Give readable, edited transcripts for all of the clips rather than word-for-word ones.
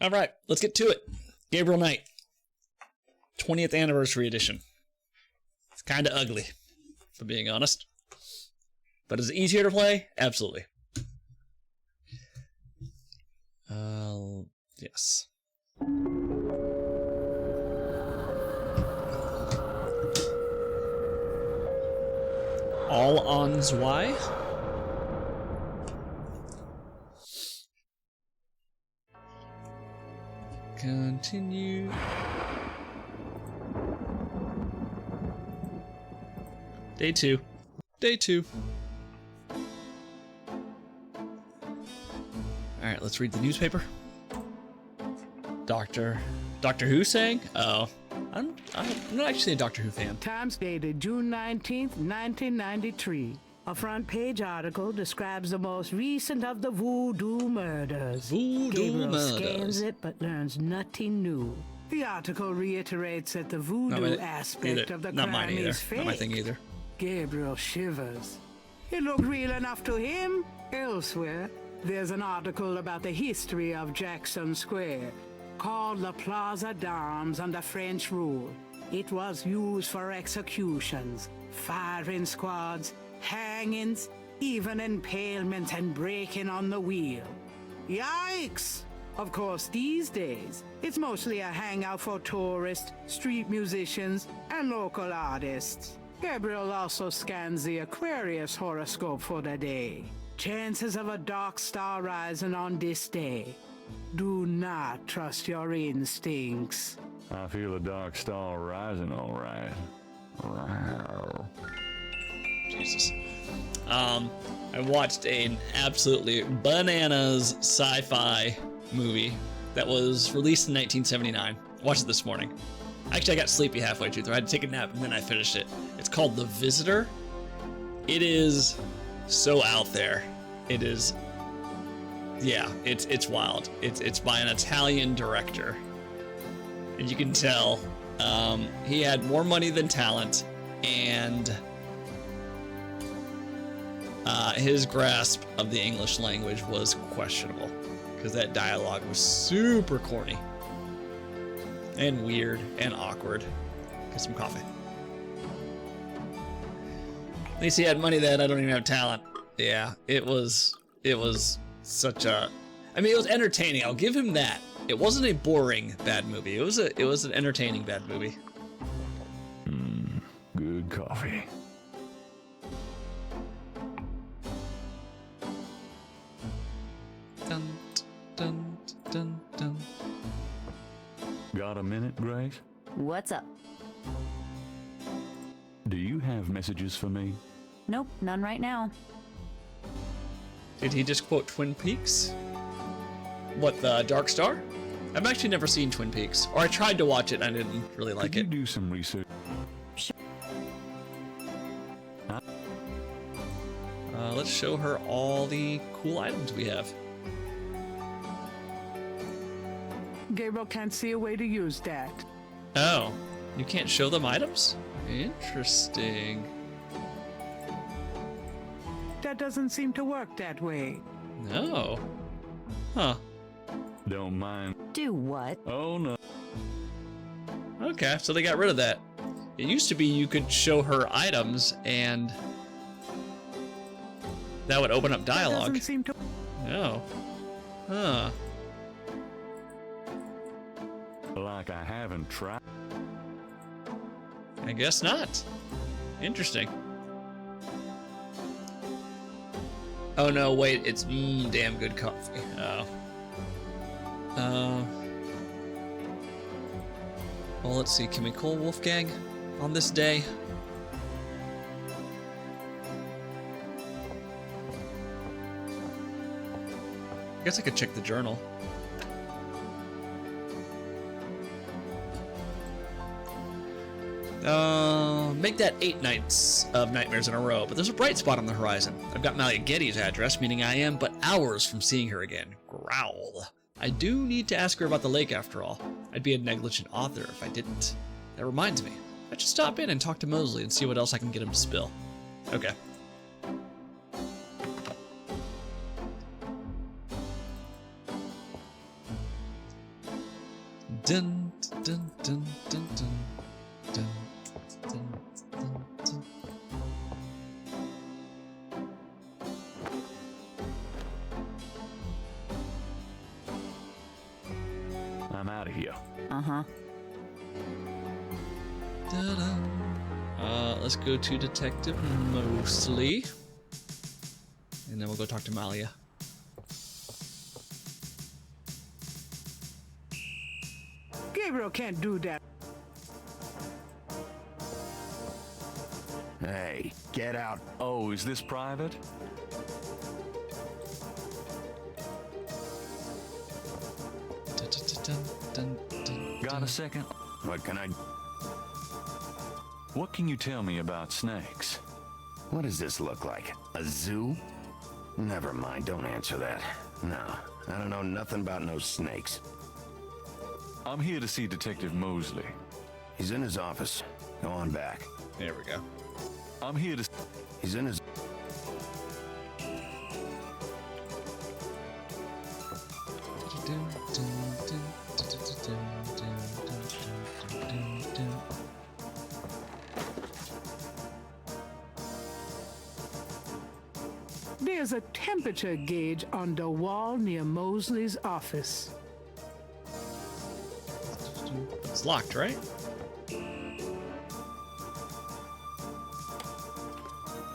All right, let's get to it. Gabriel Knight, 20th anniversary edition. It's kind of ugly, if I'm being honest. But is it easier to play? Absolutely. Yes. All on Zwei. Continue. Day 2. Day 2. Alright, let's read the newspaper. Doctor Who saying? Oh. I'm not actually a Doctor Who fan. Times dated June 19th, 1993. A front page article describes the most recent of the voodoo murders. Gabriel scans it but learns nothing new. The article reiterates that the voodoo aspect of the crime is fake. Not my thing either. Gabriel shivers. It looked real enough to him. Elsewhere, there's an article about the history of Jackson Square, called the Plaza d'Armes under French rule. It was used for executions, firing squads, hangings, even impalements and breaking on the wheel. Yikes! Of course, these days, it's mostly a hangout for tourists, street musicians, and local artists. Gabriel also scans the Aquarius horoscope for the day. Chances of a dark star rising on this day. Do not trust your instincts. I feel a dark star rising, all right. Jesus. I watched an absolutely bananas sci-fi movie that was released in 1979. I watched it this morning. Actually, I got sleepy halfway through. I had to take a nap and then I finished it. It's called The Visitor. It is so out there. It is, yeah, it's wild. It's by an Italian director. And you can tell he had more money than talent, and his grasp of the English language was questionable because that dialogue was super corny and weird and awkward. Get some coffee. At least he had money then. I don't even have talent. Yeah, it was such a, I mean, it was entertaining. I'll give him that. It wasn't a boring bad movie. It was an entertaining bad movie. Good coffee. Dun, dun, dun, dun. Got a minute, Grace? What's up? Do you have messages for me? Nope, none right now. Did he just quote Twin Peaks? What, the Dark Star? I've actually never seen Twin Peaks, or I tried to watch it and I didn't really like it. Could you do some research? Sure. Let's show her all the cool items we have. Gabriel can't see a way to use that. Oh, you can't show them items? Interesting. That doesn't seem to work that way. No. Huh. Don't mind. Do what? Oh, no. Okay, so they got rid of that. It used to be you could show her items and that would open up dialogue. That doesn't seem to... No. Huh. Like I haven't tried. I guess not. Interesting. Oh no, wait, it's damn good coffee. Oh. Well, let's see, can we call Wolfgang on this day? I guess I could check the journal. Make that 8 nights of nightmares in a row, but there's a bright spot on the horizon. I've got Malia Getty's address, meaning I am but hours from seeing her again. Growl. I do need to ask her about the lake after all. I'd be a negligent author if I didn't. That reminds me, I should stop in and talk to Mosley and see what else I can get him to spill. Okay. Dun, dun, dun, dun, dun, dun, dun, dun, dun. I'm out of here. Uh-huh. Da-da. Let's go to Detective Mosley. And then we'll go talk to Malia. Gabriel can't do that. Hey, get out. Oh, is this private? Dun-dun-dun-dun-dun-dun. Got a second? What can I... What can you tell me about snakes? What does this look like? A zoo? Never mind, don't answer that. No, I don't know nothing about no snakes. I'm here to see Detective Mosley. He's in his office. Go on back. There we go. I'm here to... He's in his... There's a temperature gauge on the wall near Mosley's office. It's locked, right?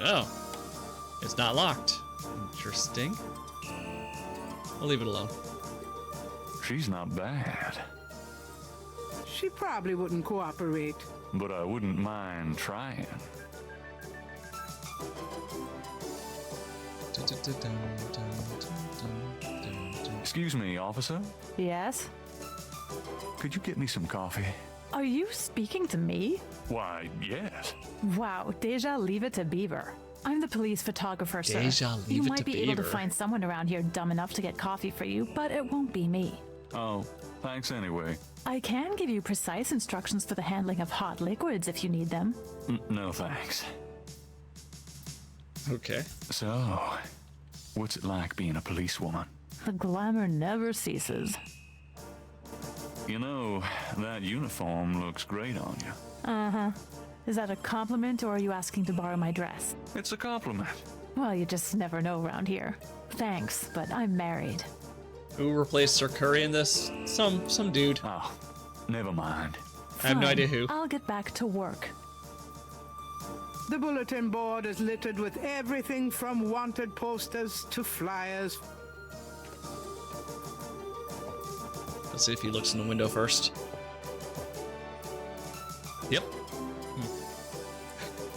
Oh. It's not locked. Interesting. I'll leave it alone. She's not bad, She probably wouldn't cooperate. but I wouldn't mind trying. Excuse me, officer. Yes? Could you get me some coffee? Are you speaking to me? Why, yes. Wow, Deja, leave it to Beaver. I'm the police photographer, sir. Deja, leave you it might to be able to Beaver. find someone around here dumb enough to get coffee for you, but it won't be me. Oh, thanks anyway. I can give you precise instructions for the handling of hot liquids if you need them. No thanks. Okay. So, what's it like being a policewoman? The glamour never ceases. You know, that uniform looks great on you. Uh-huh. Is that a compliment or are you asking to borrow my dress? It's a compliment. Well, you just never know around here. Thanks, but I'm married. Who replaced Sir Curry in this? Some dude. Oh, never mind. I have no Fine. idea who. I'll get back to work. The bulletin board is littered with everything from wanted posters to flyers. Let's see if he looks in the window first. Yep.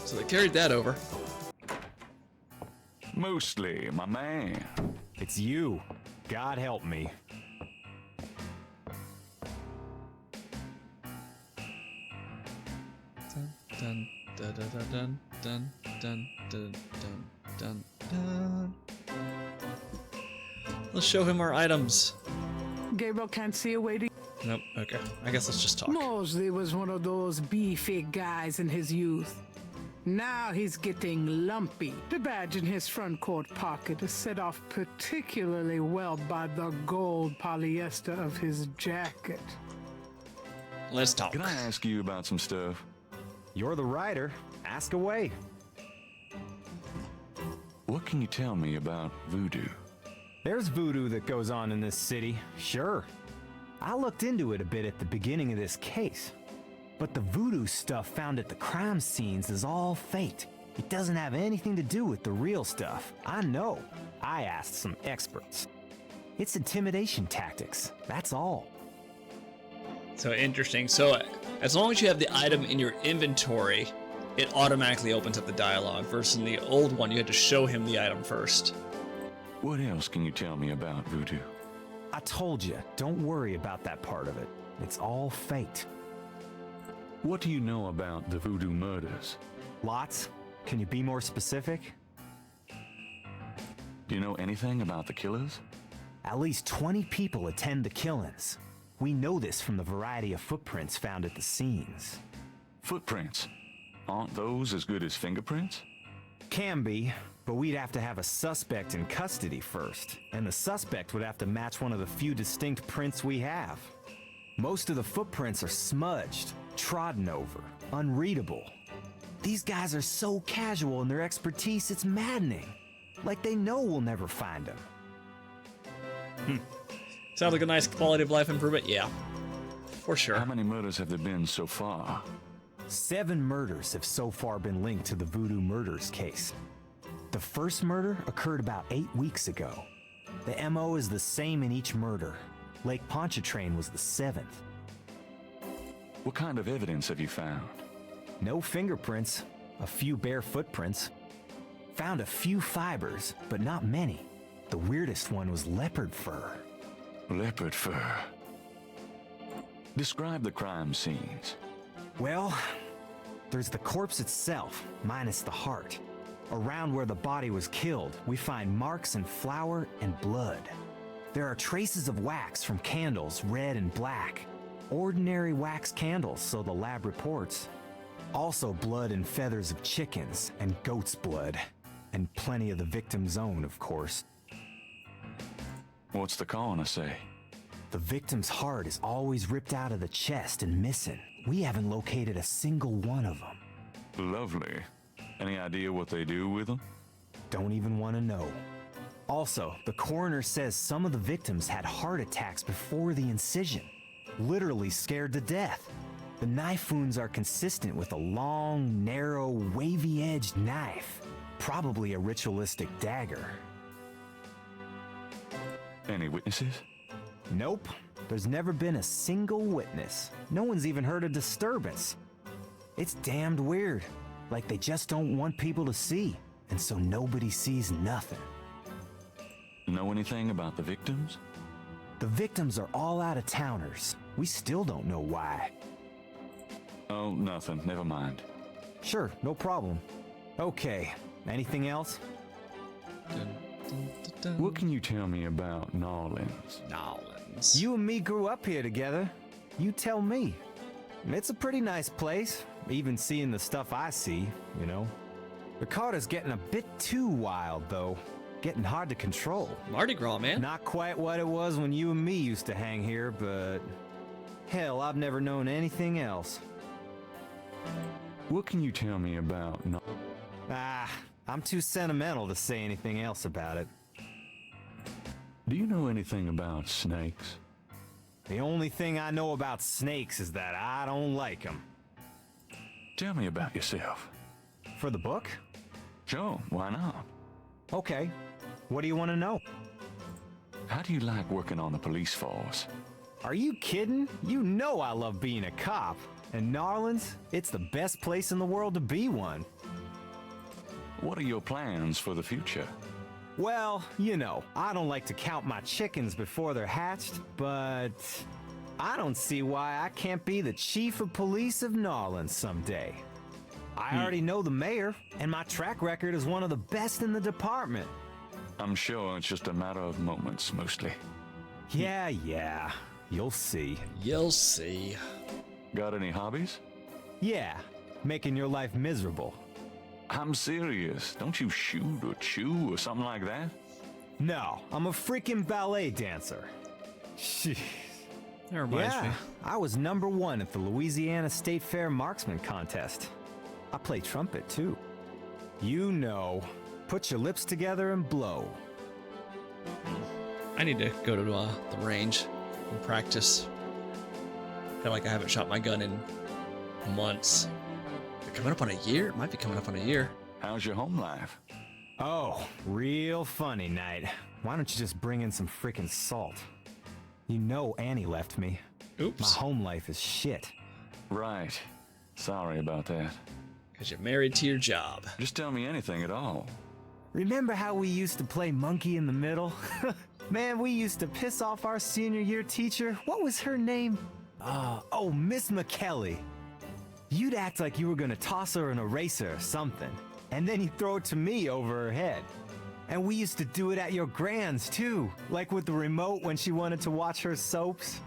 So they carried that over. Mostly, my man. It's you. God help me. Dun dun dun dun dun dun dun dun dun dun. Let's show him our items. Gabriel can't see a way to... Nope. Okay. I guess let's just talk. Mosley was one of those beefy guys in his youth. Now he's getting lumpy. The badge in his front coat pocket is set off particularly well by the gold polyester of his jacket. Let's talk. Can I ask you about some stuff? You're the writer. Ask away. What can you tell me about voodoo? There's voodoo that goes on in this city, sure. I looked into it a bit at the beginning of this case. But the voodoo stuff found at the crime scenes is all faked. It doesn't have anything to do with the real stuff. I know. I asked some experts. It's intimidation tactics, that's all. So interesting. So as long as you have the item in your inventory, it automatically opens up the dialogue. Versus in the old one, you had to show him the item first. What else can you tell me about voodoo? I told you, don't worry about that part of it. It's all faked. What do you know about the voodoo murders? Lots. Can you be more specific? Do you know anything about the killers? At least 20 people attend the killings. We know this from the variety of footprints found at the scenes. Footprints. Aren't those as good as fingerprints? Can be, but we'd have to have a suspect in custody first, and the suspect would have to match one of the few distinct prints we have. Most of the footprints are smudged, trodden over, unreadable. These guys are so casual in their expertise, it's maddening. Like they know we'll never find them. Sounds like a nice quality of life improvement. Yeah, for sure. How many murders have there been so far? 7 murders have so far been linked to the Voodoo Murders case. The first murder occurred about 8 weeks ago. The MO is the same in each murder. Lake Pontchartrain was the 7th. What kind of evidence have you found? No fingerprints, a few bare footprints. Found a few fibers, but not many. The weirdest one was leopard fur. Leopard fur. Describe the crime scenes. Well, there's the corpse itself, minus the heart. Around where the body was killed, we find marks and flour and blood. There are traces of wax from candles, red and black. Ordinary wax candles, so the lab reports. Also blood and feathers of chickens and goat's blood. And plenty of the victim's own, of course. What's the coroner say? The victim's heart is always ripped out of the chest and missing. We haven't located a single one of them. Lovely. Any idea what they do with them? Don't even want to know. Also, the coroner says some of the victims had heart attacks before the incision. Literally scared to death. The knife wounds are consistent with a long, narrow, wavy-edged knife. Probably a ritualistic dagger. Any witnesses? Nope. There's never been a single witness. No one's even heard a disturbance. It's damned weird. Like they just don't want people to see. And so nobody sees nothing. Know anything about the victims? The victims are all out-of-towners. We still don't know why. Oh, nothing. Never mind. Sure, no problem. Okay, anything else? What can you tell me about Narlands? Nolans. You and me grew up here together. You tell me. It's a pretty nice place, even seeing the stuff I see, you know. Ricardo's getting a bit too wild, though. Getting hard to control. Mardi Gras, man. Not quite what it was when you and me used to hang here, but... hell, I've never known anything else. What can you tell me about Ah, I'm too sentimental to say anything else about it. Do you know anything about snakes? The only thing I know about snakes is that I don't like them. Tell me about yourself. For the book? Sure, why not? Okay. What do you want to know? How do you like working on the police force? Are you kidding? You know I love being a cop. And Narlands, it's the best place in the world to be one. What are your plans for the future? Well, you know, I don't like to count my chickens before they're hatched, but I don't see why I can't be the chief of police of Narlands someday. I already know the mayor, and my track record is one of the best in the department. I'm sure it's just a matter of moments, mostly. Yeah, you'll see. You'll see. Got any hobbies? Yeah, making your life miserable. I'm serious. Don't you shoot or chew or something like that? No, I'm a freaking ballet dancer. Jeez. That reminds me. Yeah, I was #1 at the Louisiana State Fair Marksman Contest. I play trumpet, too. You know, put your lips together and blow. I need to go to the range and practice. I feel like I haven't shot my gun in months. Coming up on a year? It might be coming up on a year. How's your home life? Oh, real funny night. Why don't you just bring in some freaking salt? You know Annie left me. Oops. My home life is shit. Right. Sorry about that. Because you're married to your job. Just tell me anything at all. Remember how we used to play monkey in the middle? Man, we used to piss off our senior year teacher. What was her name? Oh, Miss McKelly. You'd act like you were gonna toss her an eraser or something, and then you'd throw it to me over her head. And we used to do it at your grand's too, like with the remote when she wanted to watch her soaps.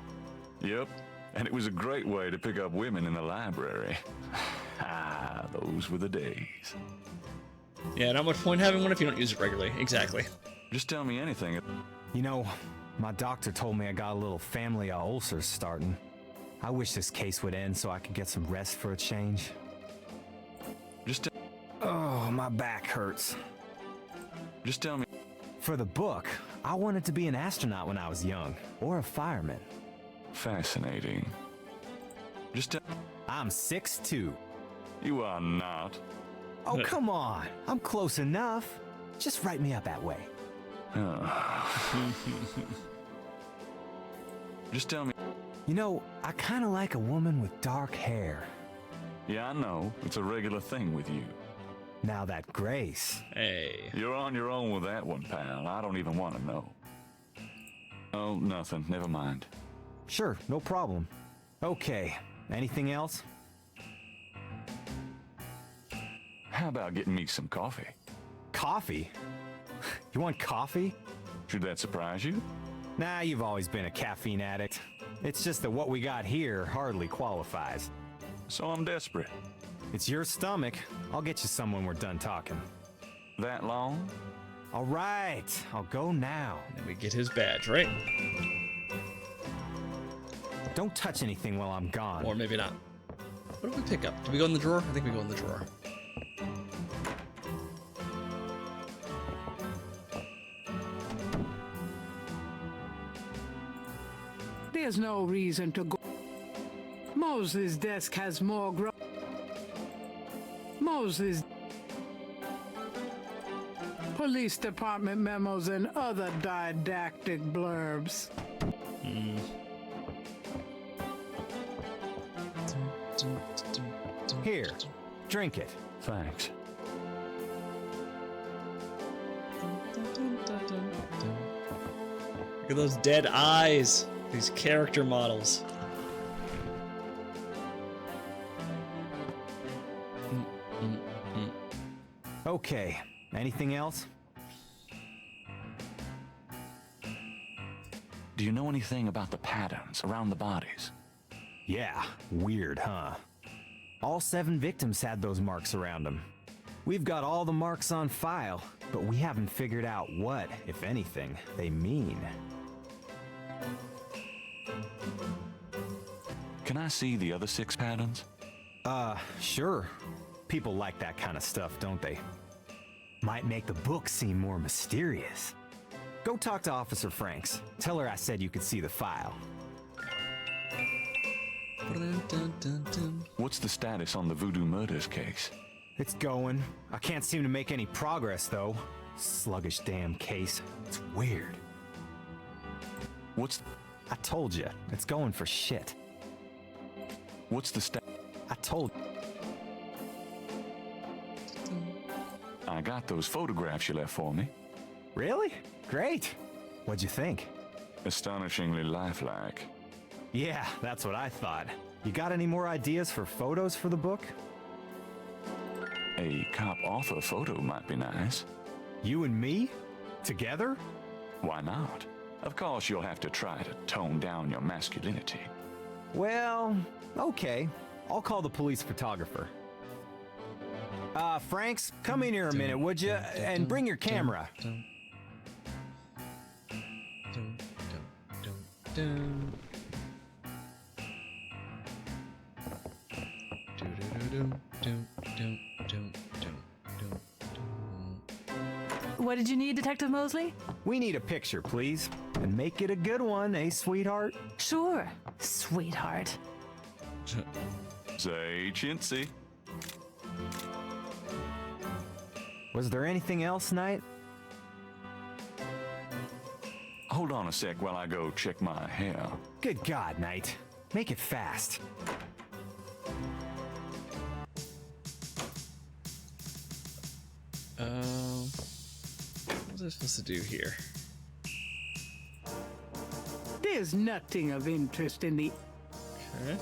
Yep. And it was a great way to pick up women in the library. Ah, those were the days. Yeah, not much point having one if you don't use it regularly. Exactly. Just tell me anything. You know, my doctor told me I got a little family of ulcers starting. I wish this case would end so I could get some rest for a change. Just, Oh, my back hurts. just tell me. For the book, I wanted to be an astronaut when I was young, or a fireman. Fascinating. Just tell. I'm 6'2". You are not. Oh, come on. I'm close enough. Just write me up that way. Just tell me. You know, I kind of like a woman with dark hair. Yeah, I know. It's a regular thing with you. Now that Grace. Hey. You're on your own with that one, pal. I don't even want to know. Oh, nothing. Never mind. Sure, no problem. Okay, anything else? How about getting me some coffee? Coffee? You want coffee? Should that surprise you? Nah, you've always been a caffeine addict. It's just that what we got here hardly qualifies. So I'm desperate. It's your stomach. I'll get you some when we're done talking. That long? All right, I'll go now. And we get his badge, right? Don't touch anything while I'm gone. Or maybe not. What did we pick up? Did we go in the drawer? I think we go in the drawer. There's no reason to go. Moses' desk has more Moses' police department memos and other didactic blurbs. Here, drink it. Thanks. Look at those dead eyes. These character models. Okay, anything else? Do you know anything about the patterns around the bodies? Yeah, weird, huh? All 7 victims had those marks around them. We've got all the marks on file, but we haven't figured out what, if anything, they mean. Can I see the other 6 patterns? Sure. People like that kind of stuff, don't they? Might make the book seem more mysterious. Go talk to Officer Franks. Tell her I said you could see the file. What's the status on the voodoo murders case? It's going. I can't seem to make any progress, though. Sluggish damn case. It's weird. I told you, it's going for shit. What's the status? I told I got those photographs you left for me. Really? Great. What'd you think? Astonishingly lifelike. Yeah, that's what I thought. You got any more ideas for photos for the book? A cop author photo might be nice. You and me? Together? Why not? Of course, you'll have to try to tone down your masculinity. Well, okay. I'll call the police photographer. Franks, come in here a minute, would you? And bring your camera. What did you need, Detective Mosley? We need a picture, please. And make it a good one, eh, sweetheart? Sure, sweetheart. Say chintzy. Was there anything else, Knight? Hold on a sec while I go check my hair. Good God, Knight. Make it fast. What was I supposed to do here? There's nothing of interest in the. Okay.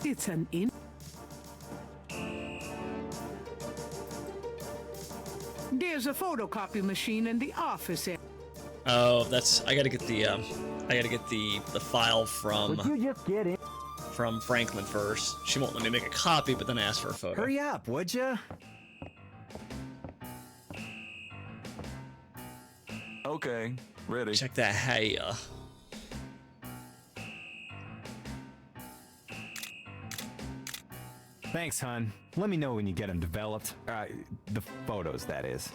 It's an in. There's a photocopy machine in the office. Oh, that's. I gotta get the file Would you just get in? from Franklin first. She won't let me make a copy, but then ask for a photo. Hurry up, would you? Okay, ready. Check that hair. Thanks, hun. Let me know when you get them developed. The photos, that is.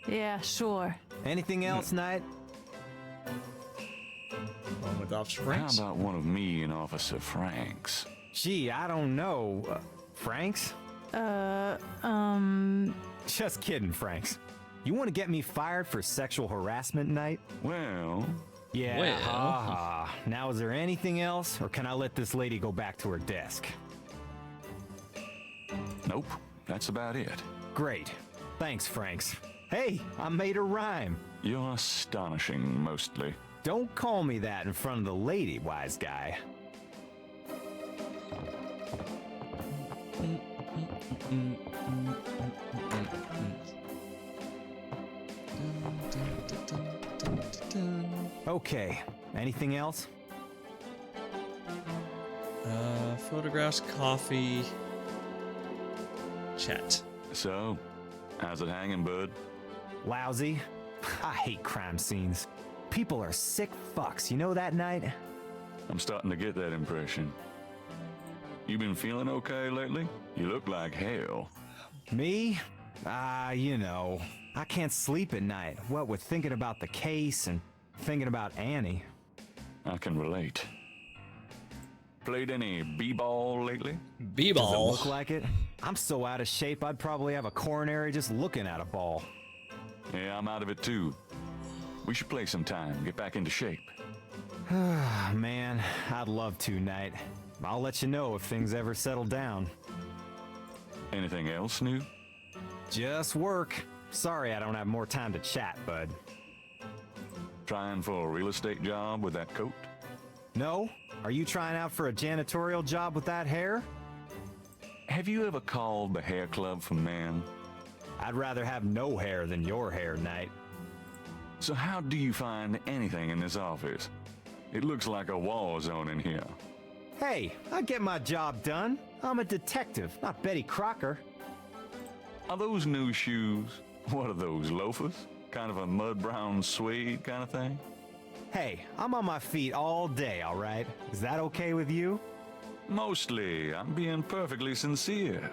Yeah, sure. Anything else, Knight? One with Officer How Franks. about one of me and Officer Franks? Gee, I don't know. Franks? Just kidding, Franks. You want to get me fired for sexual harassment, Knight? Well, Yeah, Well. haha. Now, is there anything else, or can I let this lady go back to her desk? nope. That's about it. Great. Thanks, Franks. Hey, I made a rhyme. You're astonishing, mostly. Don't call me that in front of the lady, wise guy. Okay, anything else? Photographs, coffee, chat. So, how's it hanging, bud? Lousy? I hate crime scenes. People are sick fucks, you know that, Knight? I'm starting to get that impression. You been feeling okay lately? You look like hell. Me? You know, I can't sleep at night, what with thinking about the case and thinking about Annie. I can relate. Played any b-ball lately? Does it B-ball. look like it? I'm so out of shape, I'd probably have a coronary just looking at a ball. Yeah, I'm out of it too. We should play sometime, get back into shape. Man, I'd love to, Knight. I'll let you know if things ever settle down. Anything else new? Just work. Sorry I don't have more time to chat, bud. Trying for a real estate job with that coat? No? Are you trying out for a janitorial job with that hair? Have you ever called the hair club for men? I'd rather have no hair than your hair, Knight. So how do you find anything in this office? It looks like a war zone in here. Hey, I get my job done. I'm a detective, not Betty Crocker. Are those new shoes? What are those, loafers? Kind of a mud brown suede kind of thing? Hey, I'm on my feet all day, all right? Is that okay with you? Mostly. I'm being perfectly sincere.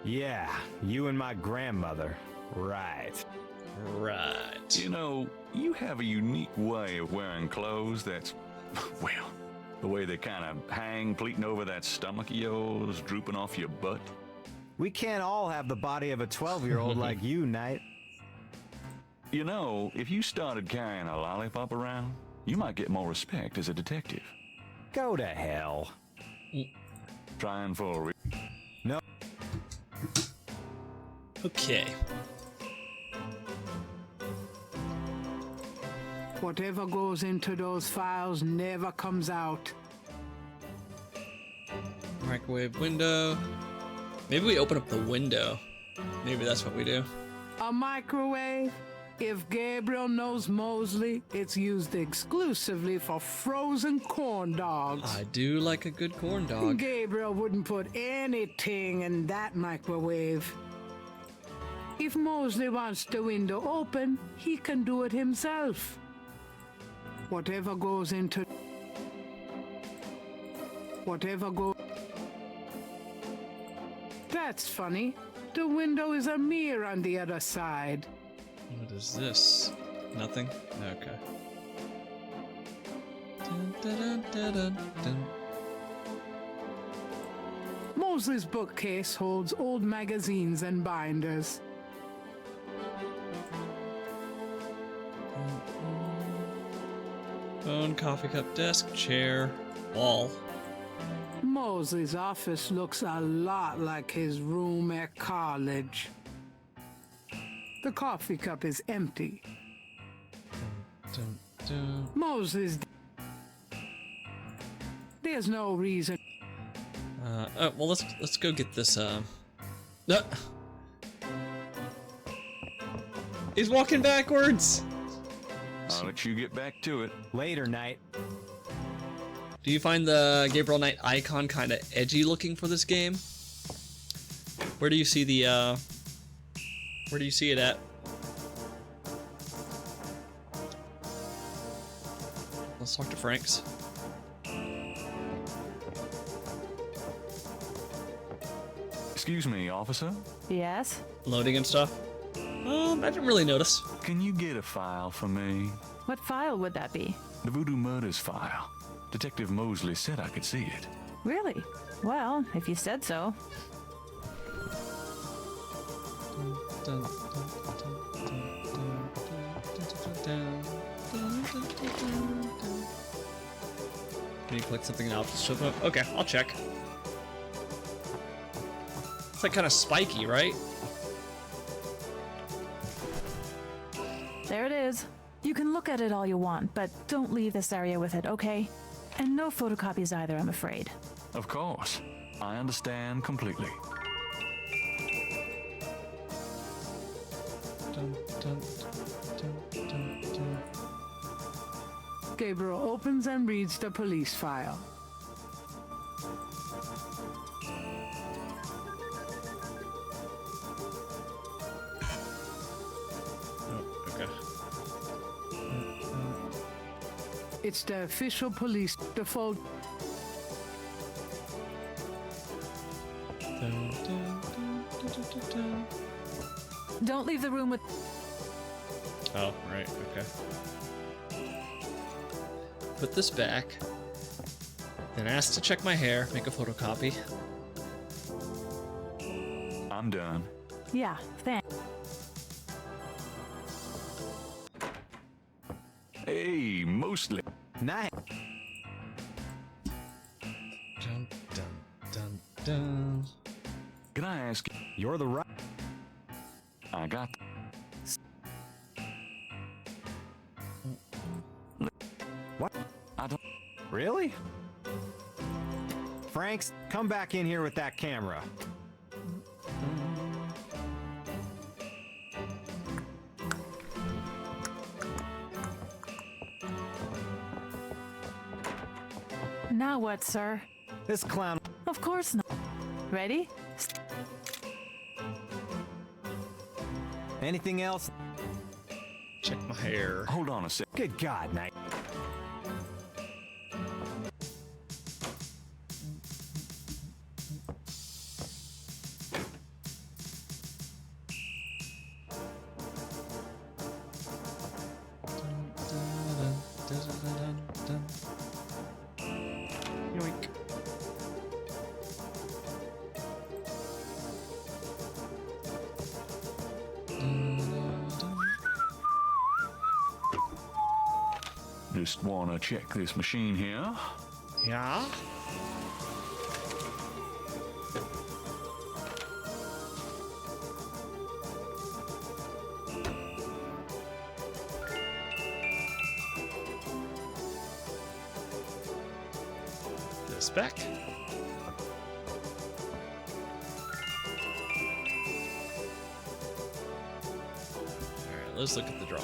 Yeah, you and my grandmother. Right. Right. You know, you have a unique way of wearing clothes that's, well, the way they kind of hang pleating over that stomach of yours, drooping off your butt. We can't all have the body of a 12-year-old like you, Knight. You know, if you started carrying a lollipop around, you might get more respect as a detective. Go to hell. Trying for a No. Okay. Whatever goes into those files never comes out. Microwave window. Maybe we open up the window. Maybe that's what we do. A microwave? If Gabriel knows Mosley, it's used exclusively for frozen corn dogs. I do like a good corn dog. Gabriel wouldn't put anything in that microwave. If Mosley wants the window open, he can do it himself. Whatever goes into... Whatever goes... That's funny. The window is a mirror on the other side. What is this? Nothing? Okay. Dun, dun, dun, dun, dun, dun. Mosley's bookcase holds old magazines and binders. Phone, coffee cup, desk, chair, wall. Mosley's office looks a lot like his room at college. The coffee cup is empty. Dun, dun. Mosley's... There's no reason. Well, let's go get this. He's walking backwards. I'll let you get back to it. Later, Knight. Do you find the Gabriel Knight icon kind of edgy looking for this game? Where do you see the, where do you see it at? Let's talk to Franks. Excuse me, officer. Yes? Loading and stuff. I didn't really notice. Can you get a file for me? What file would that be? The Voodoo Murders file. Detective Mosley said I could see it. Really? Well, if you said so. Can you click something and I'll just show up? Okay, I'll check. It's like kind of spiky, right? There it is. You can look at it all you want, but don't leave this area with it, okay? And no photocopies either, I'm afraid. Of course. I understand completely. Gabriel opens and reads the police file. Oh, okay. It's the official police default. Don't leave the room with... Oh, right, okay. Put this back. Then ask to check my hair, make a photocopy. I'm done. Yeah, thanks. Hey, Mosley. Nice. Dun, dun, dun, dun. Can I ask you? You're the right. I got. What? I don't. Really? Franks, come back in here with that camera. Now what, sir? This clown. Of course not. Ready? Anything else? Check my hair. Hold on a sec. Good God, Knight. Yoink. Just wanna check this machine here. Yeah? This back. Alright, let's look at the drawing.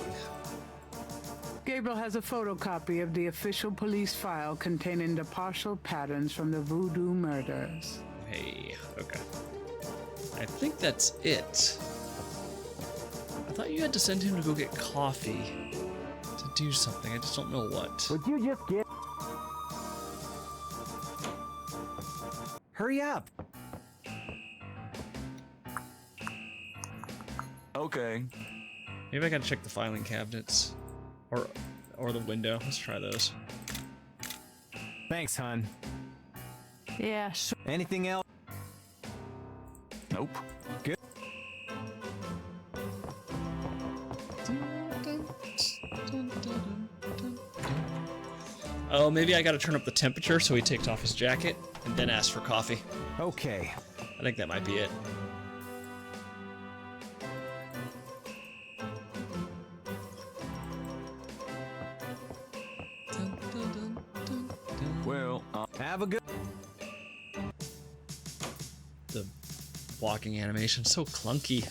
Gabriel has a photocopy of the official police file containing the partial patterns from the Voodoo murders. Hey, okay. I think that's it. I thought you had to send him to go get coffee to do something. I just don't know what. Would you just get... Hurry up. Okay. Maybe I gotta check the filing cabinets. Or the window. Let's try those. Thanks, hun. Yeah, sure. Anything else? Nope. Good. Oh, maybe I gotta turn up the temperature so he takes off his jacket and then asks for coffee. Okay. I think that might be it. Well, Have a good... The walking animation, so clunky.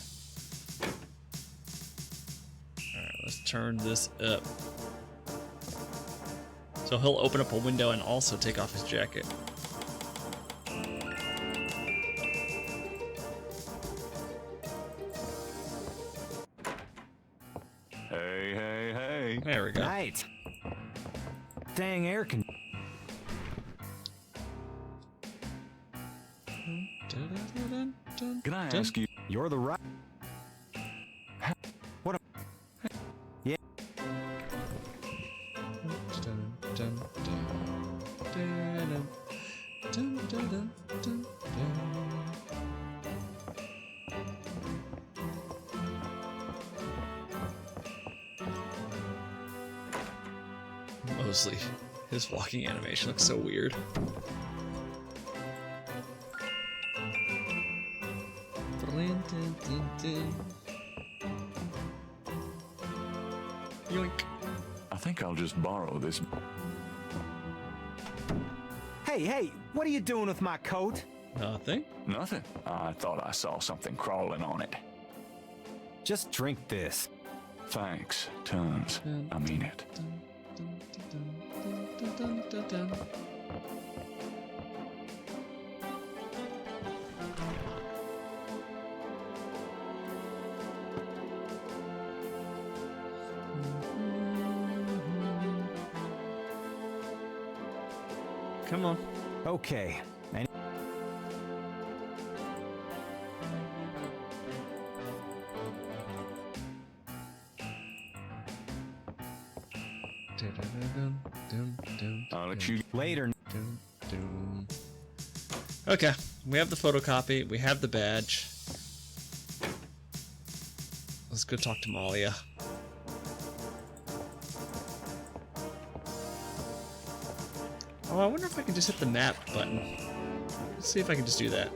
Alright, let's turn this up. So he'll open up a window and also take off his jacket. hey, hey, hey. There we go. Night. Dang air con... Can I ask you? You're the right. What? Yeah. Mostly, his walking animation looks so weird. Yoink. I think I'll just borrow this. Hey, what are you doing with my coat? Nothing. Nothing. I thought I saw something crawling on it. Just drink this. Thanks, tons. I mean it. Come on. Okay. And I'll let you. later. Okay, we have the photocopy, we have the badge. Let's go talk to Malia. Oh, I wonder if I can just hit the map button. Let's see if I can just do that.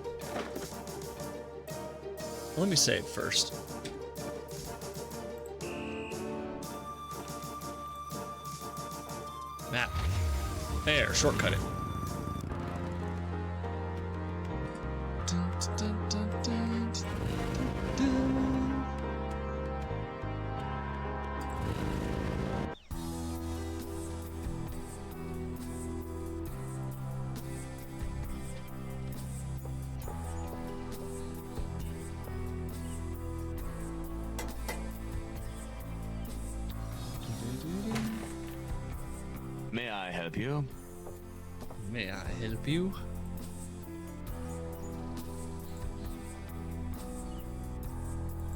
Well, let me save first. Map. There, shortcut it. May I help you? May I help you?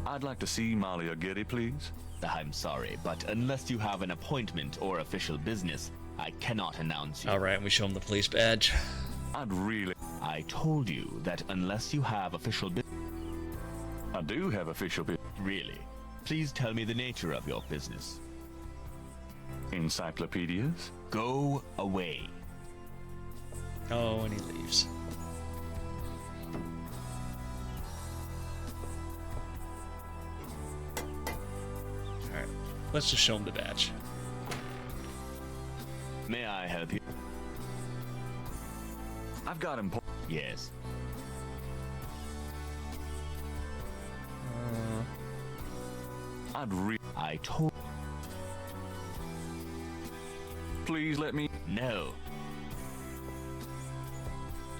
I'd like to see Malia Getty, please. I'm sorry, but unless you have an appointment or official business, I cannot announce you. Alright, we show him the police badge. I'd really. I told you that unless you have official business. I do have official Really? Please tell me the nature of your business. encyclopedias. Go away. Oh, and he leaves. Alright, let's just show him the badge. May I help you? I've got him. Yes. I told. Please let me. No.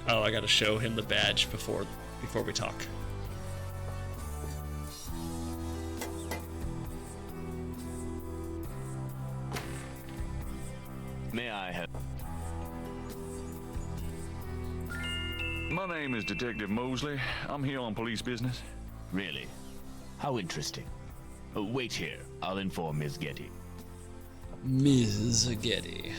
Oh, I gotta show him the badge before we talk. May I help? My name is Detective Mosley. I'm here on police business. Really? How interesting. Wait here. I'll inform Ms. Getty. Ms. Getty.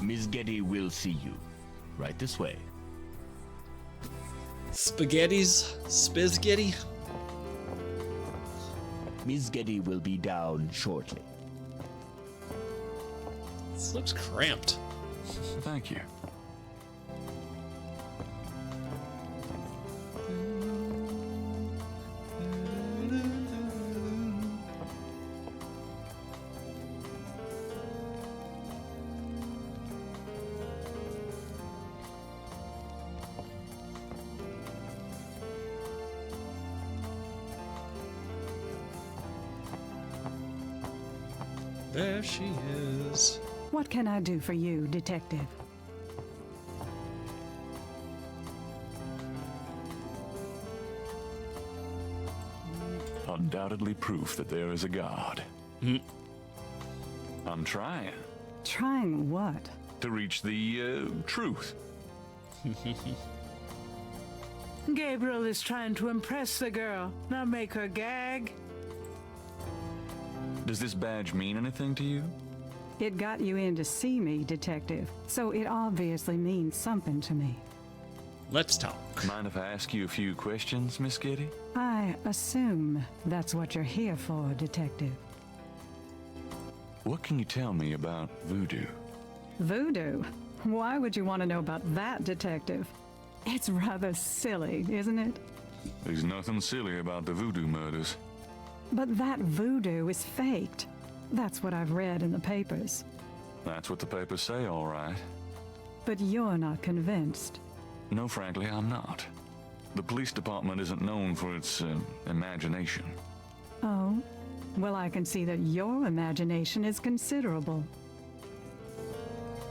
Ms. Getty will see you. Right this way. Spaghetti's? Spizgetty? Ms. Getty will be down shortly. This looks cramped. Thank you. There she is. What can I do for you, Detective? Undoubtedly proof that there is a God. I'm trying Trying what? to reach the truth. Gabriel is trying to impress the girl, not make her gag. Does this badge mean anything to you? It got you in to see me, Detective, so it obviously means something to me. Let's talk. Mind if I ask you a few questions, Miss Getty? I assume that's what you're here for, Detective. What can you tell me about voodoo? Voodoo? Why would you want to know about that, Detective? It's rather silly, isn't it? There's nothing silly about the voodoo murders. But that voodoo is faked. That's what I've read in the papers. That's what the papers say, all right. But you're not convinced. No, frankly, I'm not. The police department isn't known for its imagination. Oh? Well, I can see that your imagination is considerable.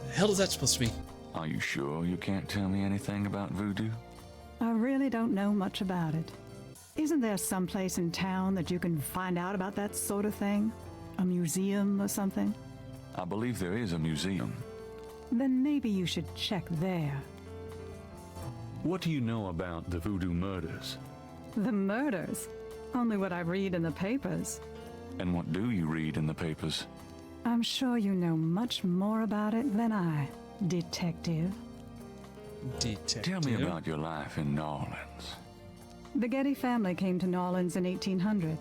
The hell is that supposed to mean? Are you sure you can't tell me anything about voodoo? I really don't know much about it. Isn't there some place in town that you can find out about that sort of thing? A museum or something? I believe there is a museum. Then maybe you should check there. What do you know about the voodoo murders? The murders? Only what I read in the papers. And what do you read in the papers? I'm sure you know much more about it than I, Detective. Detective. Tell me about your life in New Orleans. The Getty family came to New Orleans in 1800.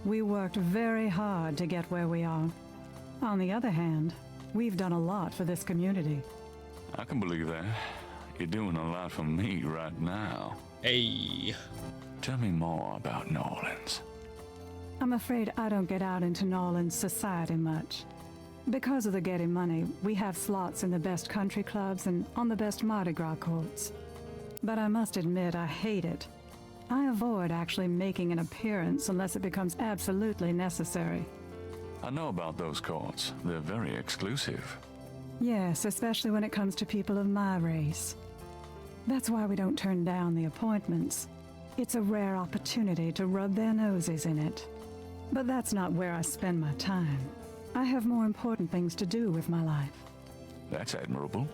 We worked very hard to get where we are. On the other hand, we've done a lot for this community. I can believe that. You're doing a lot for me right now. Hey. Tell me more about New Orleans. I'm afraid I don't get out into New Orleans society much. Because of the Getty money, we have slots in the best country clubs and on the best Mardi Gras courts. But I must admit I hate it. I avoid actually making an appearance unless it becomes absolutely necessary. I know about those courts. They're very exclusive. Yes, especially when it comes to people of my race. That's why we don't turn down the appointments. It's a rare opportunity to rub their noses in it. But that's not where I spend my time. I have more important things to do with my life. That's admirable.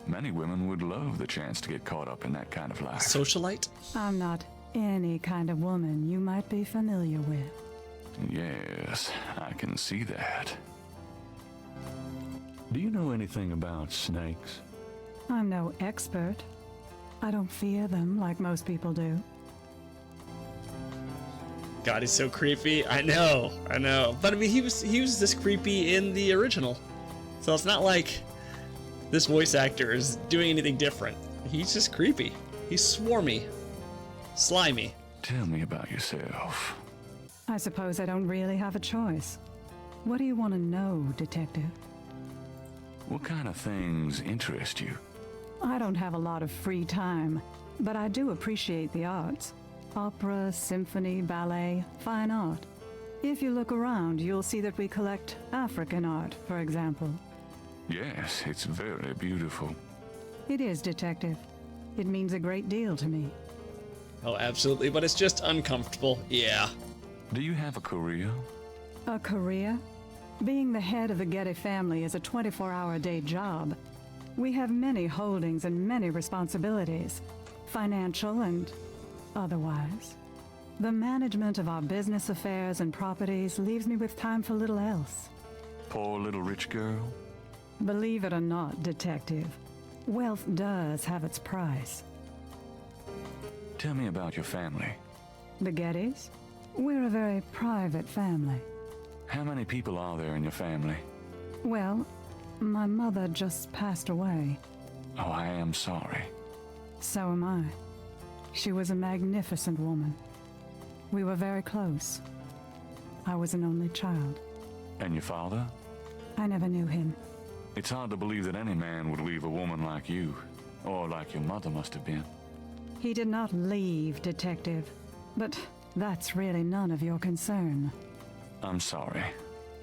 Many women would love the chance to get caught up in that kind of life. Socialite? I'm not any kind of woman you might be familiar with. Yes, I can see that. Do you know anything about snakes? I'm no expert. I don't fear them like most people do. God, he's so creepy. I know. But I mean, he was this creepy in the original. So it's not like this voice actor is doing anything different. He's just creepy. He's swarmy. Slimy. Tell me about yourself. I suppose I don't really have a choice. What do you want to know, Detective? What kind of things interest you? I don't have a lot of free time, but I do appreciate the arts. Opera, symphony, ballet, fine art. If you look around, you'll see that we collect African art, for example. Yes, it's very beautiful. It is, Detective. It means a great deal to me. Oh, absolutely. But it's just uncomfortable. Yeah. Do you have a career? A career? Being the head of the Getty family is a 24-hour-a-day job. We have many holdings and many responsibilities, financial and otherwise. The management of our business affairs and properties leaves me with time for little else. Poor little rich girl? Believe it or not, Detective, wealth does have its price. Tell me about your family. The Gettys? We're a very private family. How many people are there in your family? Well, my mother just passed away. Oh, I am sorry. So am I. She was a magnificent woman. We were very close. I was an only child. And your father? I never knew him. It's hard to believe that any man would leave a woman like you, or like your mother must have been. He did not leave, Detective. But that's really none of your concern. I'm sorry.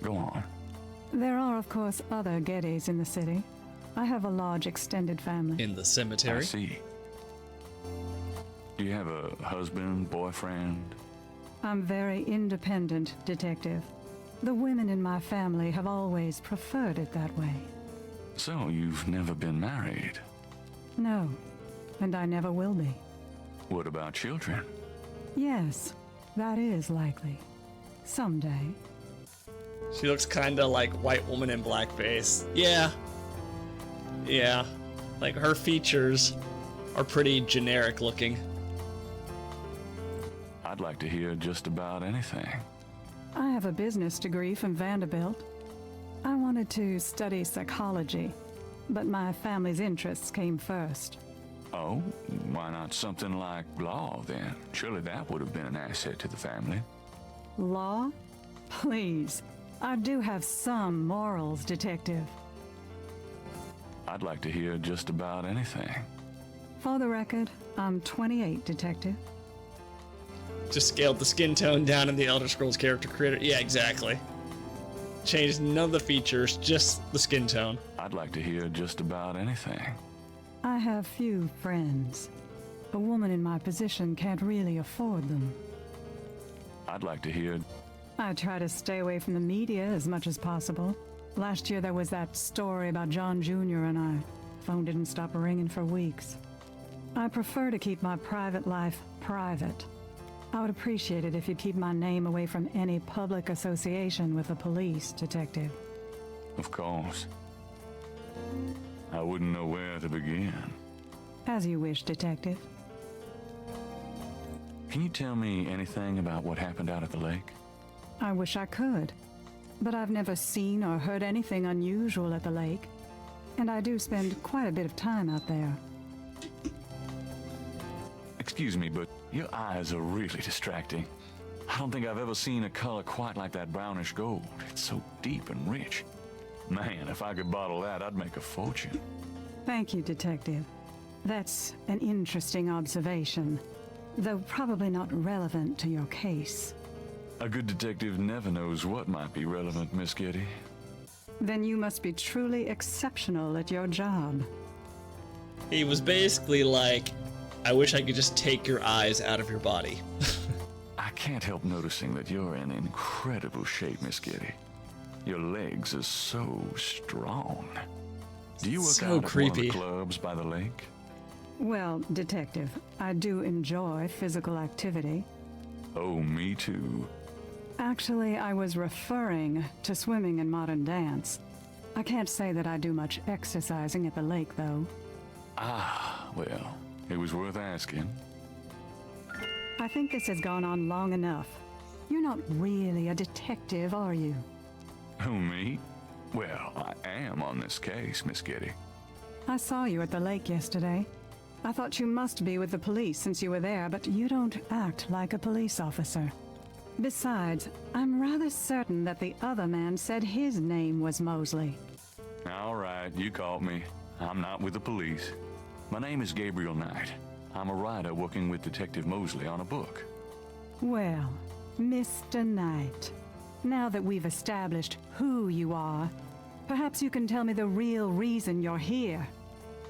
Go on. There are, of course, other Gettys in the city. I have a large extended family. In the I cemetery. see. Do you have a husband, boyfriend? I'm very independent, Detective. The women in my family have always preferred it that way. So you've never been married? No, and I never will be. What about children? Yes, that is likely. Someday. She looks kind of like white woman in blackface. Yeah. Yeah. Like her features are pretty generic looking. I'd like to hear just about anything. I have a business degree from Vanderbilt. I wanted to study psychology, but my family's interests came first. Oh, why not something like law then? Surely that would have been an asset to the family. Law? Please. I do have some morals, Detective. I'd like to hear just about anything. For the record, I'm 28, Detective. Just scaled the skin tone down in the Elder Scrolls character creator. Yeah, exactly. Changed none of the features, just the skin tone. I'd like to hear just about anything. I have few friends. A woman in my position can't really afford them. I'd like to hear. I try to stay away from the media as much as possible. Last year there was that story about John Jr. and I. Phone didn't stop ringing for weeks. I prefer to keep my private life private. I would appreciate it if you'd keep my name away from any public association with the police, Detective. Of course. I wouldn't know where to begin. As you wish, Detective. Can you tell me anything about what happened out at the lake? I wish I could, but I've never seen or heard anything unusual at the lake, and I do spend quite a bit of time out there. Excuse me, but your eyes are really distracting. I don't think I've ever seen a color quite like that brownish gold. It's so deep and rich. Man, if I could bottle that, I'd make a fortune. Thank you, Detective. That's an interesting observation, though probably not relevant to your case. A good detective never knows what might be relevant, Miss Kitty. Then you must be truly exceptional at your job. He was basically like, I wish I could just take your eyes out of your body. I can't help noticing that you're in incredible shape, Miss Kitty. Your legs are so strong. Do you work So out at one of creepy. the clubs by the lake? Well, Detective, I do enjoy physical activity. Oh, me too. Actually, I was referring to swimming and modern dance. I can't say that I do much exercising at the lake, though. Ah, well, it was worth asking. I think this has gone on long enough. You're not really a detective, are you? Who, me? Well, I am on this case, Miss Kitty. I saw you at the lake yesterday. I thought you must be with the police since you were there, but you don't act like a police officer. Besides, I'm rather certain that the other man said his name was Mosley. All right, you caught me. I'm not with the police. My name is Gabriel Knight. I'm a writer working with Detective Mosley on a book. Well, Mr. Knight, now that we've established who you are, perhaps you can tell me the real reason you're here.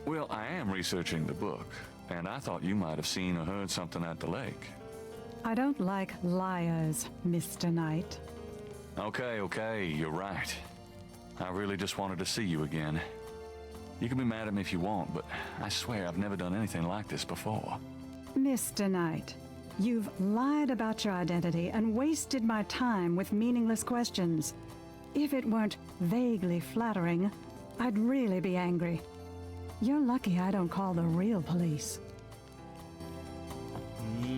Well, I am researching the book, and I thought you might have seen or heard something at the lake. I don't like liars, Mr. Knight. Okay, you're right. I really just wanted to see you again. You can be mad at me if you want, but I swear I've never done anything like this before. Mr. Knight, you've lied about your identity and wasted my time with meaningless questions. If it weren't vaguely flattering, I'd really be angry. You're lucky I don't call the real police.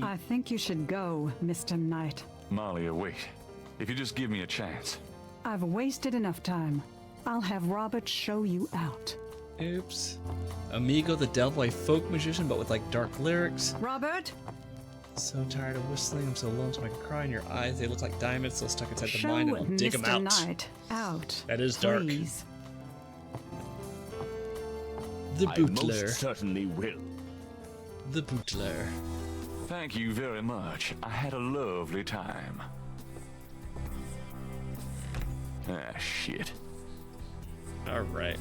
I think you should go, Mr. Knight. Malia, wait. If you just give me a chance. I've wasted enough time. I'll have Robert show you out. Oops. Amigo the Devil, a folk magician, but with like dark lyrics. Robert, So tired of whistling, I'm so lonesome I can cry in your eyes. They look like diamonds, still stuck inside the show mind, and I'll dig them out. Mr. Knight out. That is dark. Please. The I bootler. most certainly will. The bootler. Thank you very much. I had a lovely time. Ah, shit. All right.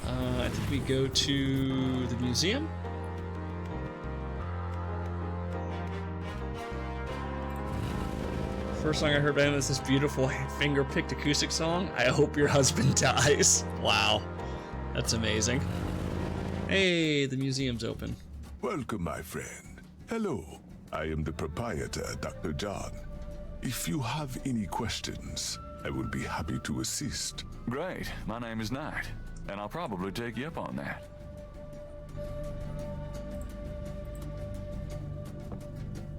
I think we go to the museum. First song I heard by him is this beautiful finger-picked acoustic song, I Hope Your Husband Dies. Wow, that's amazing. Hey, the museum's open. Welcome, my friend. Hello, I am the proprietor, Dr. John. If you have any questions, I will be happy to assist. Great. My name is Knight, and I'll probably take you up on that.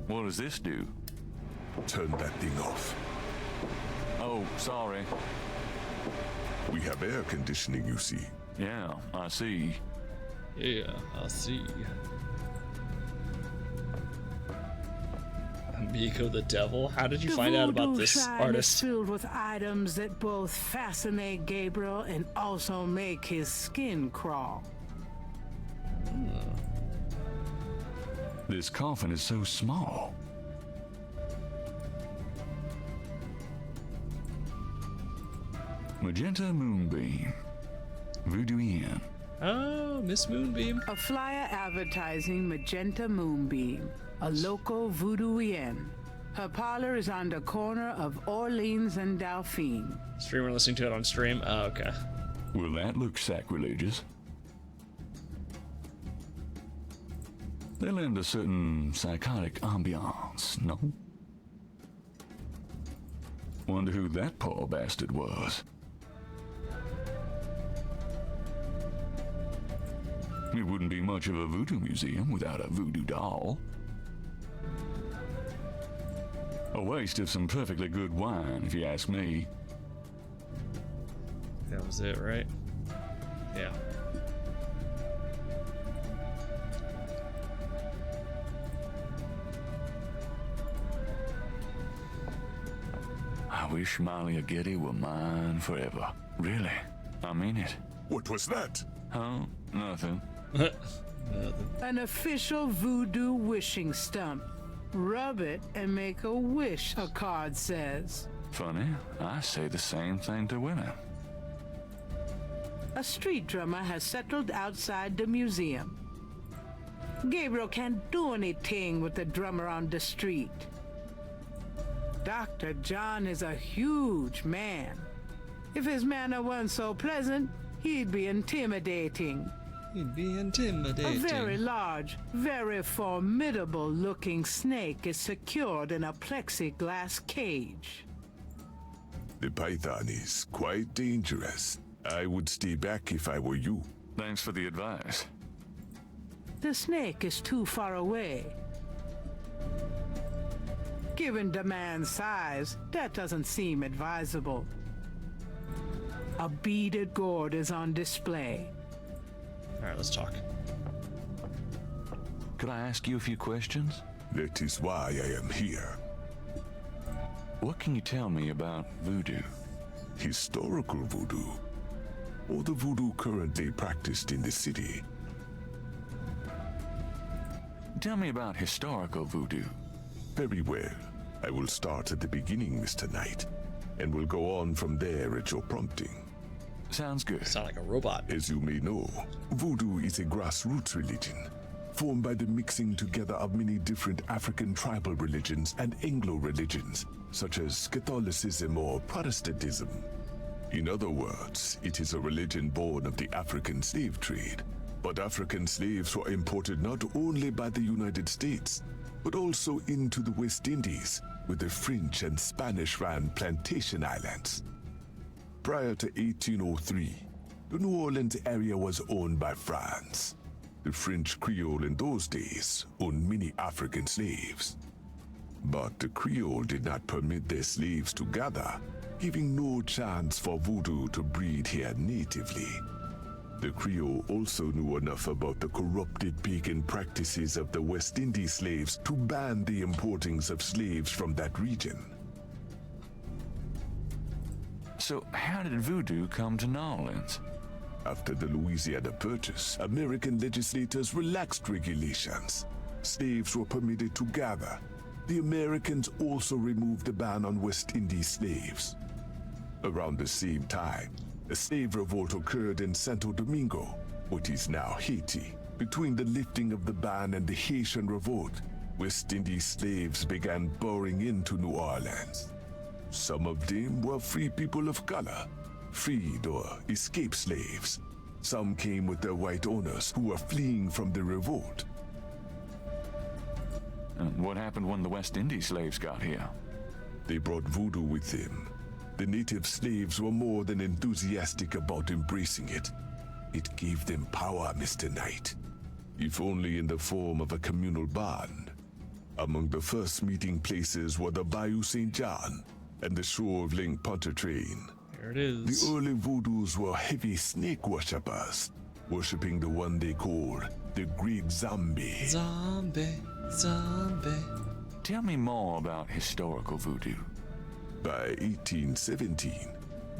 What does this do? Turn that thing off. Oh, sorry. We have air conditioning, you see. Yeah, I see. Yeah, I'll see. Miko the Devil? How did you find out about this shrine artist? is filled with items that both fascinate Gabriel and also make his skin crawl. This coffin is so small. Magenta Moonbeam. Voodooian. Oh, Miss Moonbeam. A flyer advertising Magenta Moonbeam, a local voodooian. Her parlor is on the corner of Orleans and Dauphine. Streamer listening to it on stream? Oh, okay. Will that look sacrilegious? They lend a certain psychotic ambiance, no? Wonder who that poor bastard was. It wouldn't be much of a voodoo museum without a voodoo doll. A waste of some perfectly good wine, if you ask me. That was it, right? Yeah. I wish Malia Getty were mine forever. Really. I mean it. What was that? Huh? Nothing. Nothing. An official voodoo wishing stump. Rub it and make a wish, a card says. Funny, I say the same thing to women. A street drummer has settled outside the museum. Gabriel can't do anything with the drummer on the street. Dr. John is a huge man. If his manner weren't so pleasant, he'd be intimidating. He'd be A intimidating. very large, very formidable-looking snake is secured in a plexiglass cage. The python is quite dangerous. I would stay back if I were you. Thanks for the advice. The snake is too far away. Given the man's size, that doesn't seem advisable. A beaded gourd is on display. All right, let's talk. Could I ask you a few questions? That is why I am here. What can you tell me about voodoo? Historical voodoo, or the voodoo currently practiced in the city. Tell me about historical voodoo. Very well. I will start at the beginning, Mr. Knight, and will go on from there at your prompting. Sounds good. Sound like a robot. As you may know, voodoo is a grassroots religion, formed by the mixing together of many different African tribal religions and Anglo religions, such as Catholicism or Protestantism. In other words, it is a religion born of the African slave trade. But African slaves were imported not only by the United States, but also into the West Indies, where the French and Spanish ran plantation islands. Prior to 1803, the New Orleans area was owned by France. The French Creole in those days owned many African slaves. But the Creole did not permit their slaves to gather, giving no chance for voodoo to breed here natively. The Creole also knew enough about the corrupted pagan practices of the West Indies slaves to ban the importings of slaves from that region. So how did voodoo come to New Orleans? After the Louisiana Purchase, American legislators relaxed regulations. Slaves were permitted to gather. The Americans also removed the ban on West Indies slaves. Around the same time, a slave revolt occurred in Santo Domingo, what is now Haiti. Between the lifting of the ban and the Haitian Revolt, West Indies slaves began pouring into New Orleans. Some of them were free people of color, freed or escaped slaves. Some came with their white owners who were fleeing from the revolt. And what happened when the West Indies slaves got here? They brought voodoo with them. The native slaves were more than enthusiastic about embracing it. It gave them power, Mr. Knight, if only in the form of a communal bond. Among the first meeting places were the Bayou St. John and the shore of Lake Pontchartrain. There it is. The early voodoos were heavy snake worshippers, worshipping the one they called the Great Zombie. Zombie. Tell me more about historical voodoo. By 1817,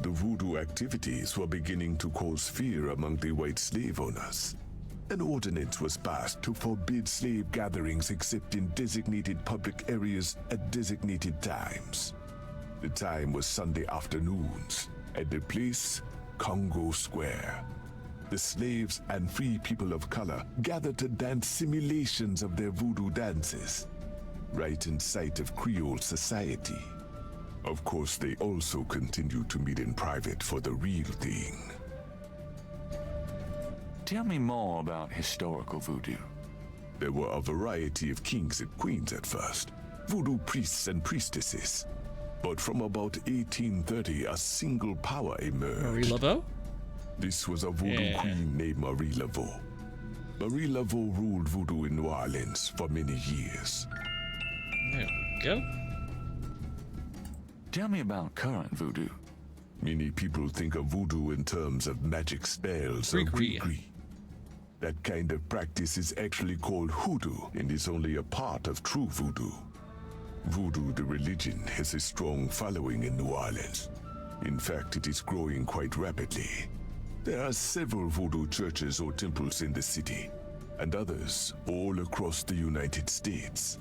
the voodoo activities were beginning to cause fear among the white slave owners. An ordinance was passed to forbid slave gatherings except in designated public areas at designated times. The time was Sunday afternoons, at the place Congo Square. The slaves and free people of color gathered to dance simulations of their voodoo dances, right in sight of Creole society. Of course, they also continued to meet in private for the real thing. Tell me more about historical voodoo. There were a variety of kings and queens at first, voodoo priests and priestesses. But from about 1830, a single power emerged. Marie Laveau? This was a voodoo queen named Marie Laveau. Marie Laveau ruled voodoo in New Orleans for many years. There we go. Tell me about current voodoo. Many people think of voodoo in terms of magic spells or Gree-gree. gree-gree. That kind of practice is actually called hoodoo and is only a part of true voodoo. Voodoo, the religion, has a strong following in New Orleans. In fact, it is growing quite rapidly. There are several voodoo churches or temples in the city, and others all across the United States.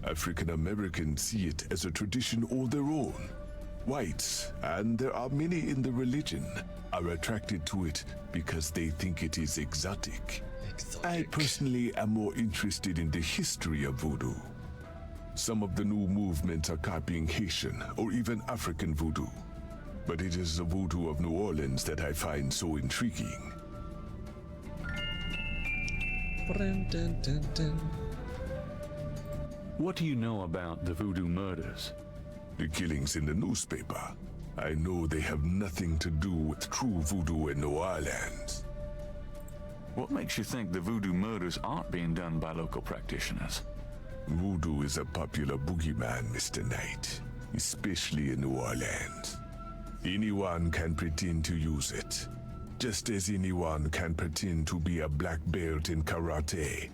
African Americans see it as a tradition all their own. Whites, and there are many in the religion, are attracted to it because they think it is exotic. I personally am more interested in the history of voodoo. Some of the new movements are copying Haitian or even African voodoo, but it is the voodoo of New Orleans that I find so intriguing. What do you know about the voodoo murders? The killings in the newspaper. I know they have nothing to do with true voodoo in New Orleans. What makes you think the voodoo murders aren't being done by local practitioners? Voodoo is a popular boogeyman, Mr. Knight, especially in New Orleans. Anyone can pretend to use it, just as anyone can pretend to be a black belt in karate.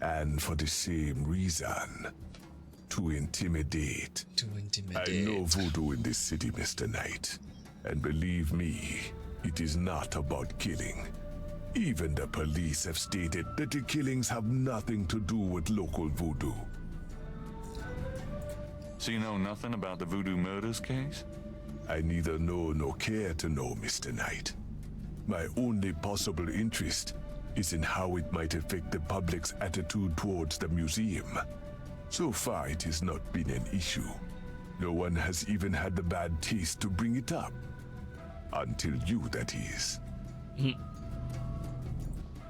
And for the same reason, to intimidate. I know voodoo in this city, Mr. Knight, and believe me, it is not about killing. Even the police have stated that the killings have nothing to do with local voodoo. So you know nothing about the voodoo murders case? I neither know nor care to know, Mr. Knight. My only possible interest is in how it might affect the public's attitude towards the museum. So far, it has not been an issue. No one has even had the bad taste to bring it up. Until you, that is.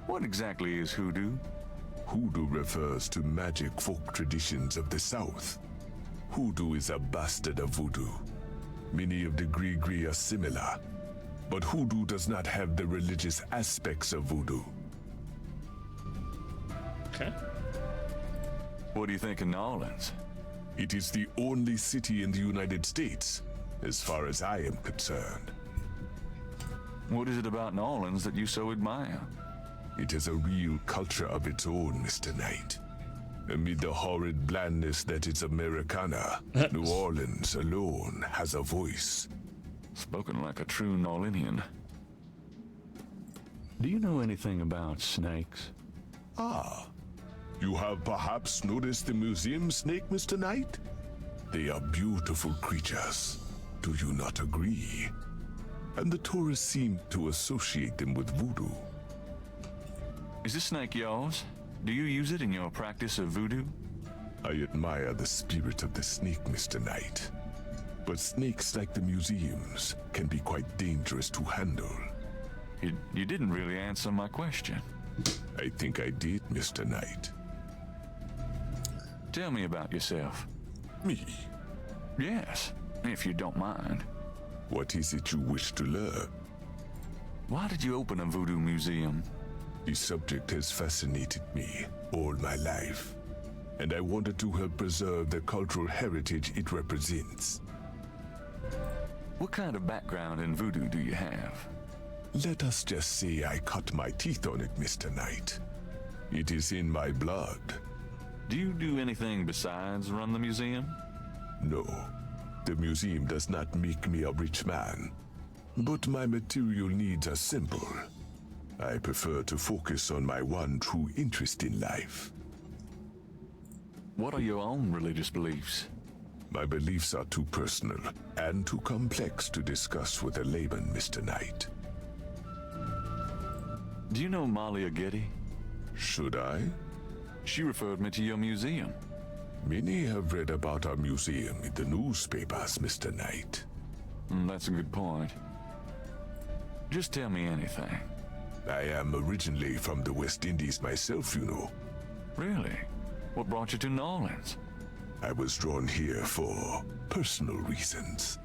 What exactly is hoodoo? Hoodoo refers to magic folk traditions of the South. Hoodoo is a bastard of voodoo. Many of the Gree-gree are similar, but hoodoo does not have the religious aspects of voodoo. Okay. What do you think of New Orleans? It is the only city in the United States, as far as I am concerned. What is it about New Orleans that you so admire? It has a real culture of its own, Mr. Knight. Amid the horrid blandness that is Americana, New Orleans alone has a voice. Spoken like a true New Orleanian. Do you know anything about snakes? Ah, you have perhaps noticed the museum snake, Mr. Knight? They are beautiful creatures. Do you not agree? And the tourists seem to associate them with voodoo. Is this snake yours? Do you use it in your practice of voodoo? I admire the spirit of the snake, Mr. Knight. But snakes, like the museums, can be quite dangerous to handle. You didn't really answer my question. I think I did, Mr. Knight. Tell me about yourself. Me? Yes, if you don't mind. What is it you wish to learn? Why did you open a voodoo museum? The subject has fascinated me all my life, and I wanted to help preserve the cultural heritage it represents. What kind of background in voodoo do you have? Let us just say I cut my teeth on it, Mr. Knight. It is in my blood. Do you do anything besides run the museum? No, the museum does not make me a rich man. But my material needs are simple. I prefer to focus on my one true interest in life. What are your own religious beliefs? My beliefs are too personal and too complex to discuss with a layman, Mr. Knight. Do you know Malia Getty? Should I? She referred me to your museum. Many have read about our museum in the newspapers, Mr. Knight. That's a good point. Just tell me anything. I am originally from the West Indies myself, you know. Really? What brought you to New Orleans? I was drawn here for personal reasons.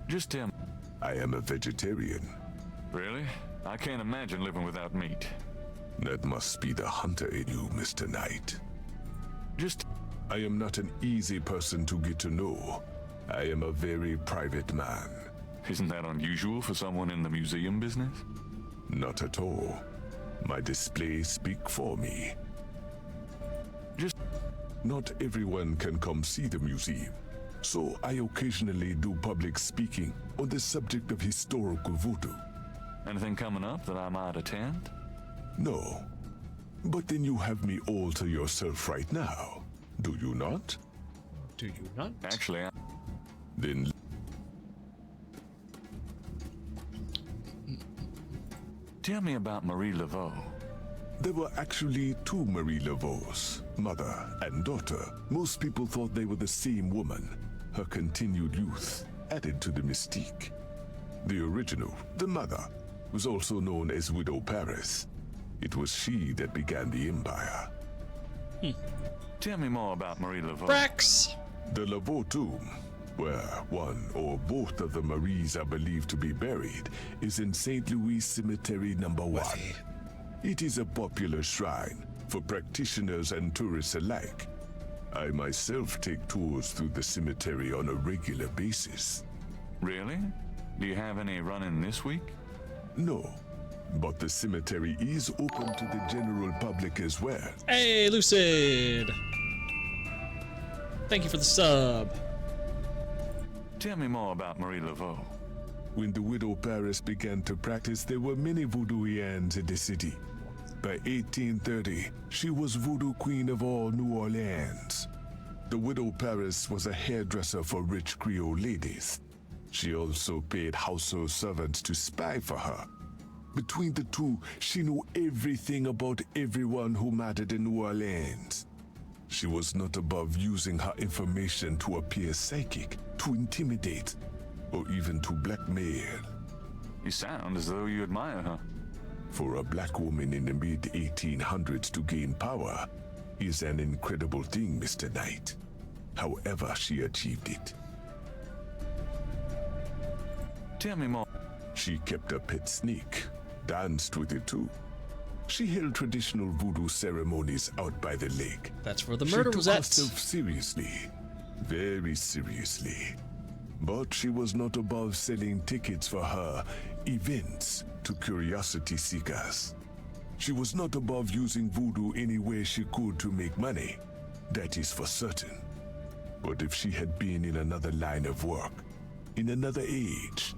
Just tell me. I am a vegetarian. Really? I can't imagine living without meat. That must be the hunter in you, Mr. Knight. Just... I am not an easy person to get to know. I am a very private man. Isn't that unusual for someone in the museum business? Not at all. My displays speak for me. Just... Not everyone can come see the museum, so I occasionally do public speaking on the subject of historical voodoo. Anything coming up that I might attend? No. But then you have me all to yourself right now, do you not? Do you not? Actually, Then tell me about Marie Laveau. there were actually two Marie Laveaux, mother and daughter. Most people thought they were the same woman. Her continued youth added to the mystique. The original, the mother, was also known as Widow Paris. It was she that began the empire. Tell me more about Marie Laveau. Brax! The Laveau tomb, where one or both of the Maries are believed to be buried, is in St. Louis Cemetery number 1. It is a popular shrine for practitioners and tourists alike. I myself take tours through the cemetery on a regular basis. Really? Do you have any running this week? No, but the cemetery is open to the general public as well. Hey, Lucid! Thank you for the sub. Tell me more about Marie Laveau. When the Widow Paris began to practice, there were many voodooians in the city. By 1830, she was voodoo queen of all New Orleans. The Widow Paris was a hairdresser for rich Creole ladies. She also paid household servants to spy for her. Between the two, she knew everything about everyone who mattered in New Orleans. She was not above using her information to appear psychic, to intimidate, or even to blackmail. You sound as though you admire her. For a black woman in the mid-1800s to gain power is an incredible thing, Mr. Knight. However she achieved it. Tell me more. She kept a pet snake, danced with it too. She held traditional voodoo ceremonies out by the lake. That's where the murder was at. She took herself seriously, very seriously. But she was not above selling tickets for her events to curiosity seekers. She was not above using voodoo any way she could to make money. That is for certain. But if she had been in another line of work, in another age,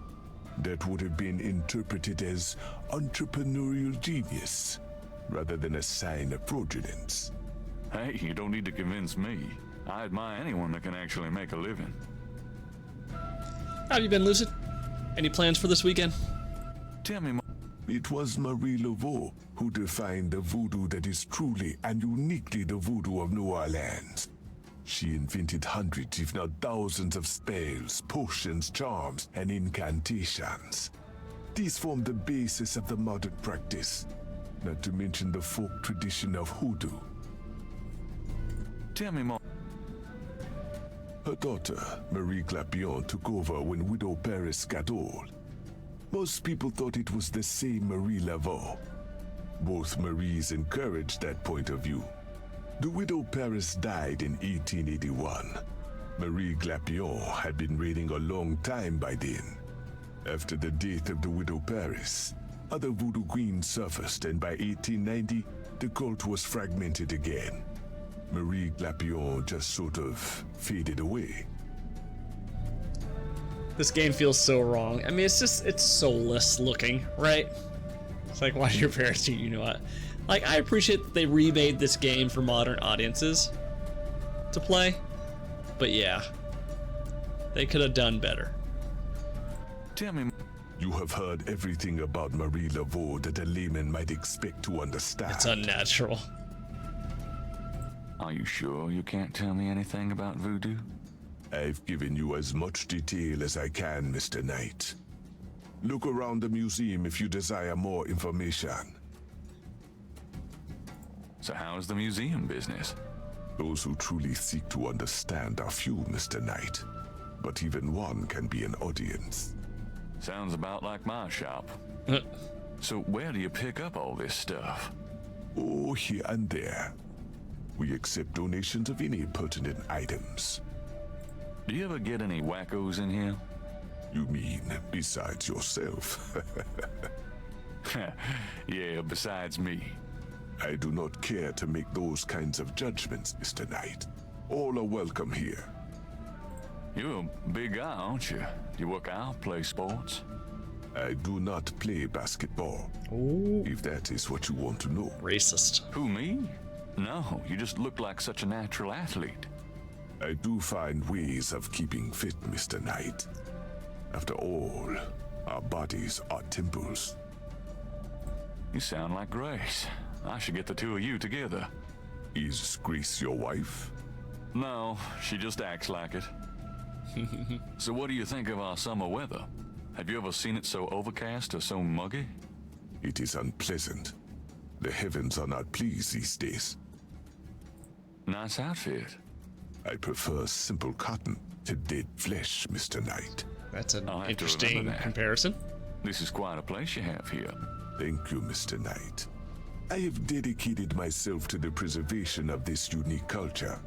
that would have been interpreted as entrepreneurial genius rather than a sign of fraudulence. Hey, you don't need to convince me. I admire anyone that can actually make a living. How have you been, Lucid? Any plans for this weekend? Tell me more. It was Marie Laveau who defined the voodoo that is truly and uniquely the voodoo of New Orleans. She invented hundreds, if not thousands, of spells, potions, charms, and incantations. These form the basis of the modern practice, not to mention the folk tradition of hoodoo. Tell me more. Her daughter, Marie Glapion, took over when Widow Paris got old. Most people thought it was the same Marie Laveau. Both Maries encouraged that point of view. The Widow Paris died in 1881. Marie Glapion had been reigning a long time by then. After the death of the Widow Paris, other voodoo queens surfaced, and by 1890, the cult was fragmented again. Marie Glapion just sort of faded away. This game feels so wrong. I mean, it's soulless looking, right? It's like, why do your parents do you know what? Like, I appreciate that they remade this game for modern audiences to play, but yeah, they could have done better. Tell me. You have heard everything about Marie Laveau that a layman might expect to understand. It's unnatural. Are you sure you can't tell me anything about voodoo? I've given you as much detail as I can, Mr. Knight. Look around the museum if you desire more information. So how's the museum business? Those who truly seek to understand are few, Mr. Knight. But even one can be an audience. Sounds about like my shop. So where do you pick up all this stuff? Oh, here and there. We accept donations of any pertinent items. Do you ever get any wackos in here? You mean besides yourself? Yeah, besides me. I do not care to make those kinds of judgments, Mr. Knight. All are welcome here. You're a big guy, aren't you? You work out, play sports? I do not play basketball. Ooh. If that is what you want to know. Racist. Who, me? No, you just look like such a natural athlete. I do find ways of keeping fit, Mr. Knight. After all, our bodies are temples. You sound like Grace. I should get the two of you together. Is Grace your wife? No, she just acts like it. So what do you think of our summer weather? Have you ever seen it so overcast or so muggy? It is unpleasant. The heavens are not pleased these days. Nice outfit. I prefer simple cotton to dead flesh, Mr. Knight. That's an I'll have to interesting remember that. comparison. This is quite a place you have here. Thank you, Mr. Knight. I have dedicated myself to the preservation of this unique culture.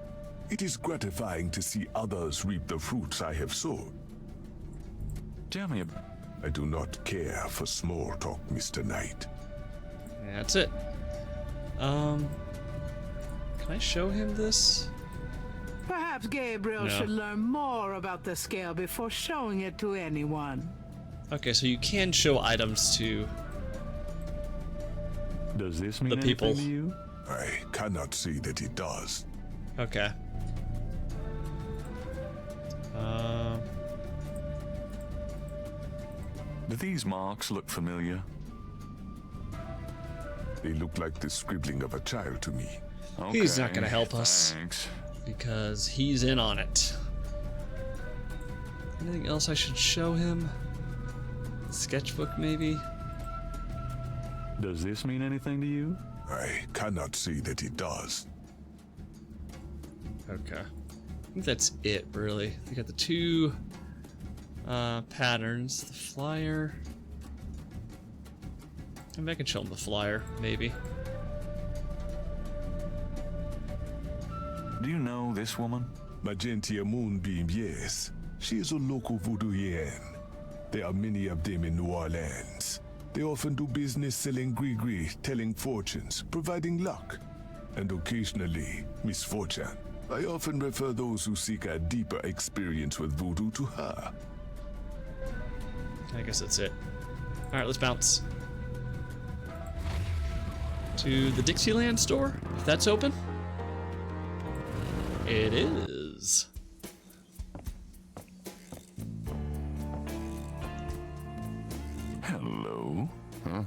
It is gratifying to see others reap the fruits I have sown. Tell me, I do not care for small talk, Mr. Knight. That's it. Can I show him this? Perhaps Gabriel No. should learn more about the scale before showing it to anyone. Okay, so you can show items to does this mean the people. anything to you? I cannot say that it does. Okay. Do these marks look familiar? They look like the scribbling of a child to me. He's not Okay, gonna help us. Thanks. because he's in on it. Anything else I should show him? Sketchbook, maybe? Does this mean anything to you? I cannot say that it does. Okay. I think that's it, really. We got the two patterns. The flyer. Maybe I can show him the flyer, maybe. Do you know this woman? Magentia Moonbeam, yes. She is a local voodooian. There are many of them in New Orleans. They often do business selling gris-gris, telling fortunes, providing luck, and occasionally misfortune. I often refer those who seek a deeper experience with voodoo to her. I guess that's it. Alright, let's bounce. To the Dixieland store, if that's open. It is. Hello. Huh?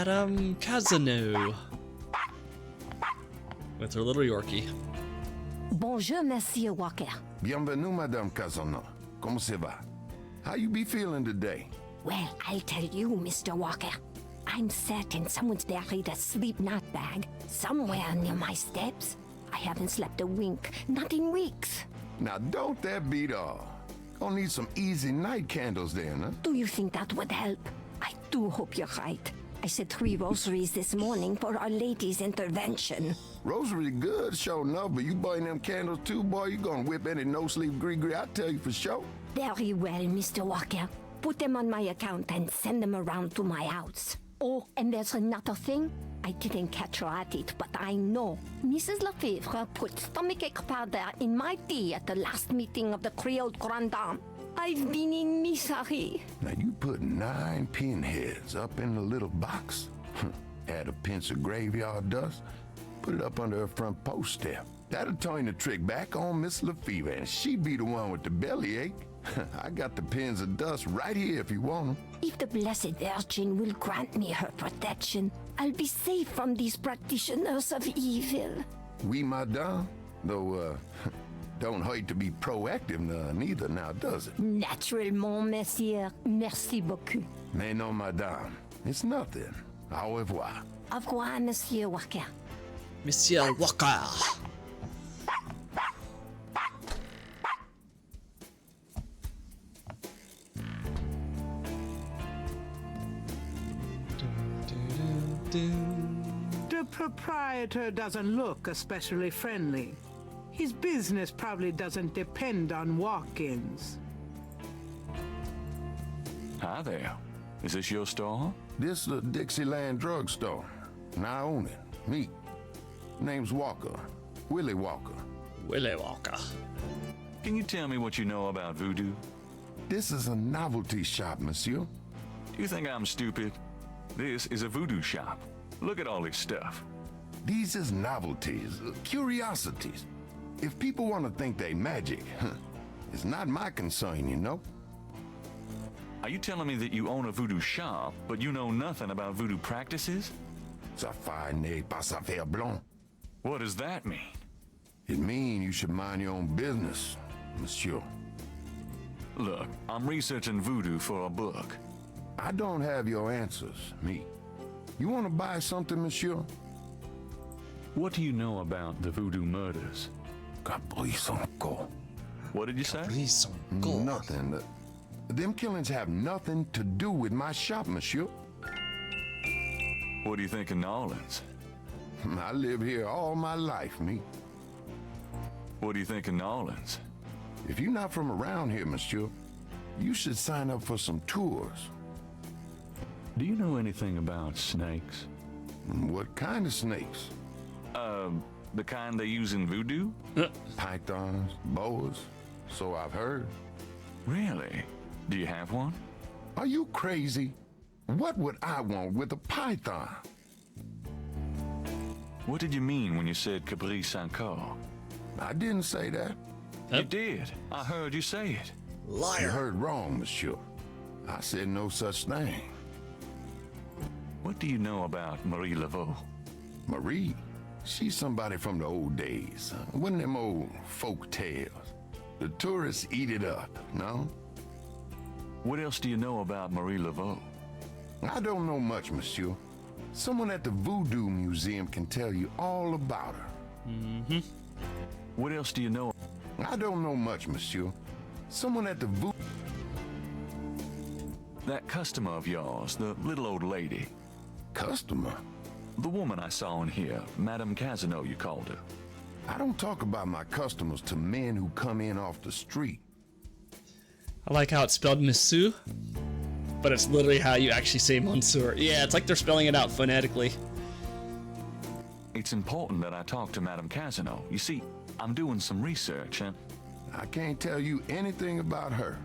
Madame Casino with her little Yorkie. Bonjour, Monsieur Walker. Bienvenue, Madame Casano. Comment ça va? How you be feeling today? Well, I'll tell you, Mr. Walker. I'm certain someone's buried a sleep knot bag somewhere near my steps. I haven't slept a wink, not in weeks. Now, don't that beat all? Gonna need some easy night candles then, huh? Do you think that would help? I do hope you're right. I said 3 rosaries this morning for Our Lady's intervention. Rosary good, sure enough, but you burn them candles too, boy, you gonna whip any no-sleep gree-gree, I tell you for sure. Very well, Mr. Walker. Put them on my account and send them around to my house. Oh, and there's another thing. I didn't catch her at it, but I know. Mrs. Lefebvre put stomachache powder in my tea at the last meeting of the Creole Grand Dame. I've been in misery. Now you put 9 pinheads up in the little box. Add a pinch of graveyard dust. Put it up under her front post step. That'll turn the trick back on Miss Lefebvre, and she be the one with the bellyache. I got the pins of dust right here if you want them. If the Blessed Virgin will grant me her protection, I'll be safe from these practitioners of evil. Oui, madame. Though, don't hurt to be proactive neither now, does it? Naturellement, monsieur. Merci beaucoup. Mais non, madame. It's nothing. Au revoir. Au revoir, Monsieur Walker. Monsieur Walker. The proprietor doesn't look especially friendly. His business probably doesn't depend on walk-ins. Hi there. Is this your store? This the Dixieland drugstore. And I own it. Me. Name's Walker. Willie Walker. Willie Walker. Can you tell me what you know about voodoo? This is a novelty shop, monsieur. Do you think I'm stupid? This is a voodoo shop. Look at all this stuff. These is novelties, curiosities. If people want to think they magic, it's not my concern, you know? Are you telling me that you own a voodoo shop, but you know nothing about voodoo practices? Ça n'est pas ça faire blanc. What does that mean? It means you should mind your own business, monsieur. Look, I'm researching voodoo for a book. I don't have your answers, me. You want to buy something, monsieur? What do you know about the voodoo murders? Caprice-en-co. What did you say? Nothing. Them killings have nothing to do with my shop, monsieur. What do you think of New Orleans? I live here all my life, me. What do you think of New Orleans? If you're not from around here, monsieur, you should sign up for some tours. Do you know anything about snakes? What kind of snakes? The kind they use in voodoo? Pythons, boas, so I've heard. Really? Do you have one? Are you crazy? What would I want with a python? What did you mean when you said Caprice-en-Co? I didn't say that. You did. I heard you say it. You heard wrong, monsieur. I said no such thing. What do you know about Marie Laveau? Marie? She's somebody from the old days. One of them old folk tales. The tourists eat it up, no? What else do you know about Marie Laveau? I don't know much, monsieur. Someone at the Voodoo Museum can tell you all about her. Mm-hmm. What else do you know? I don't know much, monsieur. Someone at the Voodoo... That customer of yours, the little old lady. Customer? The woman I saw in here, Madame Casino, you called her. I don't talk about my customers to men who come in off the street. I like how it's spelled Monsieur, but it's literally how you actually say Monsieur. Yeah, it's like they're spelling it out phonetically. It's important that I talk to Madame Casino. You see, I'm doing some research and... I can't tell you anything about her.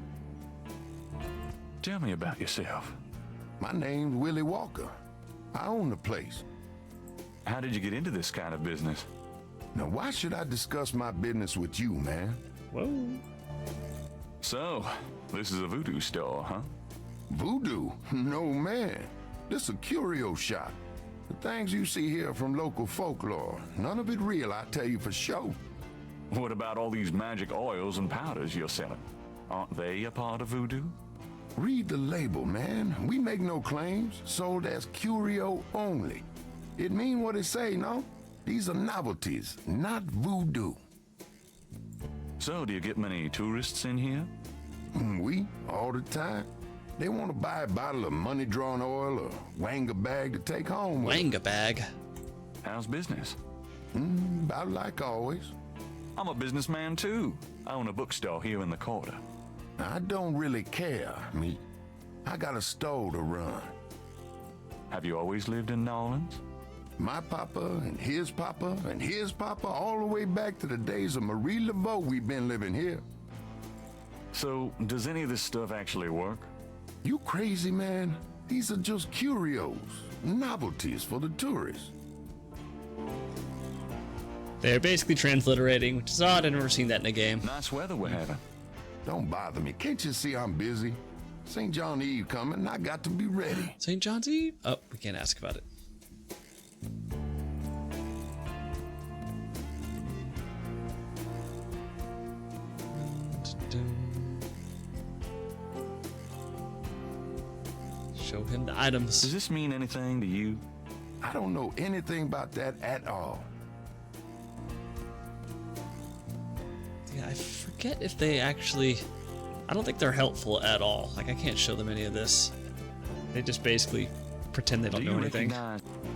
Tell me about yourself. My name's Willie Walker. I own the place. How did you get into this kind of business? Now, why should I discuss my business with you, man? Whoa. So, this is a voodoo store, huh? Voodoo? No, man. This a curio shop. The things you see here from local folklore, none of it real, I tell you for sure. What about all these magic oils and powders you're selling? Aren't they a part of voodoo? Read the label, man. We make no claims. Sold as curio only. It mean what it say, no? These are novelties, not voodoo. So, do you get many tourists in here? We, all the time. They want to buy a bottle of money-drawn oil or wanga bag to take home with them. Wanga bag. How's business? About like always. I'm a businessman too. I own a bookstore here in the quarter. I don't really care, me. I got a store to run. Have you always lived in New Orleans? My papa and his papa and his papa, all the way back to the days of Marie Laveau, we've been living here. So, does any of this stuff actually work? You crazy, man? These are just curios, novelties for the tourists. They're basically transliterating, which is odd. I've never seen that in a game. Nice weather we're having. Don't bother me. Can't you see I'm busy? St. John Eve coming, I got to be ready. St. John's Eve? Oh, we can't ask about it. Show him the items. Does this mean anything to you? I don't know anything about that at all. Yeah, I forget if they actually... I don't think they're helpful at all. Like, I can't show them any of this. They just basically pretend they don't know anything.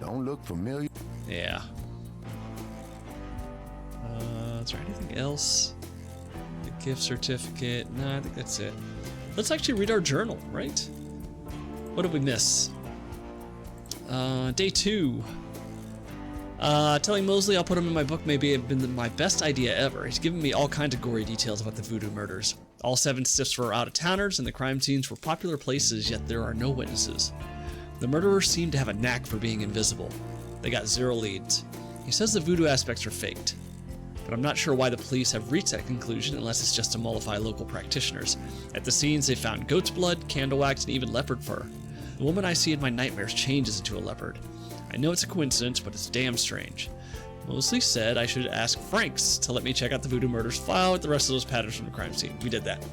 Don't look familiar. Yeah. Is there anything else? The gift certificate. No, I think that's it. Let's actually read our journal, right? What did we miss? Day 2. Telling Mosley I'll put him in my book may have been my best idea ever. He's given me all kinds of gory details about the voodoo murders. All 7 stiffs were out-of-towners, and the crime scenes were popular places, yet there are no witnesses. The murderers seem to have a knack for being invisible. They got 0 leads. He says the voodoo aspects are faked, but I'm not sure why the police have reached that conclusion unless it's just to mollify local practitioners. At the scenes, they found goat's blood, candle wax, and even leopard fur. The woman I see in my nightmares changes into a leopard. I know it's a coincidence, but it's damn strange. Mosley said I should ask Franks to let me check out the voodoo murders file with the rest of those patterns from the crime scene. We did that.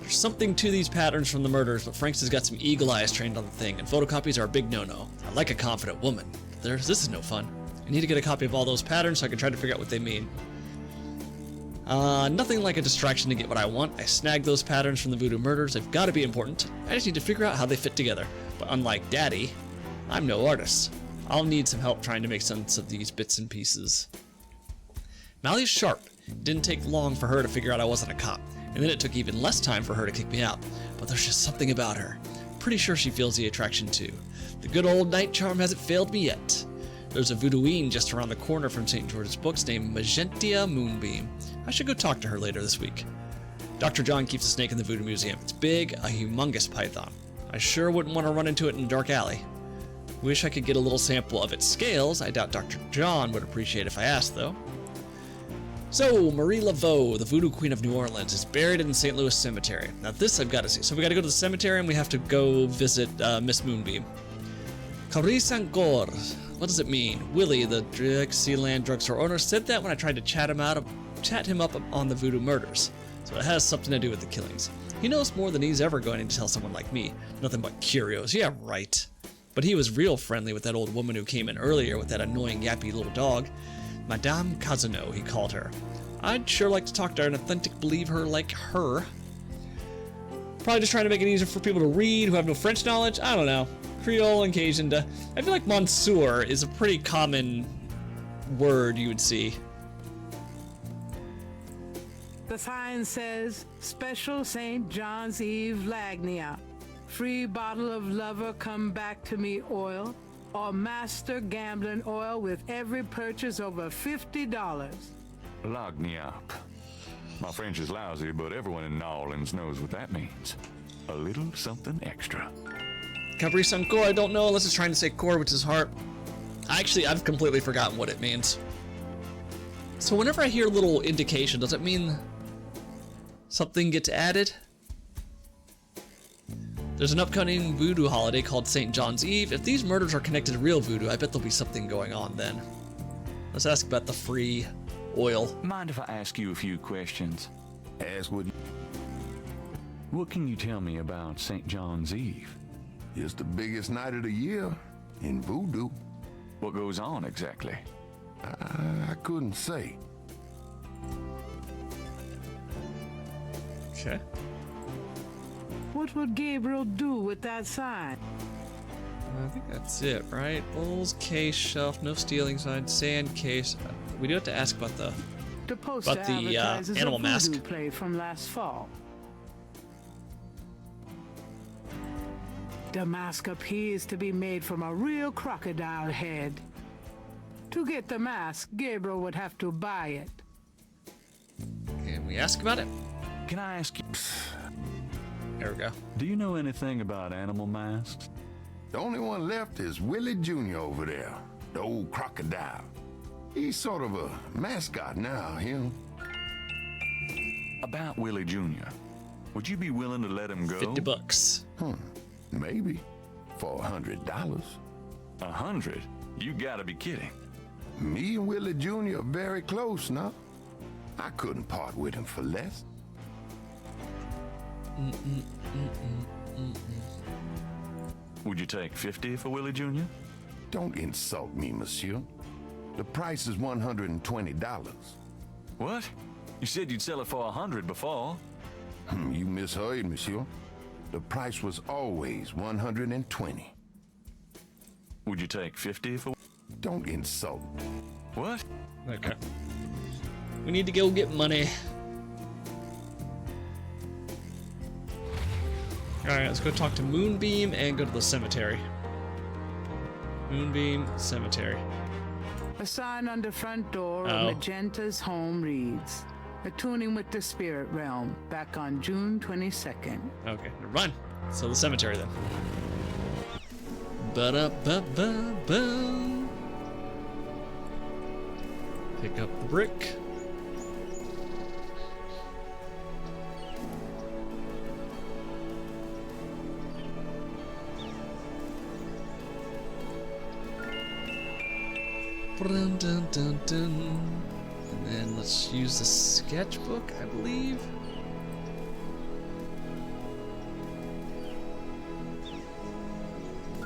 There's something to these patterns from the murders, but Franks has got some eagle eyes trained on the thing, and photocopies are a big no-no. I like a confident woman. This is no fun. I need to get a copy of all those patterns so I can try to figure out what they mean. Nothing like a distraction to get what I want. I snagged those patterns from the voodoo murders. They've got to be important. I just need to figure out how they fit together. But unlike Daddy, I'm no artist. I'll need some help trying to make sense of these bits and pieces. Mally's sharp. It didn't take long for her to figure out I wasn't a cop, and then it took even less time for her to kick me out. But there's just something about her. Pretty sure she feels the attraction too. The good old night charm hasn't failed me yet. There's a voodooine just around the corner from St. George's Books named Magentia Moonbeam. I should go talk to her later this week. Dr. John keeps a snake in the Voodoo Museum. It's big, a humongous python. I sure wouldn't want to run into it in a dark alley. Wish I could get a little sample of its scales. I doubt Dr. John would appreciate if I asked, though. So, Marie Laveau, the voodoo queen of New Orleans, is buried in the St. Louis Cemetery. Now this I've got to see. So we got to go to the cemetery and we have to go visit Miss Moonbeam. Carice encore. What does it mean? Willie, the Dixieland drugstore owner, said that when I tried to chat him up on the voodoo murders. So it has something to do with the killings. He knows more than he's ever going to tell someone like me. Nothing but curios. Yeah, right. But he was real friendly with that old woman who came in earlier with that annoying yappy little dog. Madame Casino, he called her. I'd sure like to talk to her and authentic believe her like her. Probably just trying to make it easier for people to read who have no French knowledge. I don't know. Creole and Cajun. I feel like Monsieur is a pretty common word you would see. The sign says, Special St. John's Eve Lagnia. Free bottle of lover come back to me oil, or master gambling oil with every purchase over $50. Lagniappe. My French is lousy, but everyone in New Orleans knows what that means. A little something extra. Caprice encore, I don't know unless it's trying to say core, which is heart. I've completely forgotten what it means. So whenever I hear a little indication, does it mean something gets added? There's an upcoming voodoo holiday called St. John's Eve. If these murders are connected to real voodoo, I bet there'll be something going on then. Let's ask about the free oil. Mind if I ask you a few questions? Ask what What can you tell me about St. John's Eve? It's the biggest night of the year in voodoo. What goes on exactly? I couldn't say. Okay. What would Gabriel do with that sign? I think that's it, right? Bowls, case, shelf, no stealing sign, sand, case. We do have to ask about the... The poster About the, advertises animal a mask. voodoo play from last fall. The mask appears to be made from a real crocodile head. To get the mask, Gabriel would have to buy it. Can we ask about it? Can I ask you, There we go. do you know anything about animal masks? The only one left is Willie Jr. over there, the old crocodile. He's sort of a mascot now, him. About Willie Jr., would you be willing to let him go? $50. Maybe. For $100. 100? You gotta be kidding. Me and Willie Jr. are very close now. I couldn't part with him for less. Would you take 50 for Willie Jr.? Don't insult me, monsieur. The price is $120. What? You said you'd sell it for 100 before. You misheard, monsieur. The price was always 120. Would you take 50 for... Don't insult. What? Okay. We need to go get money. Alright, let's go talk to Moonbeam and go to the cemetery. Moonbeam, cemetery. A sign on the front door Oh. of Magenta's home reads, "Attuning with the spirit realm," back on June 22nd. Okay, run. So the cemetery then. Ba-da-ba-ba-ba. Pick up the brick. Dun, dun, dun, dun. And then let's use the sketchbook, I believe.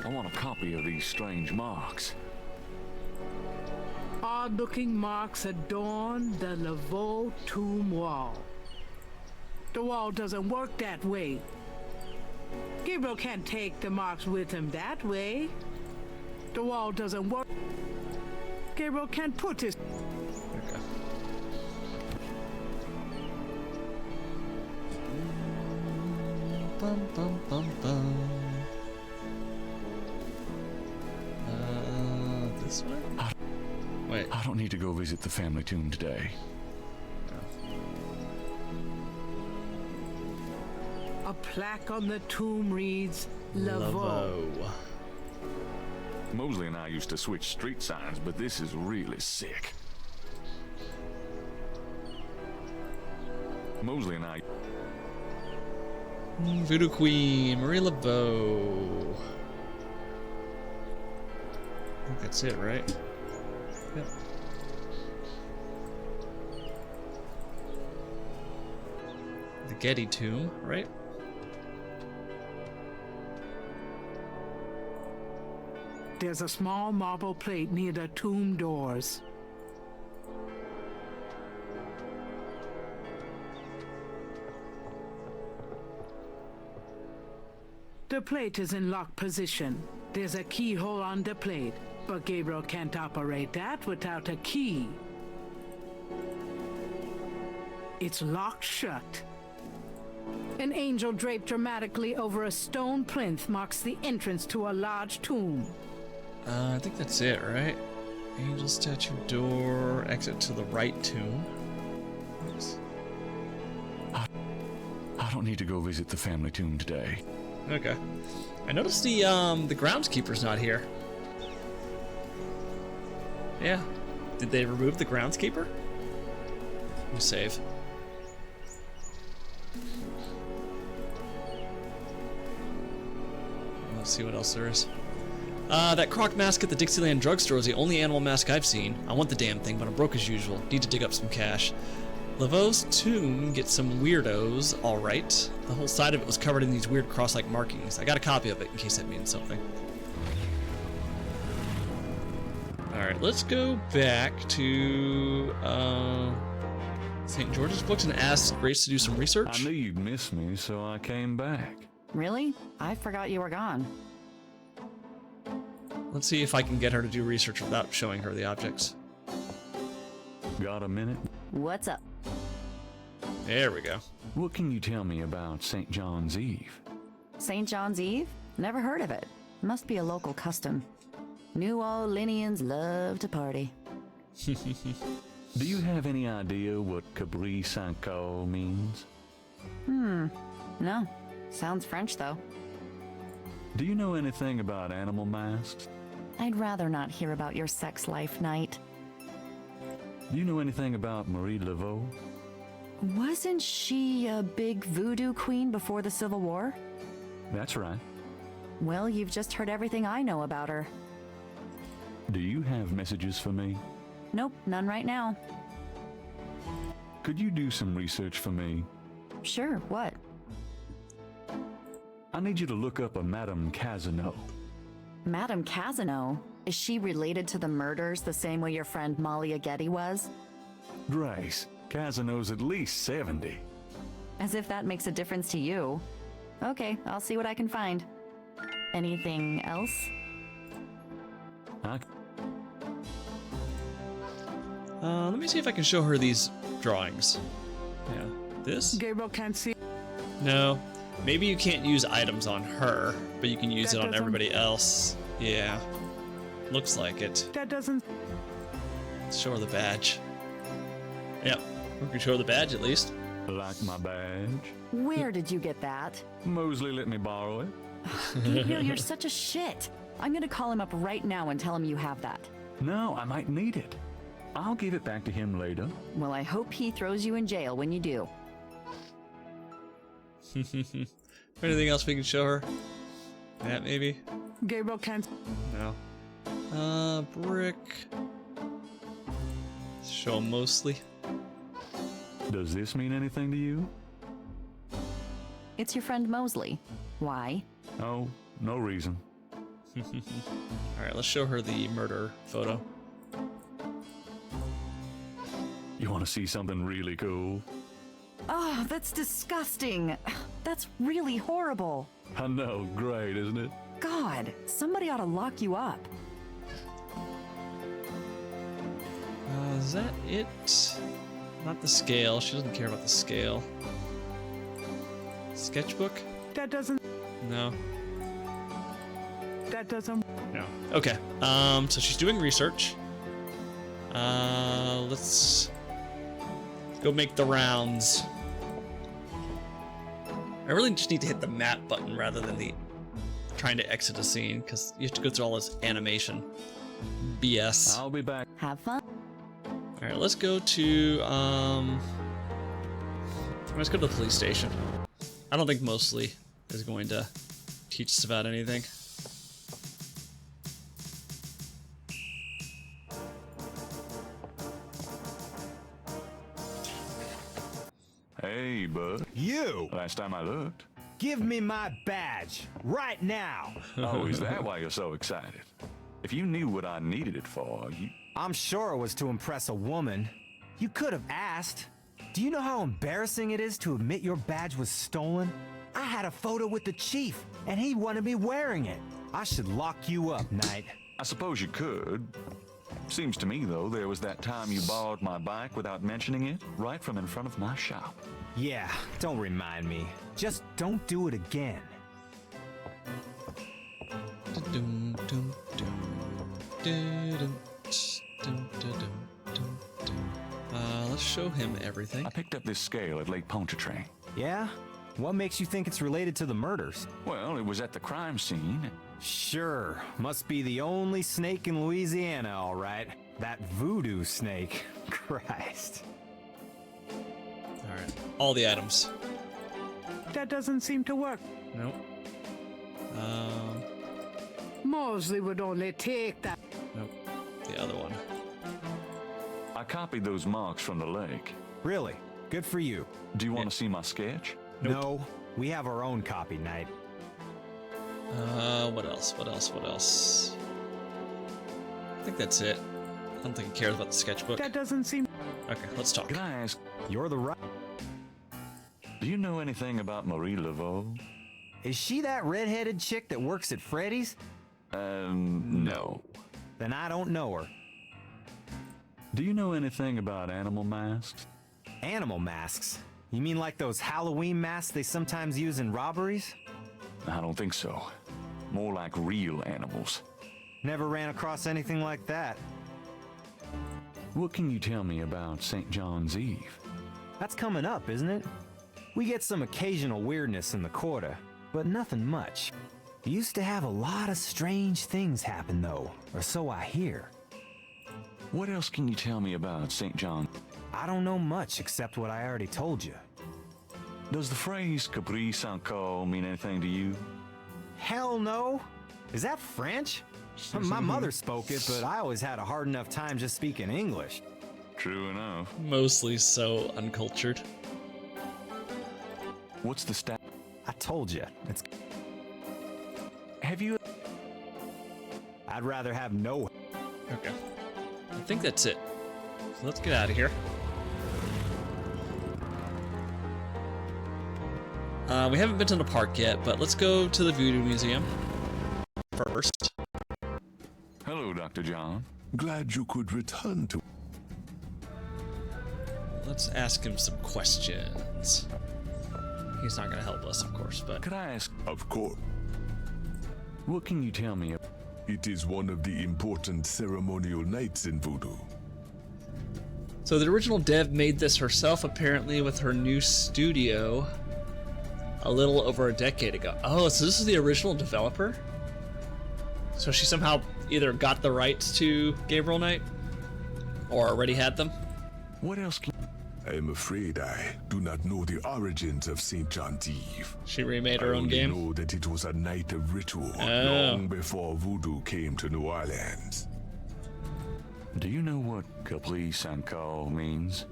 I want a copy of these strange marks. Odd-looking marks adorn the Laveau tomb wall. The wall doesn't work that way. Gabriel can't take the marks with him that way. The wall doesn't work. Gabriel can't put his... Okay. Bum, bum, bum, bum. This way? Wait. I don't need to go visit the family tomb today. A plaque on the tomb reads, Laveau. Laveau. Mosley and I used to switch street signs, but this is really sick. Mosley and I... Voodoo Queen, Marie Laveau. I think that's it, right? Yep. The Getty tomb, right? There's a small marble plate near the tomb doors. The plate is in locked position. There's a keyhole on the plate, but Gabriel can't operate that without a key. It's locked shut. An angel draped dramatically over a stone plinth marks the entrance to a large tomb. I think that's it, right? Angel statue door, exit to the right tomb. Oops. I don't need to go visit the family tomb today. Okay. I noticed the groundskeeper's not here. Yeah. Did they remove the groundskeeper? Let me save. see what else there is. That croc mask at the Dixieland drugstore is the only animal mask I've seen. I want the damn thing, but I'm broke as usual. Need to dig up some cash. Laveau's tomb gets some weirdos, alright. The whole side of it was covered in these weird cross-like markings. I got a copy of it in case that means something. Alright, let's go back to St. George's Books and ask Grace to do some research. I knew you'd miss me, so I came back. Really? I forgot you were gone. Let's see if I can get her to do research without showing her the objects. Got a minute? What's up? There we go. What can you tell me about St. John's Eve? St. John's Eve? Never heard of it. Must be a local custom. New Orleanians love to party. Do you have any idea what Cabri Saint-Caux means? No. Sounds French, though. Do you know anything about animal masks? I'd rather not hear about your sex life, Knight. Do you know anything about Marie Laveau? Wasn't she a big voodoo queen before the Civil War? That's right. Well, you've just heard everything I know about her. Do you have messages for me? Nope, none right now. Could you do some research for me? Sure, what? I need you to look up a Madame Casino. Madame Casino? Is she related to the murders the same way your friend Molly Aghetti was? Grace, Casino's at least 70. As if that makes a difference to you. Okay, I'll see what I can find. Anything else? Let me see if I can show her these drawings. Yeah. This? Gabriel can't see. No. Maybe you can't use items on her, but you can use it on everybody else. Yeah. Looks like it. That doesn't. Let's show her the badge. Yep. We can show her the badge at least. Like my badge? Where did you get that? Mosley let me borrow it. Gabriel, you're such a shit. I'm gonna call him up right now and tell him you have that. No, I might need it. I'll give it back to him later. Well, I hope he throws you in jail when you do. Anything else we can show her? That maybe? Gabriel can't. No. Brick. Show him mostly. Does this mean anything to you? It's your friend Mosley. Why? Oh, no reason. Alright, let's show her the murder photo. You want to see something really cool? Oh, that's disgusting. That's really horrible. I know, great, isn't it? God, somebody ought to lock you up. Is that it? Not the scale. She doesn't care about the scale. Sketchbook? That doesn't. No. That doesn't. No. Okay. So she's doing research. Let's go make the rounds. I really just need to hit the map button rather than the trying to exit a scene, because you have to go through all this animation BS. I'll be back. Have fun. All right, let's go to let's go to the police station. I don't think Mosley is going to teach us about anything. Hey, bud. You! Last time I looked. Give me my badge, right now! Oh, is that why you're so excited? If you knew what I needed it for, you... I'm sure it was to impress a woman. You could have asked. Do you know how embarrassing it is to admit your badge was stolen? I had a photo with the chief, and he wanted me wearing it. I should lock you up, Knight. I suppose you could. Seems to me, though, there was that time you borrowed my bike without mentioning it, right from in front of my shop. Yeah, don't remind me. Just don't do it again. Let's show him everything. I picked up this scale at Lake Pontchartrain. Yeah? What makes you think it's related to the murders? Well, it was at the crime scene. Sure. Must be the only snake in Louisiana, all right. That voodoo snake. Christ. All right, all the items. That doesn't seem to work. Nope. Mosley would only take that. Nope. The other one. I copied those marks from the lake. Really? Good for you. Do you want to see my sketch? No, we have our own copy, Knight. What else? What else? What else? I think that's it. I don't think he cares about the sketchbook. That doesn't seem. Okay, let's talk. Can I ask, You're the right. do you know anything about Marie Laveau? Is she that redheaded chick that works at Freddy's? No. Then I don't know her. Do you know anything about animal masks? Animal masks? You mean like those Halloween masks they sometimes use in robberies? I don't think so. More like real animals. Never ran across anything like that. What can you tell me about St. John's Eve? That's coming up, isn't it? We get some occasional weirdness in the quarter, but nothing much. Used to have a lot of strange things happen, though, or so I hear. What else can you tell me about St. John? I don't know much except what I already told you. Does the phrase caprice encore mean anything to you? Hell no! Is that French? My mother spoke it, but I always had a hard enough time just speaking English. True enough. Mostly so uncultured. What's the stat? I told you, it's... Have you... I'd rather have no... Okay. I think that's it. So let's get out of here. We haven't been to the park yet, but let's go to the Voodoo Museum first. Hello, Dr. John. Glad you could return to... Let's ask him some questions. He's not going to help us, of course, but... Could I ask... Of course. What can you tell me? It is one of the important ceremonial nights in Voodoo. So the original dev made this herself, apparently, with her new studio a little over a decade ago. Oh, so this is the original developer? So she somehow either got the rights to Gabriel Knight or already had them? What else can... I am afraid I do not know the origins of St. John's Eve. She remade her I own only game? know that it was a night of ritual Oh. long before Voodoo came to New Orleans. Do you know what caprice encore means?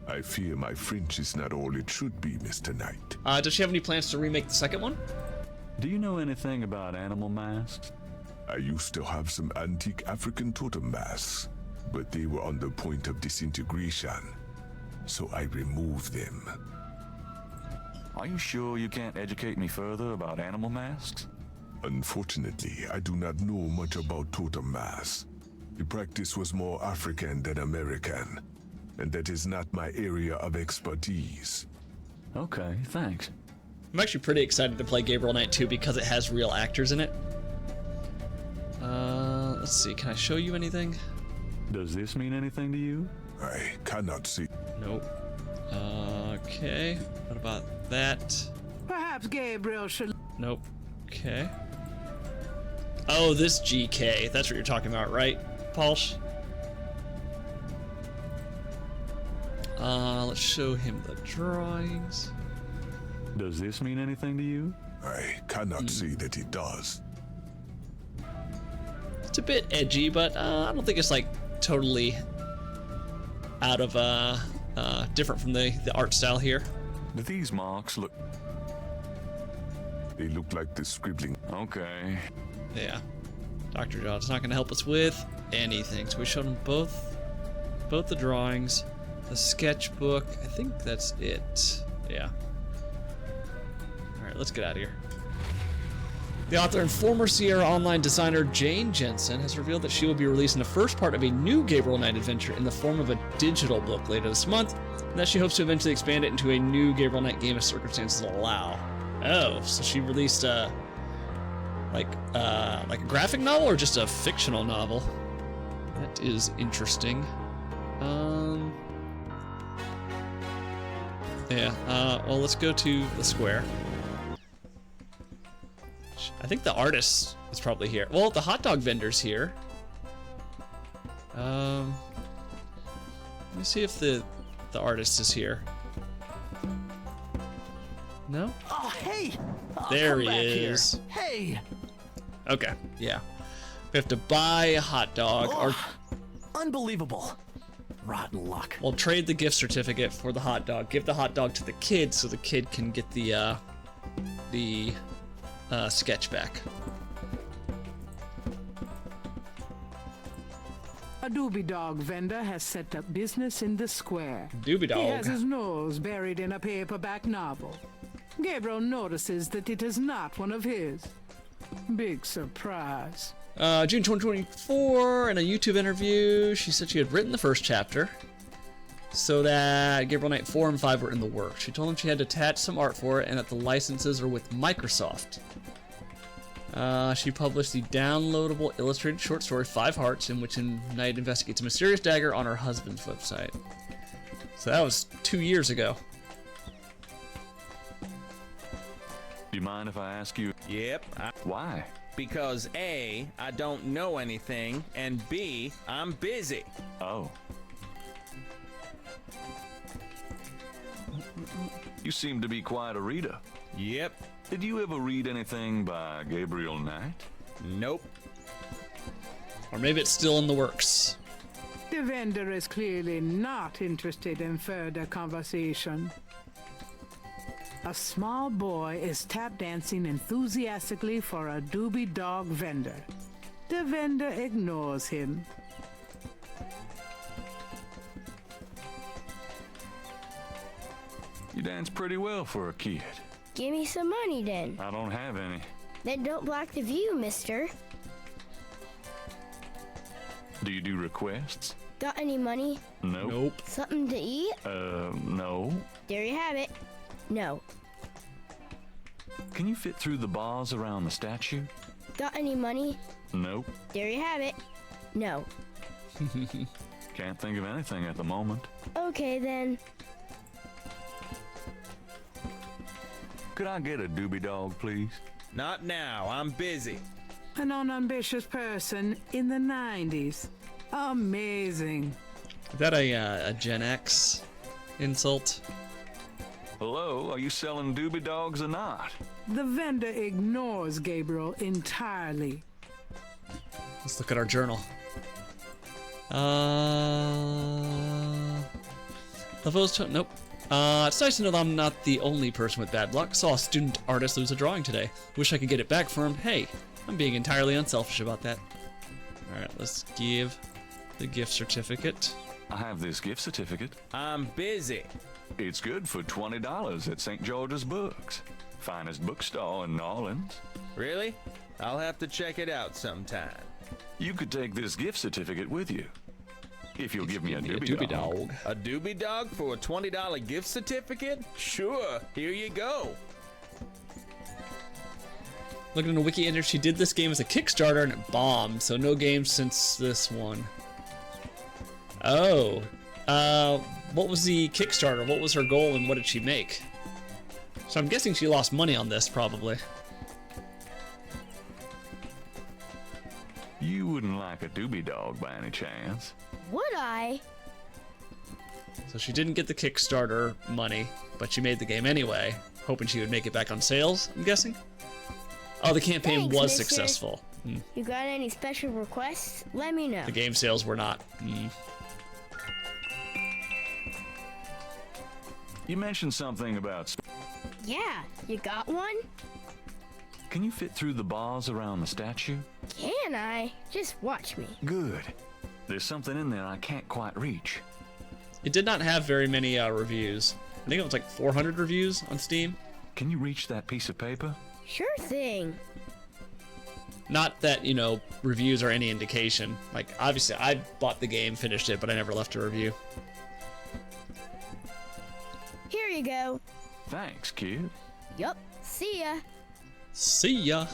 I fear my French is not all it should be, Mr. Knight. Does she have any plans to remake the second one? Do you know anything about animal masks? I used to have some antique African totem masks, but they were on the point of disintegration, so I removed them. Are you sure you can't educate me further about animal masks? Unfortunately, I do not know much about totem masks. The practice was more African than American, and that is not my area of expertise. Okay, thanks. I'm actually pretty excited to play Gabriel Knight 2 because it has real actors in it. Let's see, can I show you anything? Does this mean anything to you? I cannot see. Nope. Okay, what about that? Perhaps Gabriel should. Nope. Okay. Oh, this GK. That's what you're talking about, right, Paulsh? Let's show him the drawings. Does this mean anything to you? I cannot say that it does. It's a bit edgy, but I don't think it's like totally out of different from the art style here. Do these marks look... They look like the scribbling. Okay. Yeah. Dr. John's not going to help us with anything. So we showed him both the drawings, the sketchbook. I think that's it. Yeah. All right, let's get out of here. The author and former Sierra Online designer Jane Jensen has revealed that she will be releasing the first part of a new Gabriel Knight adventure in the form of a digital book later this month, and that she hopes to eventually expand it into a new Gabriel Knight game if circumstances allow. Oh, so she released like a graphic novel or just a fictional novel? That is interesting. Yeah. Well, let's go to the square. I think the artist is probably here. Well, the hot dog vendor's here. Let me see if the artist is here. No? Oh, hey! There Come he back here. is. Hey! Okay, yeah. We have to buy a hot dog, or Unbelievable. Rotten luck. we'll trade the gift certificate for the hot dog. Give the hot dog to the kid so the kid can get the sketch back. A doobie dog vendor has set up business in the square. Doobie He has dog. his nose buried in a paperback novel. Gabriel notices that it is not one of his. Big surprise. June 2024, in a YouTube interview, she said she had written the first chapter, so that Gabriel Knight 4 and 5 were in the works. She told him she had to attach some art for it and that the licenses are with Microsoft. She published the downloadable illustrated short story 5 Hearts, in which Knight investigates a mysterious dagger on her husband's website. So that was 2 years ago. Do you mind if I ask you Yep, why? because A, I don't know anything, and B, I'm busy. Oh. You seem to be quite a reader. Yep. Did you ever read anything by Gabriel Knight? Nope. Or maybe it's still in the works. The vendor is clearly not interested in further conversation. A small boy is tap dancing enthusiastically for a doobie dog vendor. The vendor ignores him. You dance pretty well for a kid. Give me some money then. I don't have any. Then don't block the view, mister. Do you do requests? Got any money? Nope. Something to eat? No. There you have it. No. Can you fit through the bars around the statue? Got any money? Nope. There you have it. No. Can't think of anything at the moment. Okay then. Could I get a doobie dog, please? Not now, I'm busy. An unambitious person in the 90s. Amazing. Is that a Gen X insult? Hello, are you selling doobie dogs or not? The vendor ignores Gabriel entirely. Let's look at our journal. Nope. It's nice to know that I'm not the only person with bad luck. Saw a student artist lose a drawing today. Wish I could get it back for him. Hey, I'm being entirely unselfish about that. Alright, let's give the gift certificate. I have this gift certificate. I'm busy. It's good for $20 at St. George's Books. Finest bookstore in New Orleans. Really? I'll have to check it out sometime. You could take this gift certificate with you. If you'll give me a doobie dog. A doobie dog for a $20 gift certificate? Sure, here you go. Looking in the wiki entry, she did this game as a Kickstarter and it bombed, so no games since this one. Oh. What was the Kickstarter? What was her goal and what did she make? So I'm guessing she lost money on this, probably. You wouldn't like a doobie dog by any chance. Would I? So she didn't get the Kickstarter money, but she made the game anyway, hoping she would make it back on sales, I'm guessing? Oh, the campaign Thanks, was mister. successful. You got any special requests? Let me know. The game sales were not. You mentioned something about... Yeah, you got one? Can you fit through the bars around the statue? Can I? Just watch me. Good. There's something in there I can't quite reach. It did not have very many reviews. I think it was like 400 reviews on Steam. Can you reach that piece of paper? Sure thing. Not that, you know, reviews are any indication. Like, obviously, I bought the game, finished it, but I never left a review. Here you go. Thanks, kid. Yup. See ya. See ya.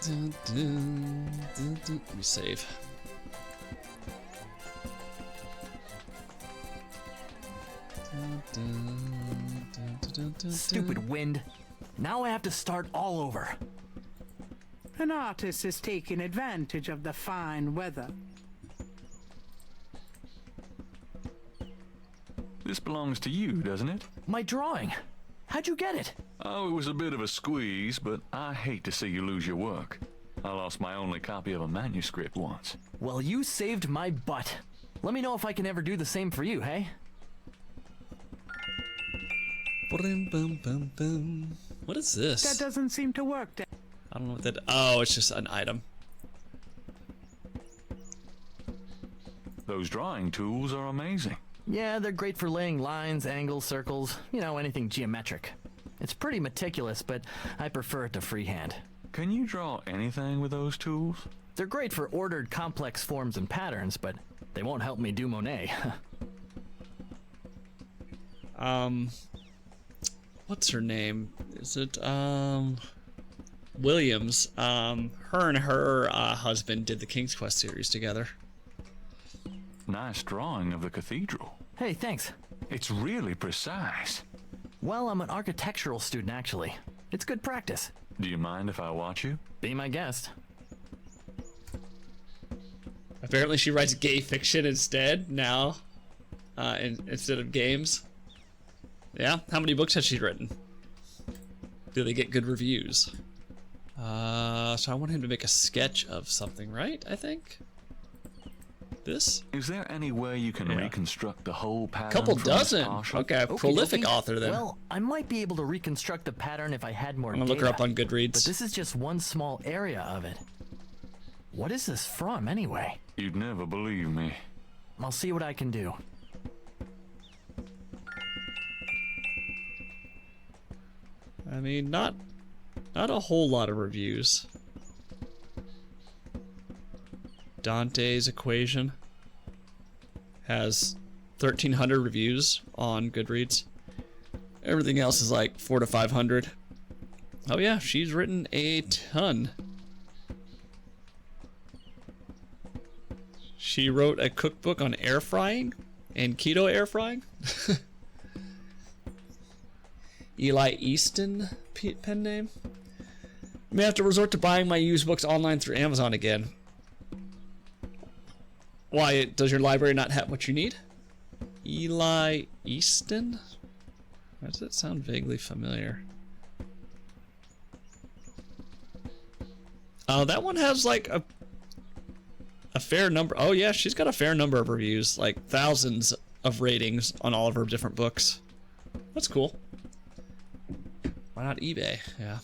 Let me save. Stupid wind. Now I have to start all over. An artist is taking advantage of the fine weather. This belongs to you, doesn't it? My drawing. How'd you get it? Oh, it was a bit of a squeeze, but I hate to see you lose your work. I lost my only copy of a manuscript once. Well, you saved my butt. Let me know if I can ever do the same for you, hey? What is this? That doesn't seem to work. I don't know what that. Oh, it's just an item. Those drawing tools are amazing. Yeah, they're great for laying lines, angles, circles, you know, anything geometric. It's pretty meticulous, but I prefer it to freehand. Can you draw anything with those tools? They're great for ordered, complex forms and patterns, but they won't help me do Monet. What's her name? Is it, Williams? Her and her husband did the King's Quest series together. Nice drawing of the cathedral. Hey, thanks. It's really precise. Well, I'm an architectural student, actually. It's good practice. Do you mind if I watch you? Be my guest. Apparently she writes gay fiction instead now, instead of games. Yeah, how many books has she written? Do they get good reviews? So I want him to make a sketch of something, right? I think. This? Is there any way you can reconstruct the whole pattern? Couple from dozen. this partial? Okay, prolific okay. author then. Well, I might be able to reconstruct the pattern if I had more I'm gonna look her up on Goodreads. But this is just one small area of it. What is this from, anyway? You'd never believe me. I'll see what I can do. I mean, not a whole lot of reviews. Dante's Equation has 1,300 reviews on Goodreads. Everything else is like 400 to 500. Oh yeah, she's written a ton. She wrote a cookbook on air frying and keto air frying. Eli Easton pen name. I may have to resort to buying my used books online through Amazon again. Why, does your library not have what you need? Eli Easton? Why does that sound vaguely familiar? Oh, that one has like a fair number. Oh yeah, she's got a fair number of reviews, like thousands of ratings on all of her different books. That's cool. Why not eBay? Yeah.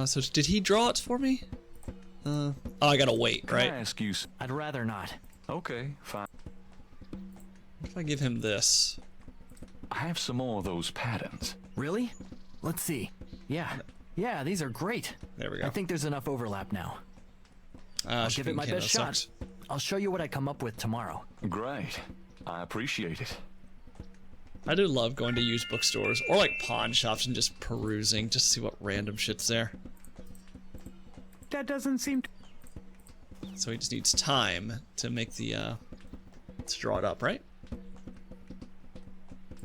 So did he draw it for me? Oh, I gotta wait, Can right? I ask you? I'd rather not. Okay, fine. What if I give him this? I have some more of those patterns. Really? Let's see. Yeah, these are great. There we go. I think there's enough overlap now. I'll give it my best shot. I'll show you what I come up with tomorrow. Great. I appreciate it. I do love going to used bookstores or like pawn shops and just perusing, just to see what random shit's there. That doesn't seem to... So he just needs time to make the, to draw it up, right?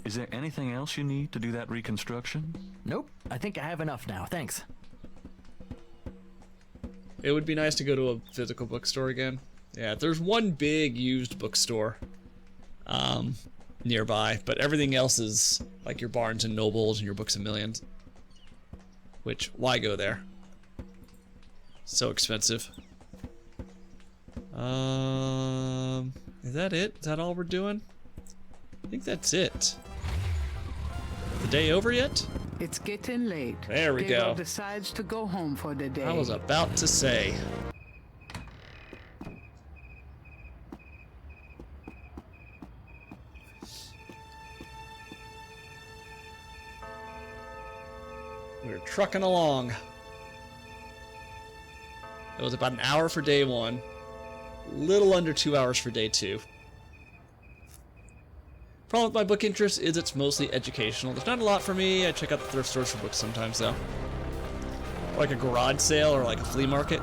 Is there anything else you need to do that reconstruction? Nope, I think I have enough now, thanks. It would be nice to go to a physical bookstore again. Yeah, there's one big used bookstore nearby, but everything else is like your Barnes and Nobles and your Books A Million. Which, why go there? So expensive. Is that it? Is that all we're doing? I think that's it. The day over yet? It's getting late. There we Gabriel go. decides to go home for the day. I was about to say. We're trucking along. It was about an hour for day one, little under 2 hours for day two. Problem with my book interest is it's mostly educational. There's not a lot for me. I check out the thrift stores for books sometimes though. Like a garage sale or like a flea market.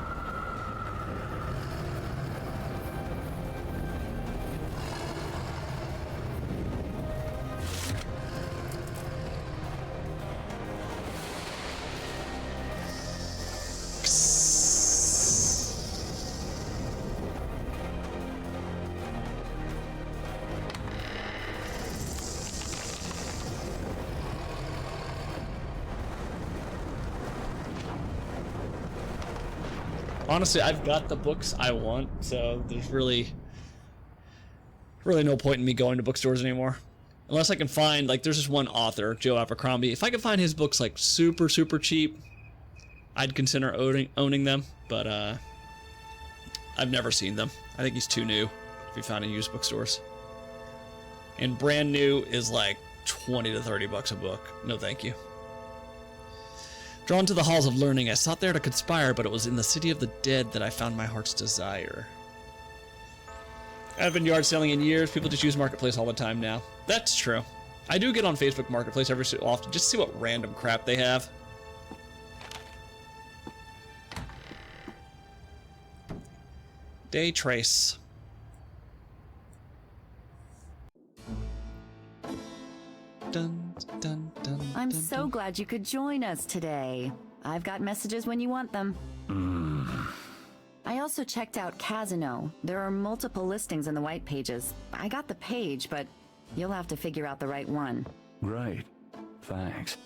honestly, I've got the books I want, so there's really no point in me going to bookstores anymore. Unless I can find, like, there's this one author, Joe Abercrombie. If I could find his books, like, super, super cheap, I'd consider owning them, but I've never seen them. I think he's too new to be found in used bookstores. And brand new is like 20 to 30 bucks a book. No thank you. Drawn to the halls of learning, I sought there to conspire, but it was in the city of the dead that I found my heart's desire. I haven't been yard selling in years. People just use Marketplace all the time now. That's true. I do get on Facebook Marketplace every so often just to see what random crap they have. Day trace. Dun, dun, dun, I'm dun, so dun. glad you could join us today. I've got messages when you want them. I also checked out Casino. There are multiple listings in the white pages. I got the page, but you'll have to figure out the right one. Great. Thanks.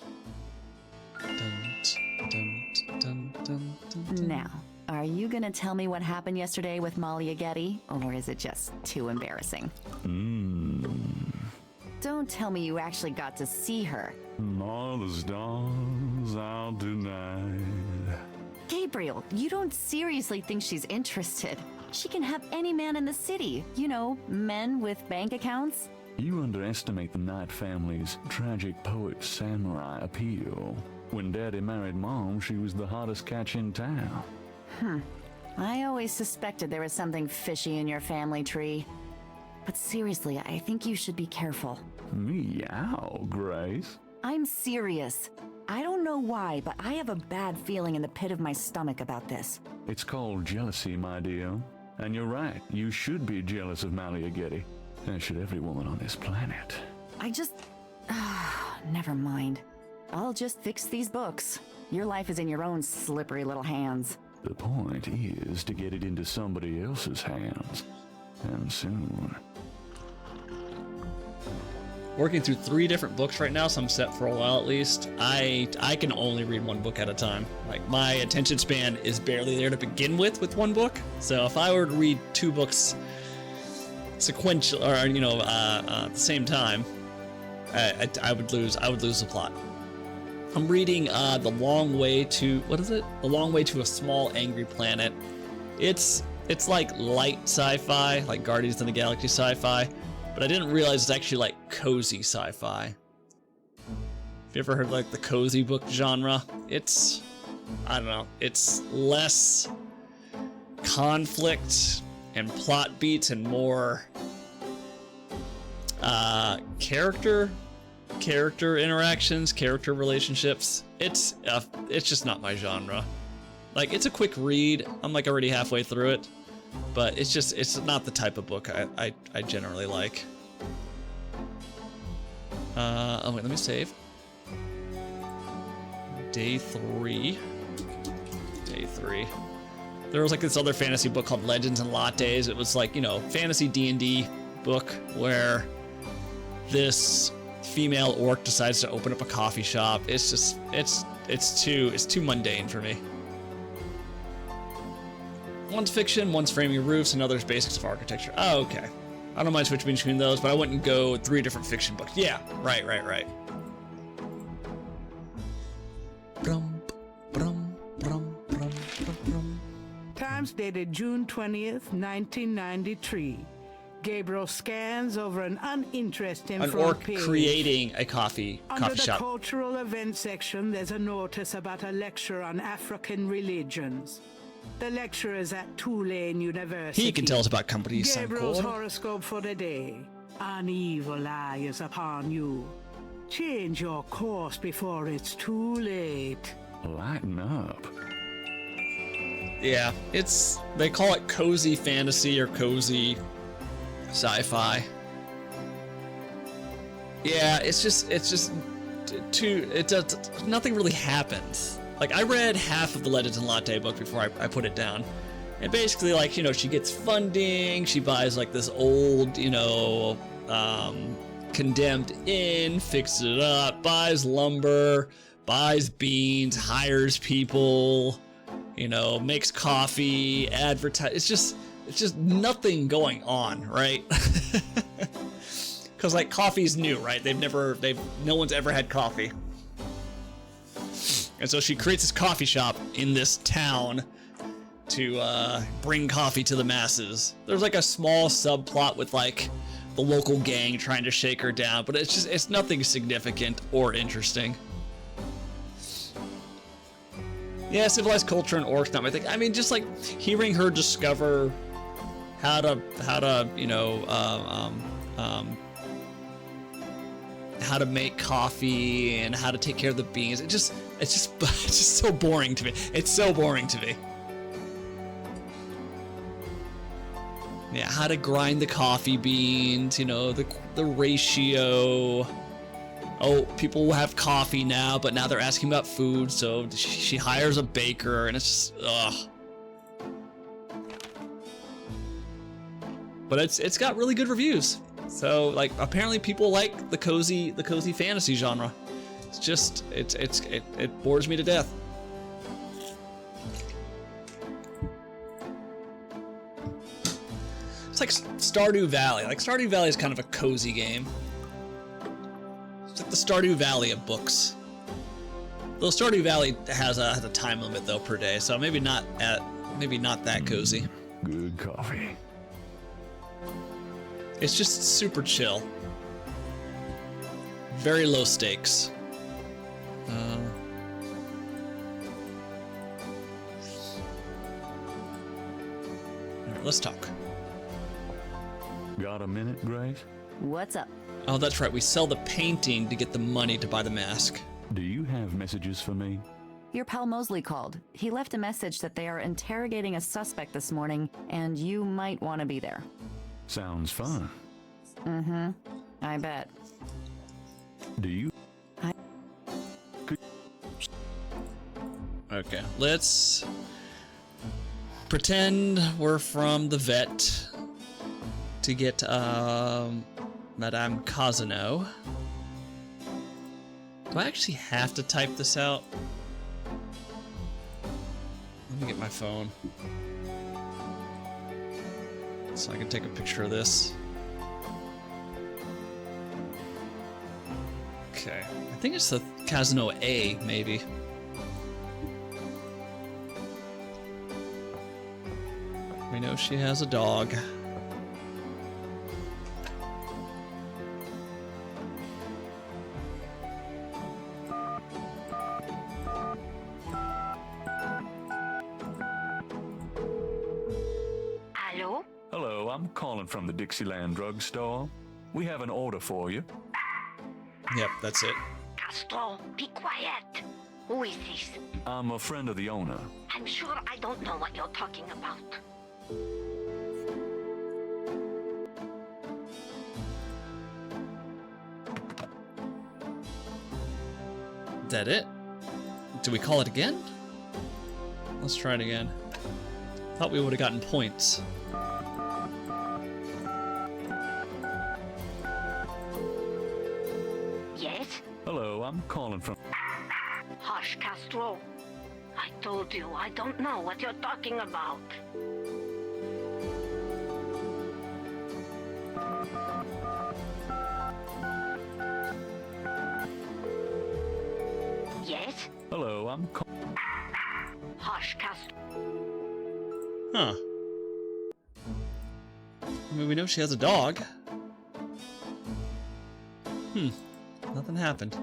Dun, dun, dun, dun, dun. Now, are you gonna tell me what happened yesterday with Malia Getty, or is it just too embarrassing? Don't tell me you actually got to see her. All the stars out tonight. Gabriel, you don't seriously think she's interested. She can have any man in the city. You know, men with bank accounts. You underestimate the Knight family's tragic poet samurai appeal. When Daddy married Mom, she was the hottest catch in town. I always suspected there was something fishy in your family tree. But seriously, I think you should be careful. Meow, Grace. I'm serious. I don't know why, but I have a bad feeling in the pit of my stomach about this. It's called jealousy, my dear. And you're right, you should be jealous of Malia Getty. As should every woman on this planet. I just... never mind. I'll just fix these books. Your life is in your own slippery little hands. The point is to get it into somebody else's hands. And soon. Working through 3 different books right now, so I'm set for a while at least. I can only read one book at a time. Like, my attention span is barely there to begin with one book. So if I were to read 2 books sequential, or at the same time, I would lose the plot. I'm reading The Long Way to, what is it? The Long Way to a Small Angry Planet. It's like light sci-fi, like Guardians of the Galaxy sci-fi. But I didn't realize it's actually like cozy sci-fi. Have you ever heard like the cozy book genre? It's, I don't know, it's less conflict and plot beats and more character interactions, character relationships. It's just not my genre. Like, it's a quick read. I'm like already halfway through it. But it's not the type of book I generally like. Oh wait, let me save. Day 3. There was like this other fantasy book called Legends and Lattes. It was like, fantasy D&D book where this female orc decides to open up a coffee shop. It's too mundane for me. One's fiction, one's framing roofs, and other's basics of architecture. Oh, okay. I don't mind switching between those, but I wouldn't go 3 different fiction books. Yeah, right. Times dated June 20th, 1993. Gabriel scans over an uninteresting An front orc page. creating a coffee Under the shop. cultural events section, there's a notice about a lecture on African religions. The lecture is at Tulane University. He can tell us about companies. Gabriel's horoscope for the day. An evil eye is upon you. Change your course before it's too late. Lighten up. Yeah, they call it cozy fantasy or cozy sci-fi. Yeah, it's just nothing really happens. Like, I read half of the Legends and Latte book before I put it down. And basically, like, she gets funding, she buys, like, this old, condemned inn, fixes it up, buys lumber, buys beans, hires people, you know, makes coffee, advertise. It's just nothing going on, right? Because like coffee's new, right? No one's ever had coffee. And so she creates this coffee shop in this town to bring coffee to the masses. There's like a small subplot with like the local gang trying to shake her down, but it's nothing significant or interesting. Yeah, civilized culture and orcs, not my thing. I mean, just like hearing her discover how to you know how to make coffee and how to take care of the beans. It's just so boring to me. It's so boring to me. Yeah, how to grind the coffee beans, you know, the ratio. Oh, people have coffee now, but now they're asking about food, so she hires a baker, and it's just, ugh. But it's got really good reviews. So like apparently people like the cozy fantasy genre. It's just it bores me to death. It's like Stardew Valley. Like Stardew Valley is kind of a cozy game. It's like the Stardew Valley of books. Though Stardew Valley has a time limit though per day, so maybe not that cozy. Good coffee. It's just super chill. Very low stakes. Alright, let's talk. Got a minute, Grace? What's up? Oh, that's right. We sell the painting to get the money to buy the mask. Do you have messages for me? Your pal Mosley called. He left a message that they are interrogating a suspect this morning, and you might want to be there. Sounds fun. Mm-hmm. I bet. Do you? Okay, let's pretend we're from the vet to get Madame Casino. Do I actually have to type this out? Let me get my phone so I can take a picture of this. Okay, I think it's the Casino A, maybe. We know she has a dog. Hello? Hello, I'm calling from the Dixieland drugstore. We have an order for you. Yep, that's it. Castro, be quiet. Who is this? I'm a friend of the owner. I'm sure I don't know what you're talking about. Is that it? Do we call it again? Let's try it again. Thought we would have gotten points. Yes? Hello, I'm calling from... Hush, Castro. I told you I don't know what you're talking about. Yes? Hello, I'm Hush, Castro. Huh. I mean, we know she has a dog. Nothing happened.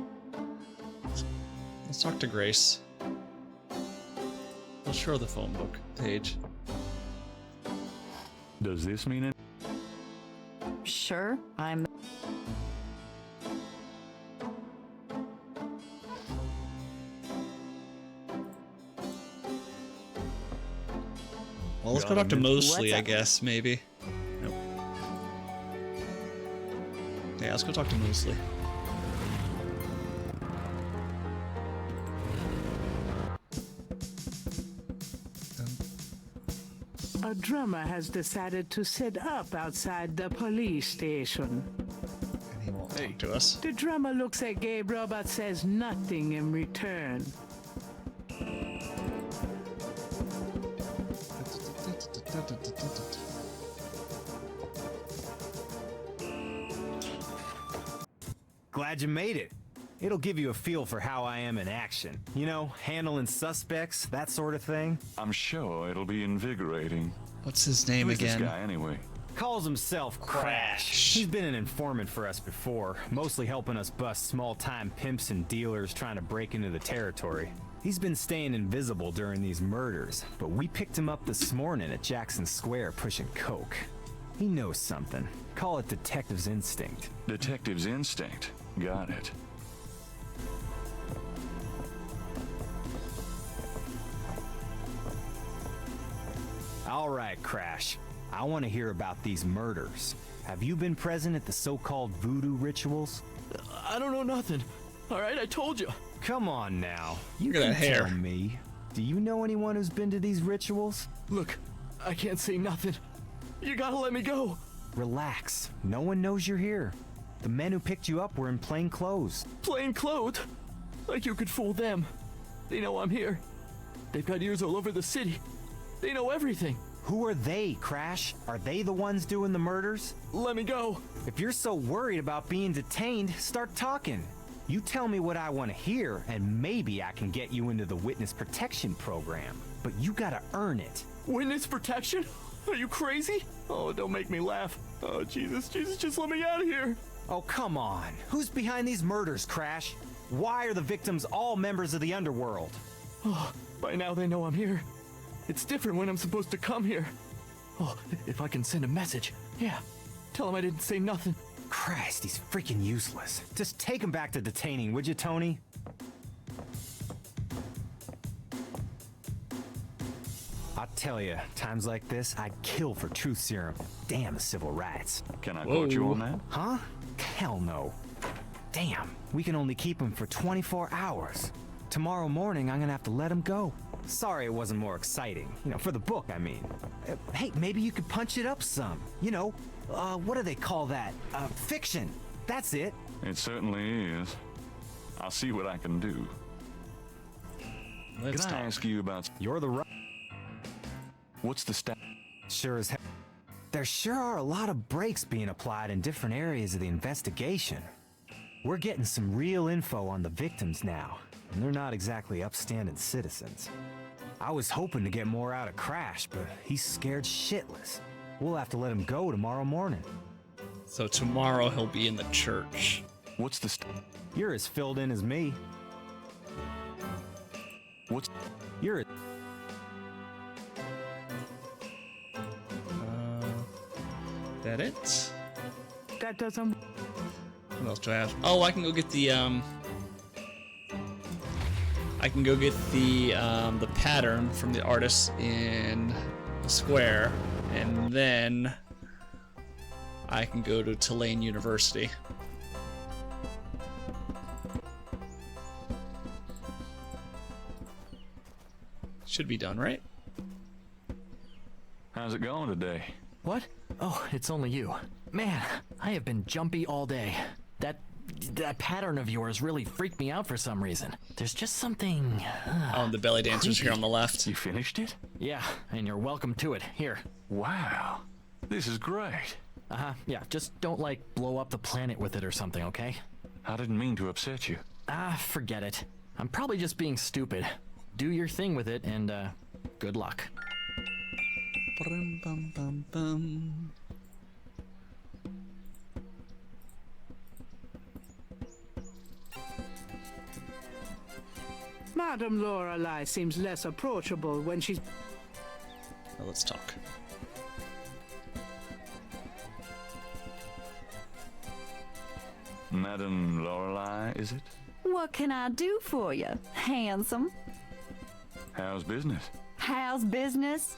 Let's talk to Grace. Let's show her the phone book page. Does this mean it? Sure, I'm... Well, let's go talk to Mosley, I guess, maybe. Nope. Yeah, let's go talk to Mosley. A drummer has decided to sit up outside the police station. And he won't talk to us. The drummer looks at Gabriel but says nothing in return. Glad you made it. It'll give you a feel for how I am in action. You know, handling suspects, that sort of thing. I'm sure it'll be invigorating. What's his name Who's again? this guy anyway? Calls himself Crash. He's been an informant for us before, mostly helping us bust small-time pimps and dealers trying to break into the territory. He's been staying invisible during these murders, but we picked him up this morning at Jackson Square pushing coke. He knows something. Call it detective's instinct. Detective's instinct. Got it. All right, Crash. I want to hear about these murders. Have you been present at the so-called voodoo rituals? I don't know nothing. All right, I told you. Come on now. You Look at can that hair. tell me. Do you know anyone who's been to these rituals? Look, I can't say nothing. You gotta let me go. Relax. No one knows you're here. The men who picked you up were in plain clothes. Plain clothes? Like you could fool them. They know I'm here. They've got ears all over the city. They know everything. Who are they, Crash? Are they the ones doing the murders? Let me go. If you're so worried about being detained, start talking. You tell me what I want to hear, and maybe I can get you into the witness protection program. But you gotta earn it. Witness protection? Are you crazy? Oh, don't make me laugh. Oh, Jesus, just let me out of here. Oh, come on. Who's behind these murders, Crash? Why are the victims all members of the underworld? Oh, by now they know I'm here. It's different when I'm supposed to come here. Oh, if I can send a message. Yeah, tell him I didn't say nothing. Christ, he's freaking useless. Just take him back to detaining, would you, Tony? I'll tell you, times like this, I'd kill for truth serum. Damn the civil rights. Can I quote you on that? Huh? Hell no. Damn, we can only keep him for 24 hours. Tomorrow morning, I'm gonna have to let him go. Sorry it wasn't more exciting. You know, for the book, I mean. Hey, maybe you could punch it up some. You know, what do they call that? Fiction. That's it. It certainly is. I'll see what I can do. Let's Can I talk. ask you about... You're the right. What's the stat? Sure as hell. There sure are a lot of brakes being applied in different areas of the investigation. We're getting some real info on the victims now, and they're not exactly upstanding citizens. I was hoping to get more out of Crash, but he's scared shitless. We'll have to let him go tomorrow morning. So tomorrow he'll be in the church. What's the stat? You're as filled in as me. What's... You're That it? That doesn't. What else do I have? Oh, I can go get the I can go get the pattern from the artist in the square, and then I can go to Tulane University. Should be done, right? How's it going today? What? Oh, it's only you. Man, I have been jumpy all day. That pattern of yours really freaked me out for some reason. There's just something... Oh, and the belly dancers here on the left. You finished it? Yeah, and you're welcome to it. Here. Wow. This is great. Yeah, just don't, like, blow up the planet with it or something, okay? I didn't mean to upset you. Forget it. I'm probably just being stupid. Do your thing with it, and, good luck. Bum, bum, bum, bum. Madame Lorelei seems less approachable when she's. Now let's talk. Madame Lorelei, is it? What can I do for you, handsome? How's business? How's business?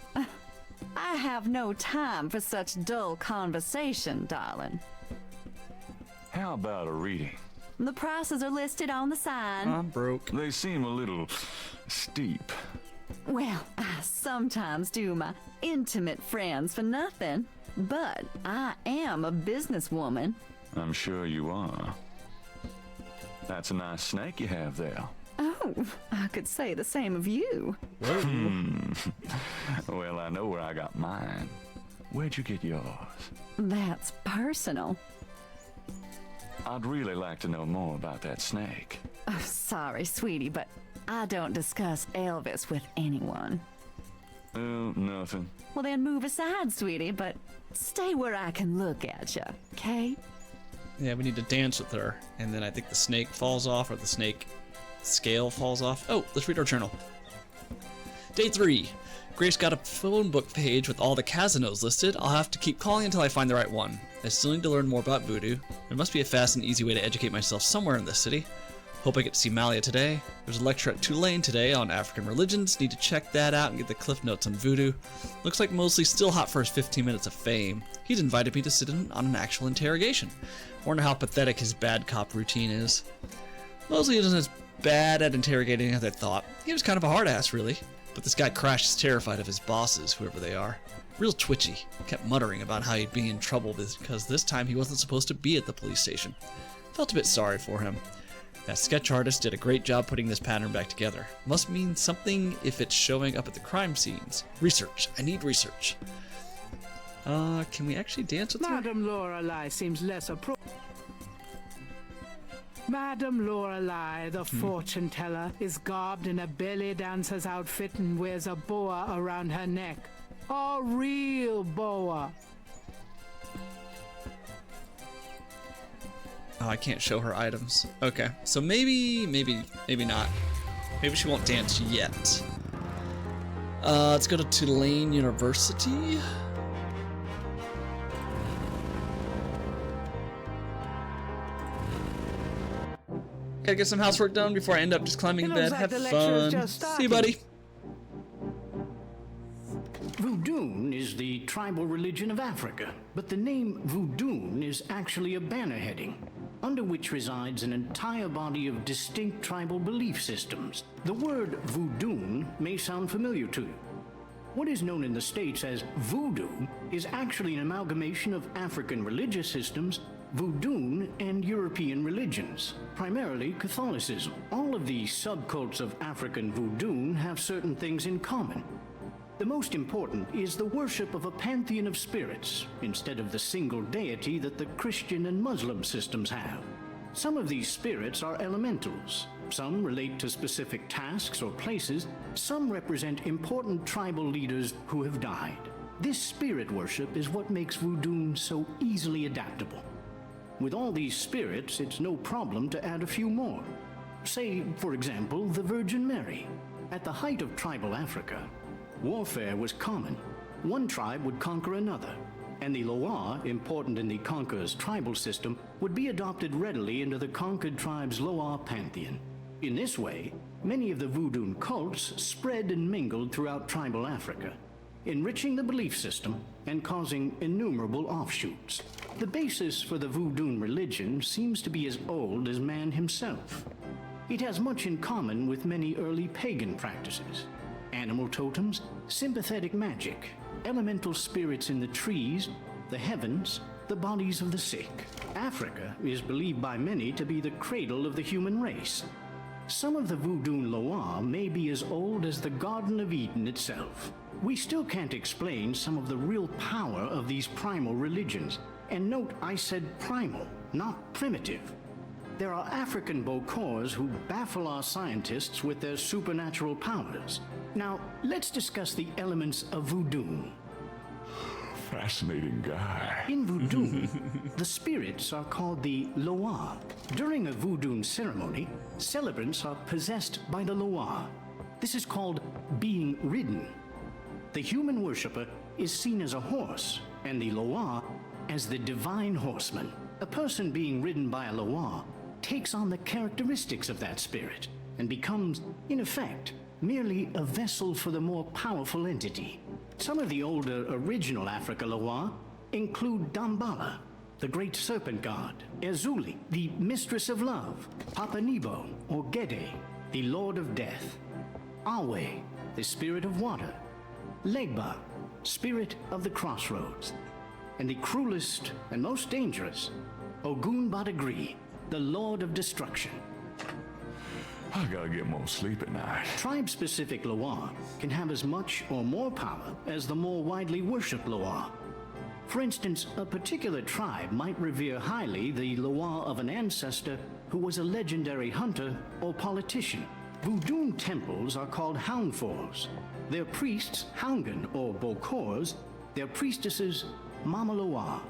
I have no time for such dull conversation, darling. How about a reading? The prices are listed on the sign. I'm broke. They seem a little steep. Well, I sometimes do my intimate friends for nothing, but I am a businesswoman. I'm sure you are. That's a nice snake you have there. Oh, Oh, I could say the same of you. Well, I know where I got mine. Where'd you get yours? That's personal. I'd really like to know more about that snake. Oh, sorry, sweetie, but I don't discuss Elvis with anyone. Oh, nothing. Well, then move aside, sweetie, but stay where I can look at you, okay? Yeah, we need to dance with her. And then I think the snake falls off, or the snake scale falls off. Oh, let's read our journal. Day 3. Grace got a phone book page with all the Casanos listed. I'll have to keep calling until I find the right one. I still need to learn more about voodoo. There must be a fast and easy way to educate myself somewhere in this city. Hope I get to see Malia today. There's a lecture at Tulane today on African religions. Need to check that out and get the cliff notes on voodoo. Looks like Mosley's still hot for his 15 minutes of fame. He's invited me to sit in on an actual interrogation. I wonder how pathetic his bad cop routine is. Mosley isn't as bad at interrogating as I thought. He was kind of a hard ass, really. But this guy Crash is terrified of his bosses, whoever they are. Real twitchy. Kept muttering about how he'd be in trouble because this time he wasn't supposed to be at the police station. Felt a bit sorry for him. That sketch artist did a great job putting this pattern back together. Must mean something if it's showing up at the crime scenes. Research. I need research. Can we actually dance with her? Madame Lorelei seems less appropriate. Madame Lorelei, the fortune teller, is garbed in a belly dancer's outfit and wears a boa around her neck. A real boa. Oh, I can't show her items. Okay, so maybe not. Maybe she won't dance yet. Let's go to Tulane University. Gotta get some housework done before I end up just climbing in bed. Have fun. See you, buddy. Voodoo is the tribal religion of Africa, but the name voodoo is actually a banner heading, under which resides an entire body of distinct tribal belief systems. The word voodoo may sound familiar to you. What is known in the States as voodoo is actually an amalgamation of African religious systems, voodoo, and European religions, primarily Catholicism. All of these subcults of African voodoo have certain things in common. The most important is the worship of a pantheon of spirits, instead of the single deity that the Christian and Muslim systems have. Some of these spirits are elementals. Some relate to specific tasks or places. Some represent important tribal leaders who have died. This spirit worship is what makes voodoo so easily adaptable. With all these spirits, it's no problem to add a few more. Say, for example, the Virgin Mary. At the height of tribal Africa, warfare was common. One tribe would conquer another, and the Loa, important in the conqueror's tribal system, would be adopted readily into the conquered tribe's Loa pantheon. In this way, many of the voodoo cults spread and mingled throughout tribal Africa, enriching the belief system and causing innumerable offshoots. The basis for the voodoo religion seems to be as old as man himself. It has much in common with many early pagan practices: animal totems, sympathetic magic, elemental spirits in the trees, the heavens, the bodies of the sick. Africa is believed by many to be the cradle of the human race. Some of the voodoo Loa may be as old as the Garden of Eden itself. We still can't explain some of the real power of these primal religions. And note, I said primal, not primitive. There are African Bokors who baffle our scientists with their supernatural powers. Now, let's discuss the elements of voodoo. Fascinating guy. In voodoo, the spirits are called the Loa. During a voodoo ceremony, celebrants are possessed by the Loa. This is called being ridden. The human worshipper is seen as a horse, and the Loa as the divine horseman. A person being ridden by a Loa takes on the characteristics of that spirit and becomes, in effect, merely a vessel for the more powerful entity. Some of the older original Africa Loa include Dambala, the great serpent god, Ezuli, the mistress of love, Papa Nebo, or Gede, the lord of death, Awe, the spirit of water, Legba, spirit of the crossroads, and the cruelest and most dangerous, Ogun Badagri, the lord of destruction. I gotta get more sleep at night. Tribe-specific Loa can have as much or more power as the more widely worshipped Loa. For instance, a particular tribe might revere highly the Loa of an ancestor who was a legendary hunter or politician. Voodoo temples are called houndfors. Their priests, Houngan or Bokors, their priestesses, Mama Loa.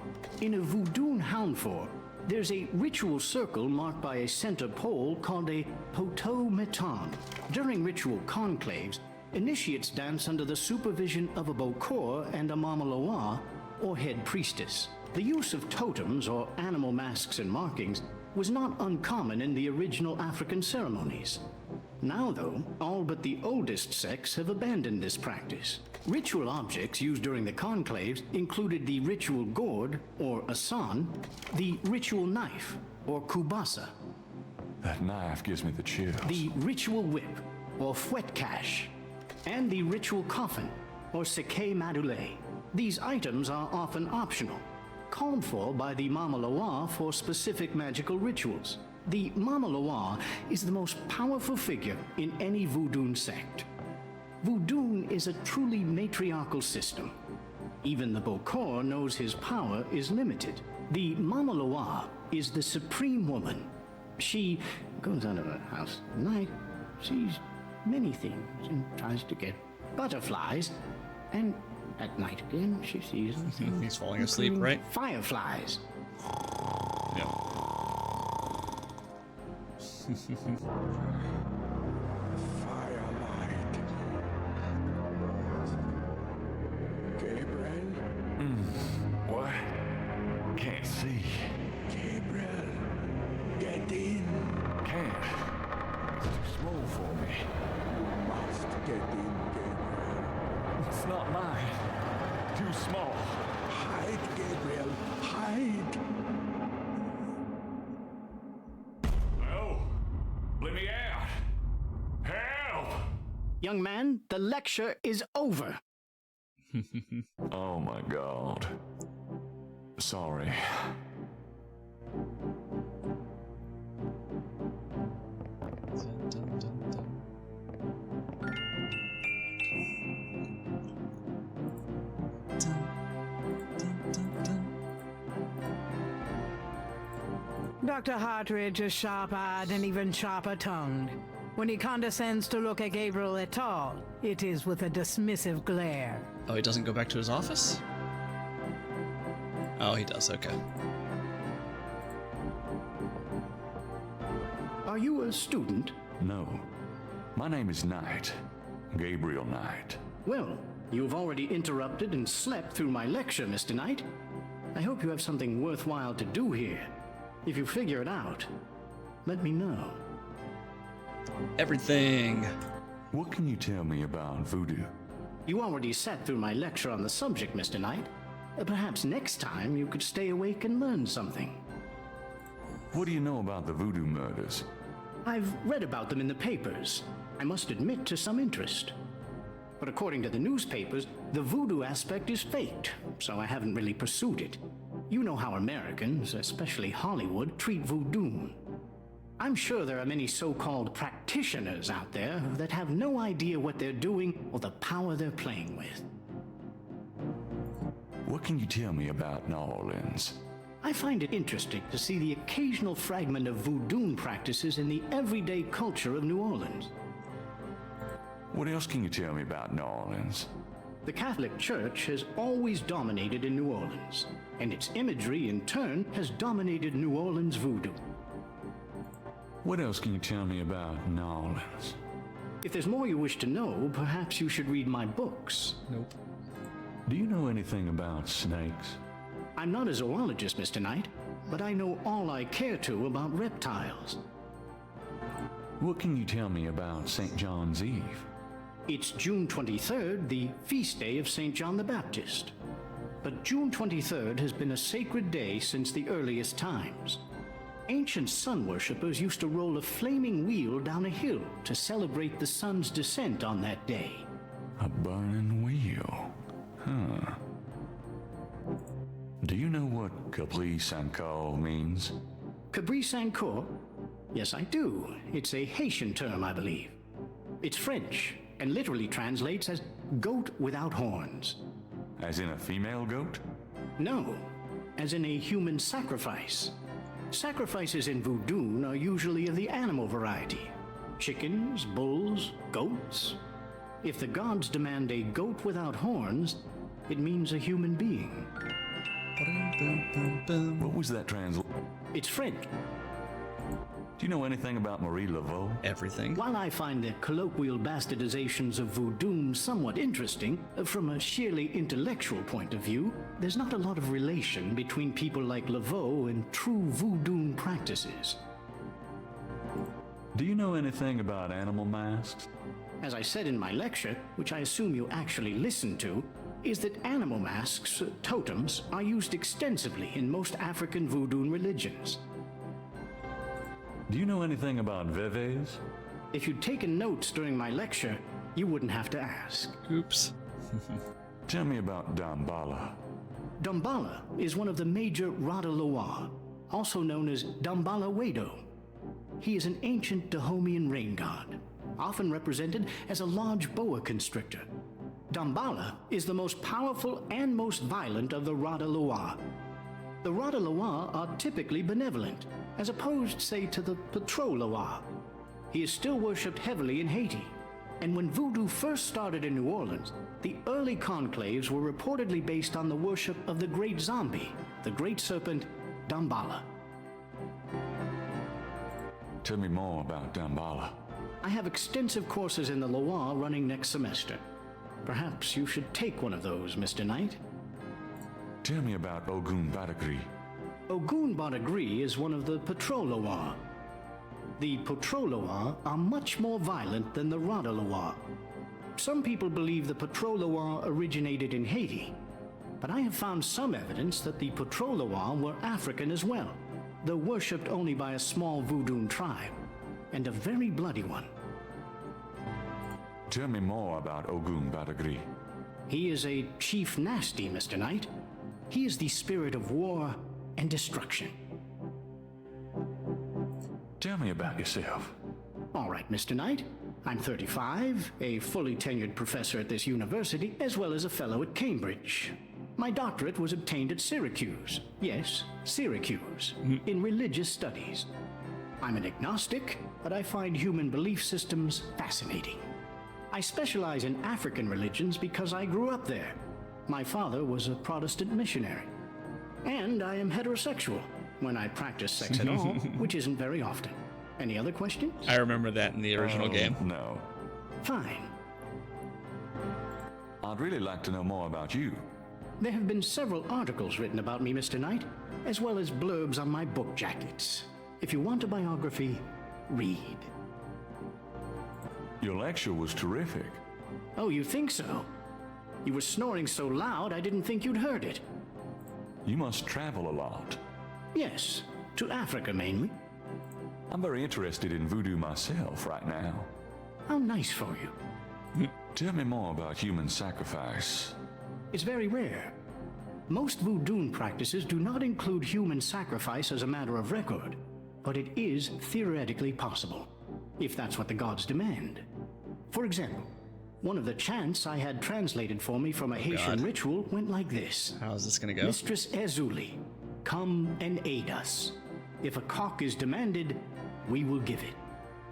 In a voodoo houndfor, there's a ritual circle marked by a center pole called a poto meton. During ritual conclaves, initiates dance under the supervision of a Bokor and a Mama Loa, or head priestess. The use of totems or animal masks and markings was not uncommon in the original African ceremonies. Now, though, all but the oldest sects have abandoned this practice. Ritual objects used during the conclaves included the ritual gourd, or asan, the ritual knife, or kubasa, That knife gives me the chills. the ritual whip, or fouetcache, and the ritual coffin, or seke madule. These items are often optional, called for by the Mama Loa for specific magical rituals. The Mama Loa is the most powerful figure in any voodoo sect. Voodoo is a truly matriarchal system. Even the Bokor knows his power is limited. The Mama Loa is the supreme woman. She goes out of her house at night, sees many things, and tries to get butterflies, and at night again she sees He's falling asleep, right? fireflies. Yeah. Firelight. Gabriel? What? Can't see. Gabriel, get in. Can't. It's too small for me. You must get in, Gabriel. It's not mine. Too small. Hide, Gabriel, hide. No! Let me out! Help! Young man, the lecture is over. Oh my god. Sorry. Dr. Hartridge is sharp-eyed and even sharper-tongued. When he condescends to look at Gabriel at all, it is with a dismissive glare. Oh, he doesn't go back to his office? Oh, he does, okay. Are you a student? No. My name is Knight. Gabriel Knight. Well, you've already interrupted and slept through my lecture, Mr. Knight. I hope you have something worthwhile to do here. If you figure it out, let me know. Everything. What can you tell me about voodoo? You already sat through my lecture on the subject, Mr. Knight. Perhaps next time you could stay awake and learn something. What do you know about the voodoo murders? I've read about them in the papers. I must admit to some interest. But according to the newspapers, the voodoo aspect is faked, so I haven't really pursued it. You know how Americans, especially Hollywood, treat voodoo. I'm sure there are many so-called practitioners out there that have no idea what they're doing or the power they're playing with. What can you tell me about New Orleans? I find it interesting to see the occasional fragment of voodoo practices in the everyday culture of New Orleans. What else can you tell me about New Orleans? The Catholic Church has always dominated in New Orleans, and its imagery in turn has dominated New Orleans voodoo. What else can you tell me about New Orleans? If there's more you wish to know, perhaps you should read my books. Nope. Do you know anything about snakes? I'm not a zoologist, Mr. Knight, but I know all I care to about reptiles. What can you tell me about St. John's Eve? It's June 23rd, the feast day of St. John the Baptist. But June 23rd has been a sacred day since the earliest times. Ancient sun worshippers used to roll a flaming wheel down a hill to celebrate the sun's descent on that day. A burning wheel. Huh. Do you know what Capri Sanko means? Cabri Sancour? Yes, I do. It's a Haitian term, I believe. It's French, and literally translates as goat without horns. As in a female goat? No, as in a human sacrifice. Sacrifices in voodoo are usually of the animal variety. Chickens, bulls, goats. If the gods demand a goat without horns, it means a human being. What was that It's French. Do you know anything about Marie Laveau? Everything. While I find the colloquial bastardizations of voodoo somewhat interesting, from a sheerly intellectual point of view, there's not a lot of relation between people like Laveau and true voodoo practices. Do you know anything about animal masks? As I said in my lecture, which I assume you actually listened to, is that animal masks, totems, are used extensively in most African voodoo religions. Do you know anything about veves? If you'd taken notes during my lecture, you wouldn't have to ask. Oops. Tell me about Damballa. Damballa is one of the major Rada Loa, also known as Damballa Wado. He is an ancient Dahomean rain god, often represented as a large boa constrictor. Damballa is the most powerful and most violent of the Rada Loa. The Rada Loa are typically benevolent, as opposed, say, to the Patro Loa. He is still worshipped heavily in Haiti, and when voodoo first started in New Orleans, the early conclaves were reportedly based on the worship of the great zombie, the great serpent Damballa. Tell me more about Damballa. I have extensive courses in the Loa running next semester. Perhaps you should take one of those, Mr. Knight. Tell me about Ogun Badagri. Ogun Badagri is one of the Patroloa. The Patroloa are much more violent than the Radaloa. Some people believe the Patroloa originated in Haiti, but I have found some evidence that the Patroloa were African as well, though worshipped only by a small voodoo tribe, and a very bloody one. Tell me more about Ogun Badagri. He is a chief nasty, Mr. Knight. He is the spirit of war and destruction. Tell me about yourself. All right, Mr. Knight. I'm 35, a fully tenured professor at this university, as well as a fellow at Cambridge. My doctorate was obtained at Syracuse. Yes, Syracuse, in religious studies. I'm an agnostic, but I find human belief systems fascinating. I specialize in African religions because I grew up there. My father was a Protestant missionary. And I am heterosexual, when I practice sex at all, which isn't very often. Any other questions? I remember that in the original game. No. Fine. I'd really like to know more about you. There have been several articles written about me, Mr. Knight, as well as blurbs on my book jackets. If you want a biography, read. Your lecture was terrific. Oh, you think so? You were snoring so loud I didn't think you'd heard it. You must travel a lot. Yes, to Africa mainly. I'm very interested in voodoo myself right now. How nice for you. Tell me more about human sacrifice. It's very rare. Most voodoo practices do not include human sacrifice as a matter of record, but it is theoretically possible, if that's what the gods demand. For example, one of the chants I had translated for me from a Haitian ritual went like this. How is this going to go? Mistress Ezuli, come and aid us. If a cock is demanded, we will give it.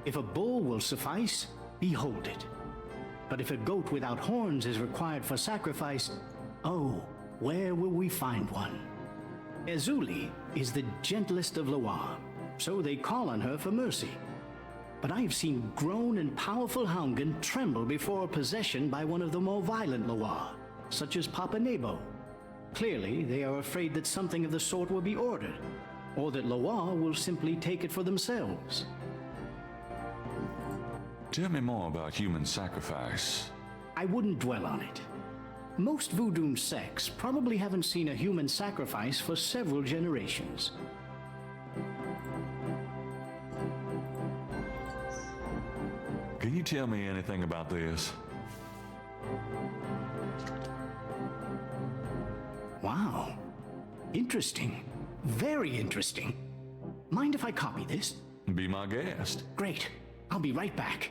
If a bull will suffice, behold it. But if a goat without horns is required for sacrifice, oh, where will we find one? Ezuli is the gentlest of Loa, so they call on her for mercy. But I have seen grown and powerful Houngan tremble before possession by one of the more violent Loa, such as Papa Nebo. Clearly, they are afraid that something of the sort will be ordered, or that Loa will simply take it for themselves. Tell me more about human sacrifice. I wouldn't dwell on it. Most voodoo sects probably haven't seen a human sacrifice for several generations. Can you tell me anything about this? Wow. Interesting. Very interesting. Mind if I copy this? Be my guest. Great. I'll be right back.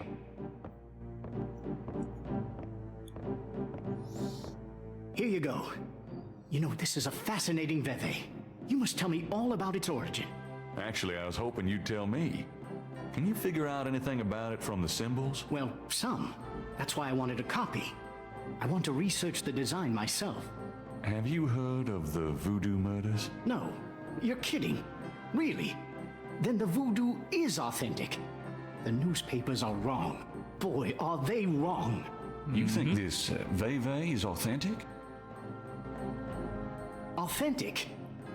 Here you go. You know, this is a fascinating veve. You must tell me all about its origin. Actually, I was hoping you'd tell me. Can you figure out anything about it from the symbols? Well, some. That's why I wanted a copy. I want to research the design myself. Have you heard of the voodoo murders? No, you're kidding. Really? Then the voodoo is authentic. The newspapers are wrong. Boy, are they wrong. You think this veve is authentic? Authentic?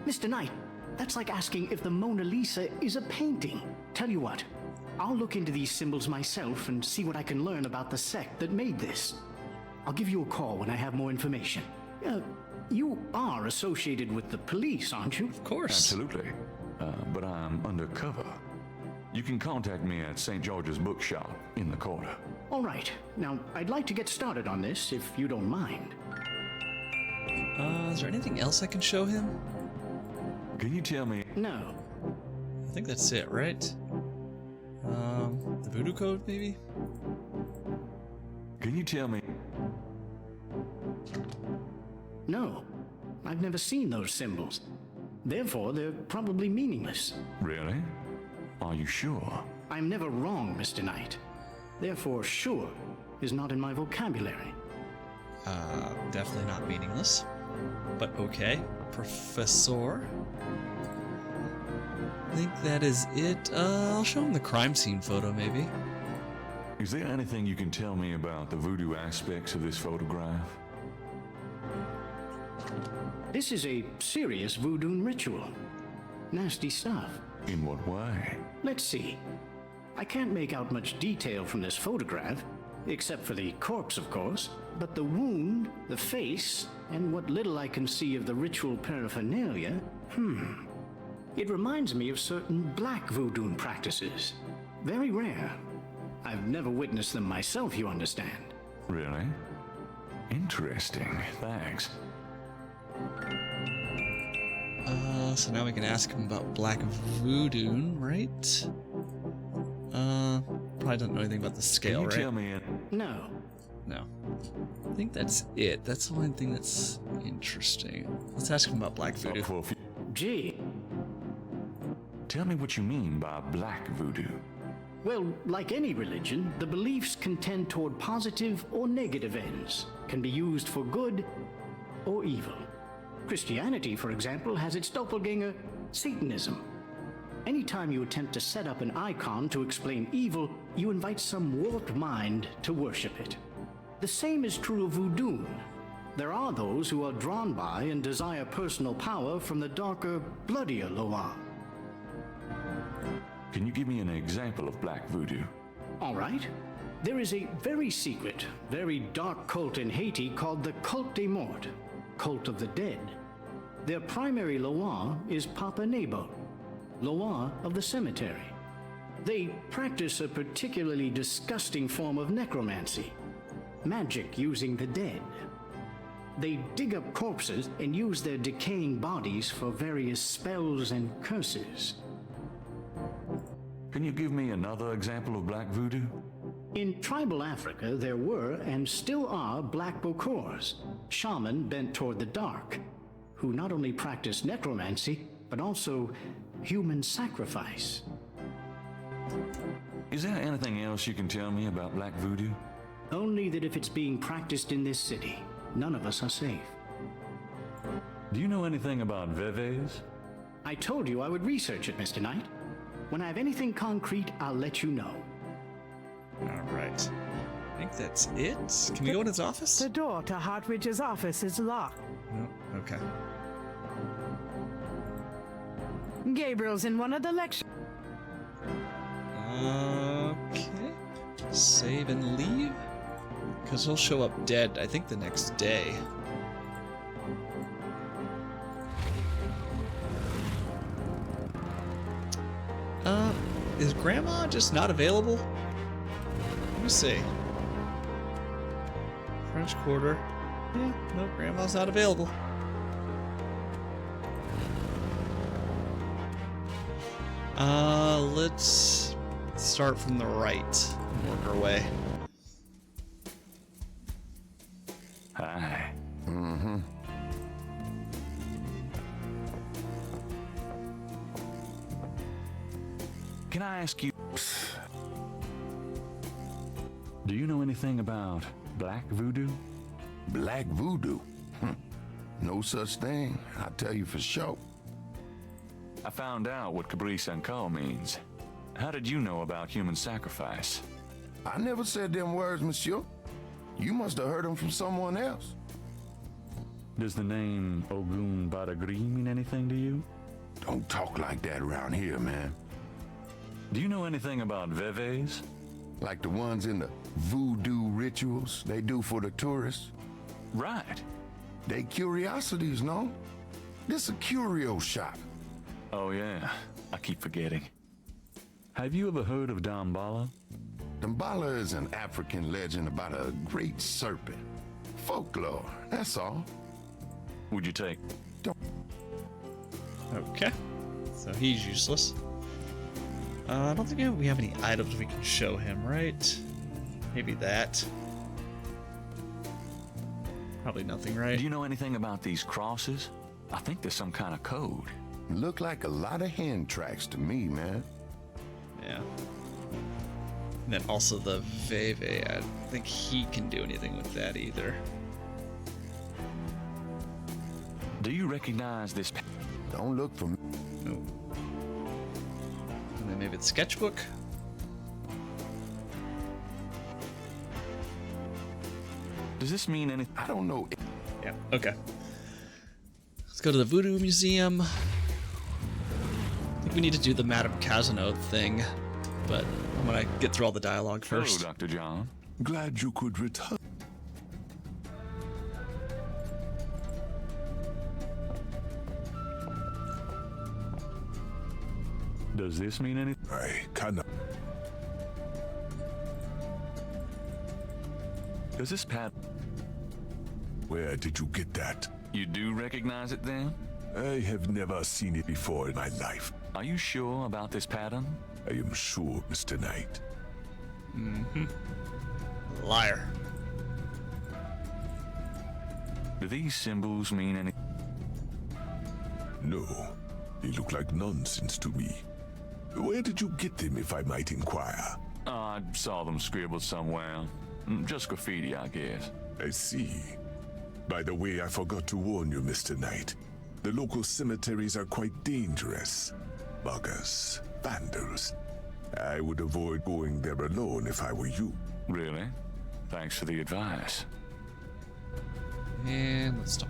Mr. Knight, that's like asking if the Mona Lisa is a painting. Tell you what, I'll look into these symbols myself and see what I can learn about the sect that made this. I'll give you a call when I have more information. You are associated with the police, aren't you? Of course. Absolutely. But I'm undercover. You can contact me at St. George's Bookshop in the quarter. All right. Now, I'd like to get started on this, if you don't mind. Is there anything else I can show him? Can you tell me? No. I think that's it, right? The voodoo code, maybe? Can you tell me? No. I've never seen those symbols. Therefore, they're probably meaningless. Really? Are you sure? I'm never wrong, Mr. Knight. Therefore, sure is not in my vocabulary. Definitely not meaningless. But okay. Professor. I think that is it. I'll show him the crime scene photo, maybe. Is there anything you can tell me about the voodoo aspects of this photograph? This is a serious voodoo ritual. Nasty stuff. In what way? Let's see. I can't make out much detail from this photograph, except for the corpse, of course, but the wound, the face, and what little I can see of the ritual paraphernalia, it reminds me of certain black voodoo practices. Very rare. I've never witnessed them myself, you understand. Really? Interesting. Thanks. So now we can ask him about black voodoo, right? Probably doesn't know anything about the scale, right? Can you tell me it? No. No. I think that's it. That's the only thing that's interesting. Let's ask him about black voodoo. Gee. Tell me what you mean by black voodoo. Well, like any religion, the beliefs can tend toward positive or negative ends, can be used for good or evil. Christianity, for example, has its doppelganger, Satanism. Anytime you attempt to set up an icon to explain evil, you invite some warped mind to worship it. The same is true of voodoo. There are those who are drawn by and desire personal power from the darker, bloodier Loa. Can you give me an example of black voodoo? All right. There is a very secret, very dark cult in Haiti called the Cult des Morts, Cult of the Dead. Their primary Loa is Papa Nebo, Loa of the cemetery. They practice a particularly disgusting form of necromancy, magic using the dead. They dig up corpses and use their decaying bodies for various spells and curses. Can you give me another example of black voodoo? In tribal Africa, there were and still are black bokors, shaman bent toward the dark, who not only practice necromancy, but also human sacrifice. Is there anything else you can tell me about black voodoo? Only that if it's being practiced in this city, none of us are safe. Do you know anything about veves? I told you I would research it, Mr. Knight. When I have anything concrete, I'll let you know. All right. I think that's it. Can we go in his office? The door to Hartridge's office is locked. No. Okay. Gabriel's in one of the lectures. Okay. Save and leave? Because he'll show up dead, I think, the next day. Is Grandma just not available? Let me see. French Quarter. Yeah, no, Grandma's not available. Let's start from the right and work our way. Hi. Mm-hmm. Can I ask you... Do you know anything about black voodoo? Black voodoo? No such thing, I tell you for sure. I found out what Cabri Sankal means. How did you know about human sacrifice? I never said them words, monsieur. You must have heard them from someone else. Does the name Ogun Badagri mean anything to you? Don't talk like that around here, man. Do you know anything about veves? Like the ones in the voodoo rituals they do for the tourists? Right. They curiosities, no? This a curio shop. Oh yeah, I keep forgetting. Have you ever heard of Damballa? Damballa is an African legend about a great serpent. Folklore, that's all. Would you take? Okay. So he's useless. I don't think we have any items we can show him, right? Maybe that. Probably nothing, right? Do you know anything about these crosses? I think there's some kind of code. Look like a lot of hand tracks to me, man. Yeah. And then also the Veve. I don't think he can do anything with that either. Do you recognize this? Don't look for me. No. And then maybe it's sketchbook. Does this mean anything? I don't know. Yeah, okay. Let's go to the Voodoo Museum. I think we need to do the Madame Casino thing, but I'm gonna get through all the dialogue first. Hello, Dr. John. Glad you could return. Does this mean anything? I cannot. Does this pad? Where did you get that? You do recognize it then? I have never seen it before in my life. Are you sure about this pattern? I am sure, Mr. Knight. Mm-hmm. Liar. Do these symbols mean anything? No, they look like nonsense to me. Where did you get them, if I might inquire? I saw them scribbled somewhere. Just graffiti, I guess. I see. By the way, I forgot to warn you, Mr. Knight. The local cemeteries are quite dangerous. Buggers, vandals. I would avoid going there alone if I were you. Really? Thanks for the advice. And let's talk.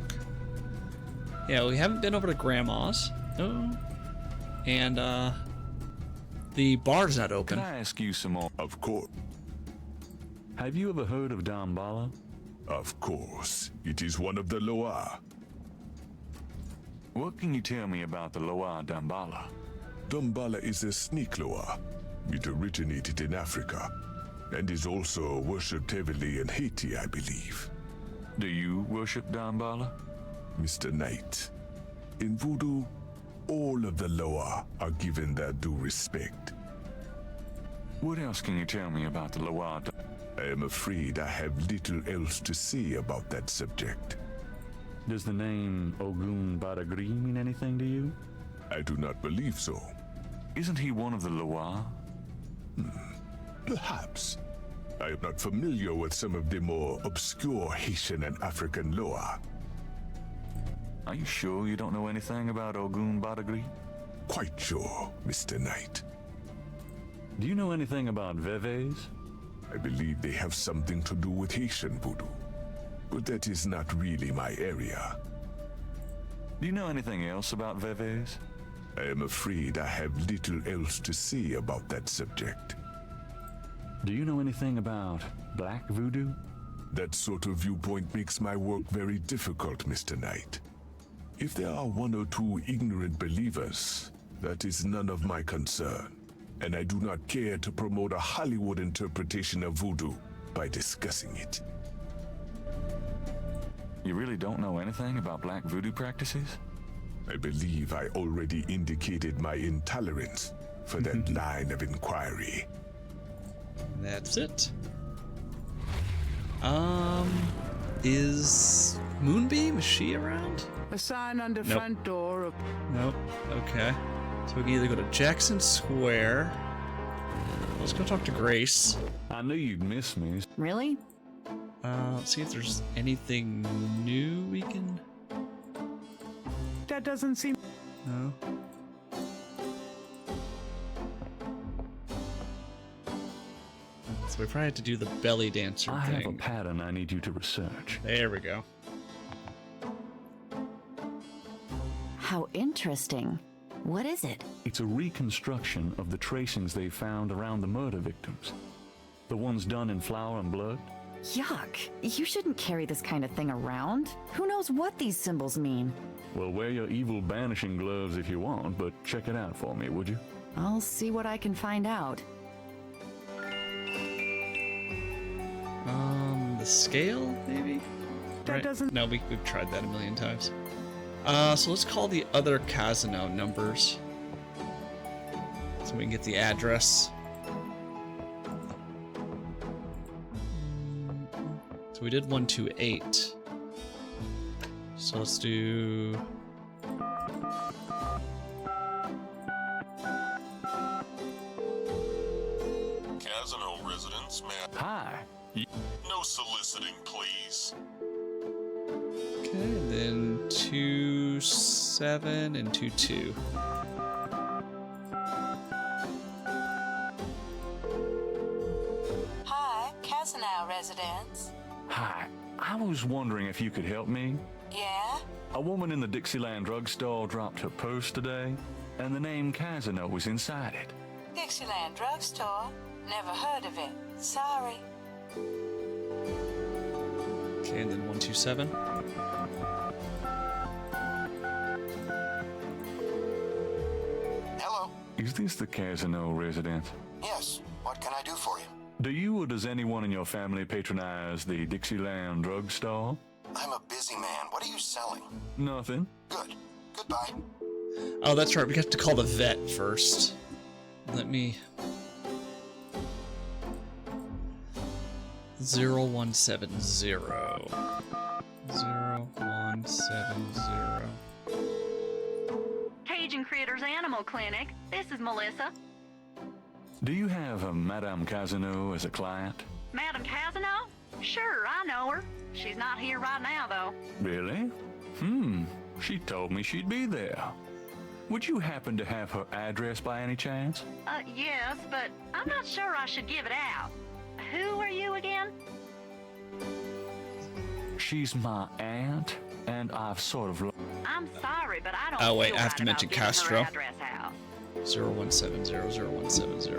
Yeah, we haven't been over to Grandma's. No. And, the bar's not open. Can I ask you some more? Of course. Have you ever heard of Damballa? Of course. It is one of the Loa. What can you tell me about the Loa Damballa? Damballa is a snake Loa. It originated in Africa and is also worshipped heavily in Haiti, I believe. Do you worship Damballa? Mr. Knight, in voodoo, all of the Loa are given their due respect. What else can you tell me about the Loa? I am afraid I have little else to say about that subject. Does the name Ogun Badagri mean anything to you? I do not believe so. Isn't he one of the Loa? Perhaps. I am not familiar with some of the more obscure Haitian and African Loa. Are you sure you don't know anything about Ogun Badagri? Quite sure, Mr. Knight. Do you know anything about Veves? I believe they have something to do with Haitian voodoo, but that is not really my area. Do you know anything else about Veves? I am afraid I have little else to say about that subject. Do you know anything about black voodoo? That sort of viewpoint makes my work very difficult, Mr. Knight. If there are one or two ignorant believers, that is none of my concern, and I do not care to promote a Hollywood interpretation of voodoo by discussing it. You really don't know anything about black voodoo practices? I believe I already indicated my intolerance for that line of inquiry. That's it. Is Moonbeam? Is she around? A sign on the Nope. front door of... Nope. Okay. So we can either go to Jackson Square. Let's go talk to Grace. I knew you'd miss me. Really? Let's see if there's anything new we can... That doesn't seem... No. So we probably have to do the belly dancer I have a thing. pattern I need you to research. There we go. How interesting. What is it? It's a reconstruction of the tracings they found around the murder victims. The ones done in flour and blood. Yuck. You shouldn't carry this kind of thing around. Who knows what these symbols mean? Well, wear your evil banishing gloves if you want, but check it out for me, would you? I'll see what I can find out. The scale, maybe? That doesn't... No, we've tried that a million times. So let's call the other Casino numbers. So we can get the address. So we did 128. So let's do... Casino residents, may Hi. no soliciting, please. Okay, then 27 and 22. Hi, Casino residents. Hi. I was wondering if you could help me. Yeah? A woman in the Dixieland drugstore dropped her purse today, and the name Casino was inside it. Dixieland Drugstore? Never heard of it. Sorry. Okay, and then 127. Hello. Is this the Casino residence? Yes. What can I do for you? Do you or does anyone in your family patronize the Dixieland drugstore? I'm a busy man. What are you selling? Nothing. Good. Goodbye. Oh, that's right. We have to call the vet first. Let me... 0170. 0170. Cajun Critters Animal Clinic. This is Melissa. Do you have a Madame Casino as a client? Madam Casino? Sure, I know her. She's not here right now, though. Really? She told me she'd be there. Would you happen to have her address by any chance? Yes, but I'm not sure I should give it out. Who are you again? She's my aunt, and I've sort of... I'm sorry, but I don't Oh, wait, feel I have right to about mention giving her Castro. address out. 0170. 0170.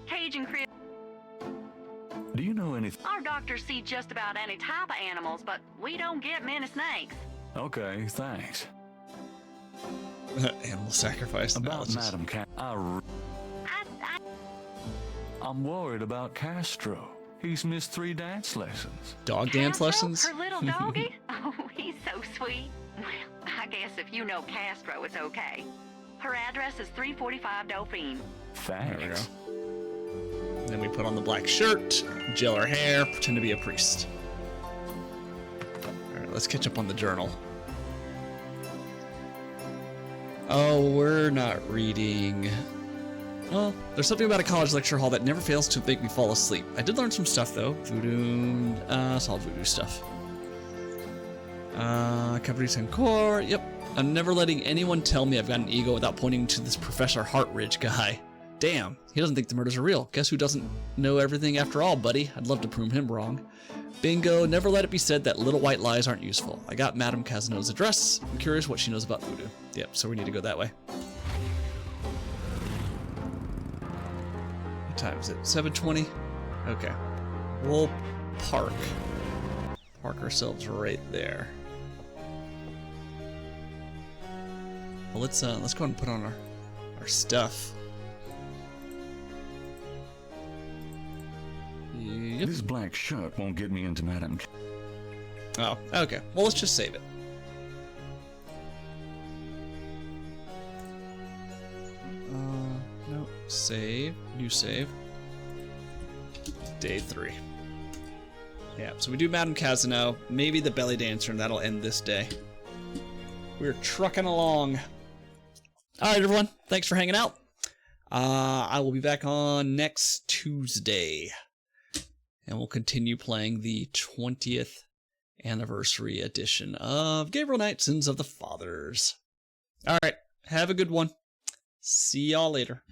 Cajun Critters. Do you know anything? Our doctors see just about any type of animals, but we don't get many snakes. Okay, thanks. Animal sacrifice About analysis. Madame I'm worried about Castro. He's missed 3 dance lessons. Dog dance Castro, lessons? Her little doggy? Oh, he's so sweet. Well, I guess if you know Castro, it's okay. Her address is 345 Dauphine. There we go. Then we put on the black shirt, gel our hair, pretend to be a priest. Alright, let's catch up on the journal. Oh, we're not reading. Well, there's something about a college lecture hall that never fails to make me fall asleep. I did learn some stuff though. Voodoo, solid voodoo stuff. Caprice and Core, yep. I'm never letting anyone tell me I've got an ego without pointing to this Professor Hartridge guy. Damn, he doesn't think the murders are real. Guess who doesn't know everything after all, buddy? I'd love to prove him wrong. Bingo, never let it be said that little white lies aren't useful. I got Madame Casino's address. I'm curious what she knows about voodoo. Yep, so we need to go that way. What time is it? 7:20? Okay. We'll park. Park ourselves right there. Well, let's go ahead and put on our stuff. Yep. This black shirt won't get me into Madame. Oh, okay. Well, let's just save it. Save. New save. Day 3. Yeah, so we do Madame Casino, maybe the belly dancer, and that'll end this day. We're trucking along. All right, everyone. Thanks for hanging out. I will be back on next Tuesday. And we'll continue playing the 20th anniversary edition of Gabriel Knight, Sins of the Fathers. All right. Have a good one. See y'all later.